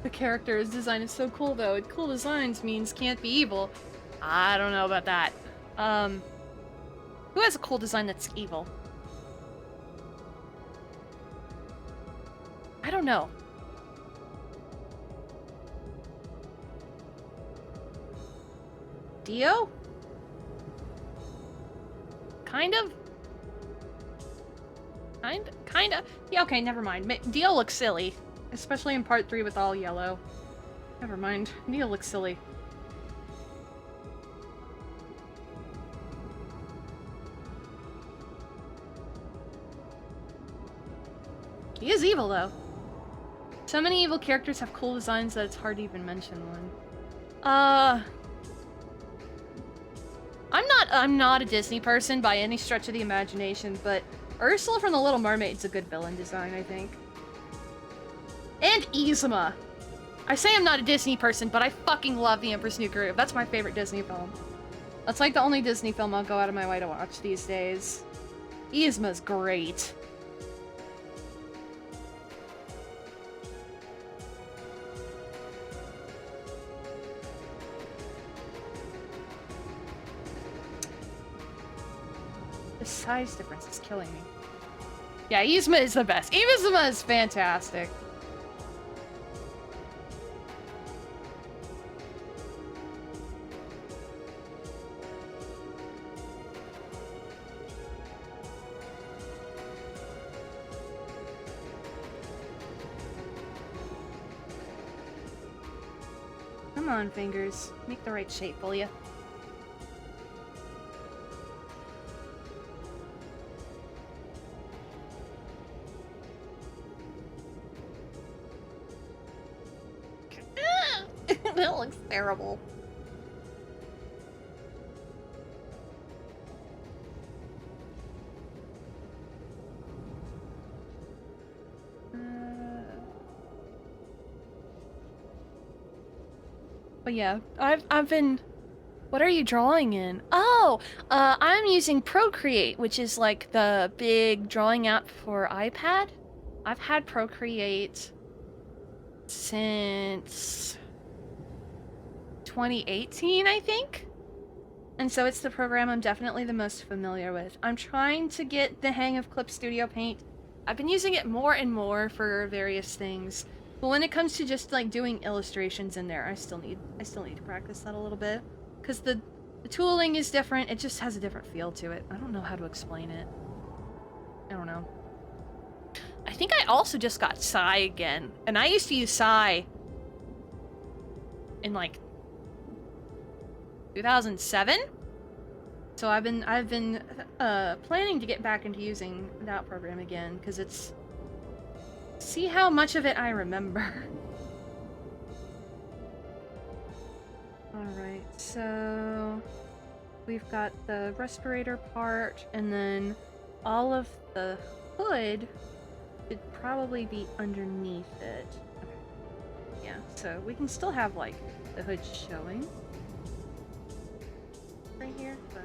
The character's design is so cool, though. Cool designs means can't be evil. I don't know about that. Who has a cool design that's evil? I don't know. Dio? Kind of? Kinda? Yeah, okay, never mind. Dio looks silly. Especially in part 3 with all yellow. Never mind. Dio looks silly. He is evil, though. So many evil characters have cool designs that it's hard to even mention one. I'm not a Disney person by any stretch of the imagination, but Ursula from The Little Mermaid's a good villain design, I think. And Yzma. I say I'm not a Disney person, but I fucking love The Emperor's New Groove. That's my favorite Disney film. That's like the only Disney film I'll go out of my way to watch these days. Yzma's great. The size difference is killing me. Yeah, Yzma is the best. Yzma is fantastic. on, fingers. Make the right shape, will ya? That looks terrible. But yeah, I've been. What are you drawing in? Oh, I'm using Procreate, which is like the big drawing app for iPad. I've had Procreate since 2018, I think. And so it's the program I'm definitely the most familiar with. I'm trying to get the hang of Clip Studio Paint. I've been using it more and more for various things. But when it comes to just like doing illustrations in there, I still need to practice that a little bit. Because the tooling is different, it just has a different feel to it. I don't know how to explain it. I don't know. I think I also just got Sai again. And I used to use Sai in like 2007. So I've been planning to get back into using that program again because it's see how much of it I remember. Alright, so we've got the respirator part, and then all of the hood should probably be underneath it. Okay. Yeah, so we can still have, like, the hood showing right here, but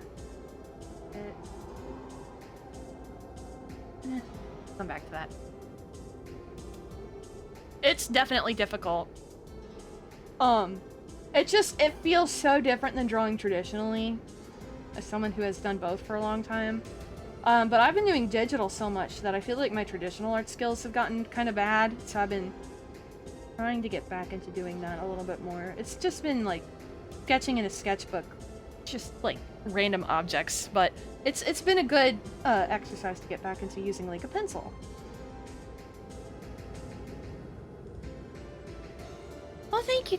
come back to that. It's definitely difficult. It feels so different than drawing traditionally, as someone who has done both for a long time. But I've been doing digital so much that I feel like my traditional art skills have gotten kind of bad, so I've been trying to get back into doing that a little bit more. It's just been, like, sketching in a sketchbook, just, like, random objects, but it's been a good exercise to get back into using, like, a pencil. Oh, thank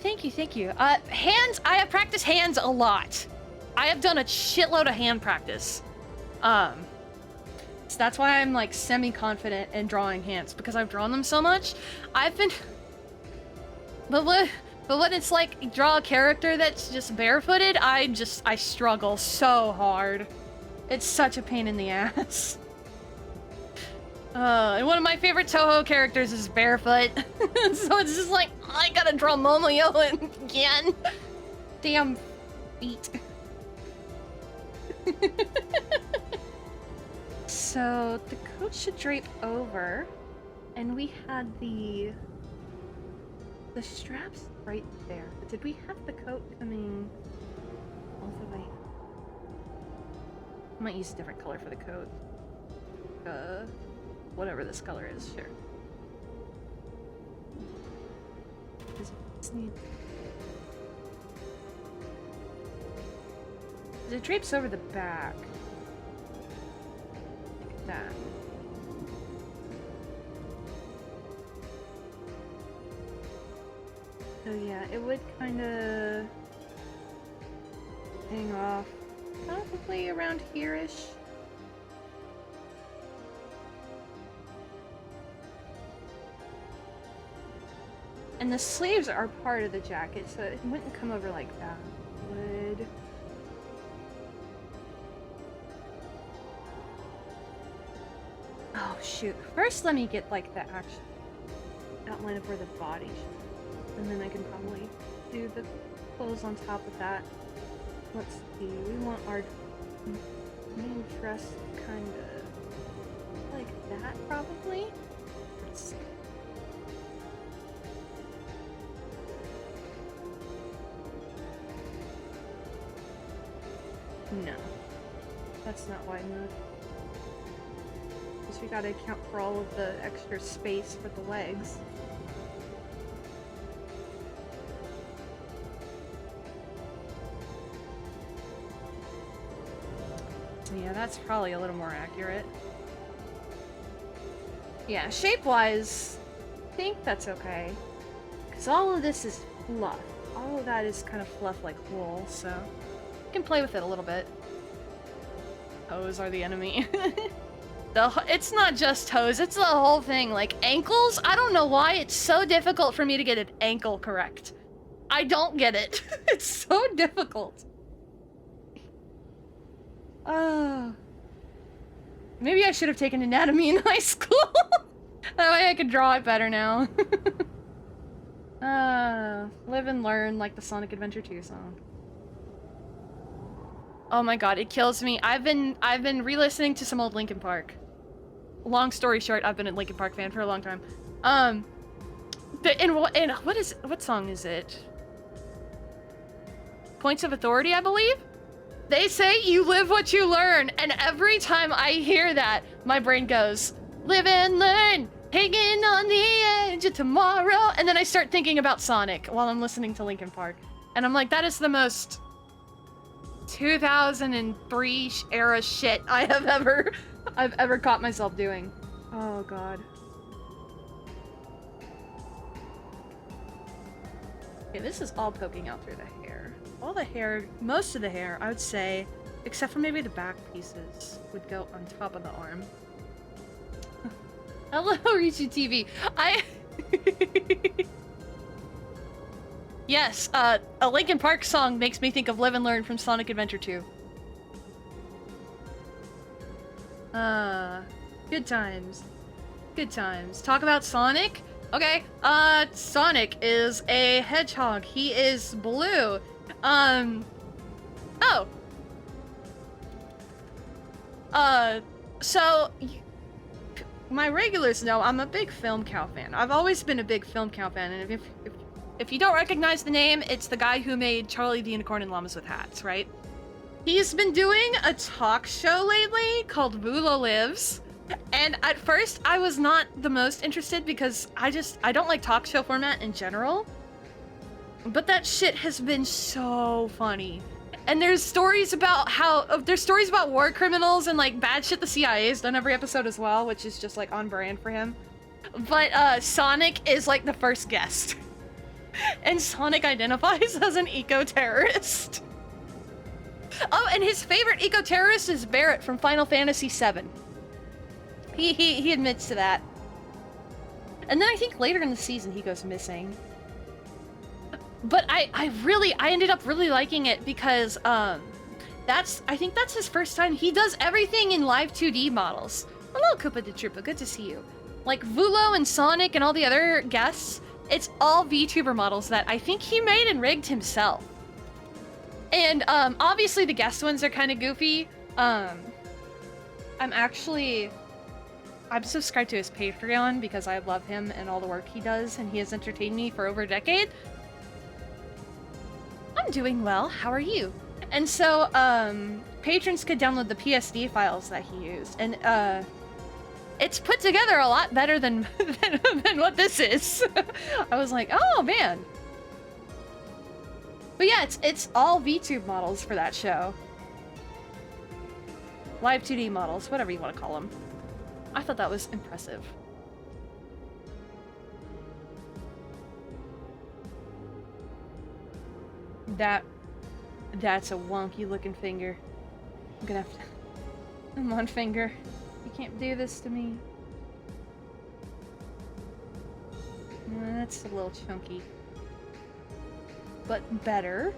you. Hands, I have practiced hands a lot. I have done a shitload of hand practice. So that's why I'm, like, semi-confident in drawing hands, because I've drawn them so much. I've been... But when it's like, you draw a character that's just barefooted, I struggle so hard. It's such a pain in the ass. And one of my favorite Toho characters is barefoot. So it's just like, I gotta draw Momoyo again. Damn feet. So the coat should drape over, and we had the straps right there. But did we have the coat coming all the way? I might use a different color for the coat. Whatever this color is, sure. It drapes over the back. Like that. So yeah, it would kind of hang off probably around here-ish. And the sleeves are part of the jacket, so it wouldn't come over like that. It would... Oh shoot. First let me get like the actual outline of where the body should be. And then I can probably do the clothes on top of that. Let's see, we want our main dress kind of like that probably. Let's see. No, that's not wide enough. Because we gotta account for all of the extra space for the legs. So yeah, that's probably a little more accurate. Yeah, shape-wise, I think that's okay. Because all of this is fluff. all of that is kind of fluff like wool, so you can play with it a little bit. Toes are the enemy. It's not just toes, it's the whole thing. Like, ankles, I don't know why it's so difficult for me to get an ankle correct. I don't get it. It's so difficult. Maybe I should have taken anatomy in high school. That way I could draw it better now. Live and learn like the Sonic Adventure 2 song. Oh my god, it kills me. I've been re-listening to some old Linkin Park. Long story short, I've been a Linkin Park fan for a long time. What song is it? Points of Authority, I believe? They say you live what you learn, and every time I hear that, my brain goes, live and learn, hanging on the edge of tomorrow, and then I start thinking about Sonic while I'm listening to Linkin Park. And I'm like, that is the most 2003 era shit I've ever caught myself doing. Oh god. Okay, this is all poking out through the hair. All the hair, most of the hair, I would say, except for maybe the back pieces, would go on top of the arm. Hello, Richu TV. Yes, a Linkin Park song makes me think of Live and Learn from Sonic Adventure 2. Good times. Good times. Talk about Sonic? Okay, Sonic is a hedgehog. He is blue. So, my regulars know I'm a big Film Cow fan. I've always been a big Film Cow fan, and if you don't recognize the name, it's the guy who made Charlie the Unicorn and Llamas with Hats, right? He's been doing a talk show lately called Vulo Lives, and at first I was not the most interested because I don't like talk show format in general. But that shit has been so funny. And there's stories about war criminals and like bad shit the CIA's done every episode as well, which is just like on brand for him. But Sonic is like the first guest. And Sonic identifies as an eco-terrorist. Oh, and his favorite eco-terrorist is Barret from Final Fantasy VII. He admits to that. And then I think later in the season he goes missing. But I ended up really liking it because I think that's his first time. He does everything in live 2D models. Hello, Koopa the Troopa, good to see you. Like Vulo and Sonic and all the other guests, it's all VTuber models that I think he made and rigged himself. And obviously the guest ones are kind of goofy. I'm subscribed to his Patreon because I love him and all the work he does, and he has entertained me for over a decade. I'm doing well, how are you? And so, patrons could download the PSD files that he used, and it's put together a lot better than what this is. I was like, oh man. But yeah, it's all VTube models for that show. Live 2D models, whatever you want to call them. I thought that was impressive. That's a wonky looking finger. I'm gonna have to... Come on, finger. You can't do this to me. That's a little chunky. But better.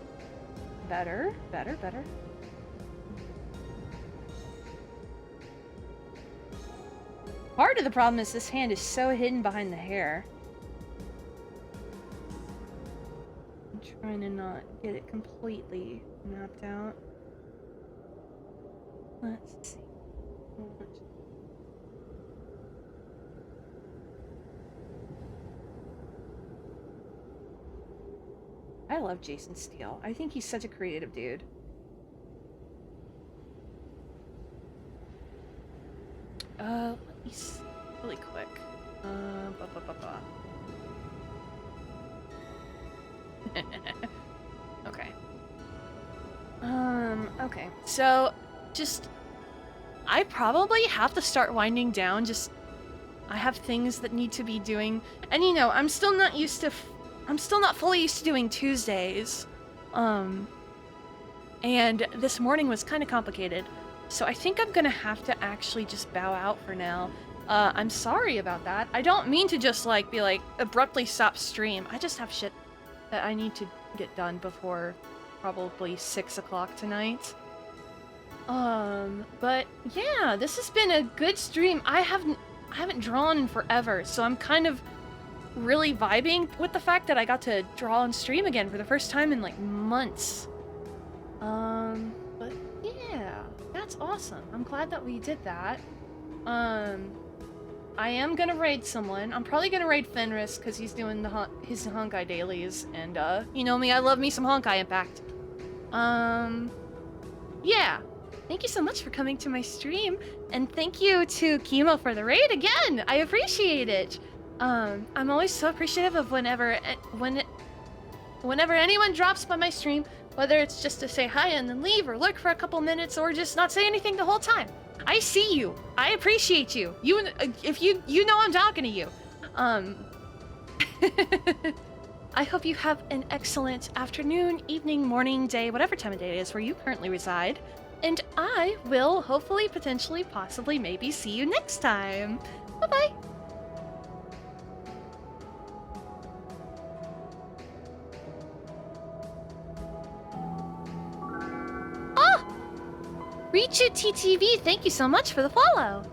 Better. Part of the problem is this hand is so hidden behind the hair. I'm trying to not get it completely mapped out. Let's see. I love Jason Steele. I think he's such a creative dude. Let me see really quick. Okay. Okay. So, I probably have to start winding down. I have things that need to be doing. And you know, I'm still not used to I'm still not fully used to doing Tuesdays. And this morning was kind of complicated. So I think I'm gonna have to actually just bow out for now. I'm sorry about that. I don't mean to just like be like abruptly stop stream. I just have shit that I need to get done before probably 6 o'clock tonight. But yeah, this has been a good stream. I haven't drawn in forever, so I'm kind of really vibing with the fact that I got to draw and stream again for the first time in like months. But yeah, that's awesome. I'm glad that we did that. I am gonna raid someone. I'm probably gonna raid Fenris because he's doing his Honkai dailies, and you know me, I love me some Honkai Impact. Yeah. Thank you so much for coming to my stream, and thank you to Kimo for the raid again. I appreciate it. I'm always so appreciative of whenever anyone drops by my stream, whether it's just to say hi and then leave, or lurk for a couple minutes, or just not say anything the whole time. I see you. I appreciate you. If you know I'm talking to you. I hope you have an excellent afternoon, evening, morning, day, whatever time of day it is where you currently reside. And I will hopefully, potentially, possibly, maybe see you next time. Bye-bye. Ah! Reach it TTV, thank you so much for the follow.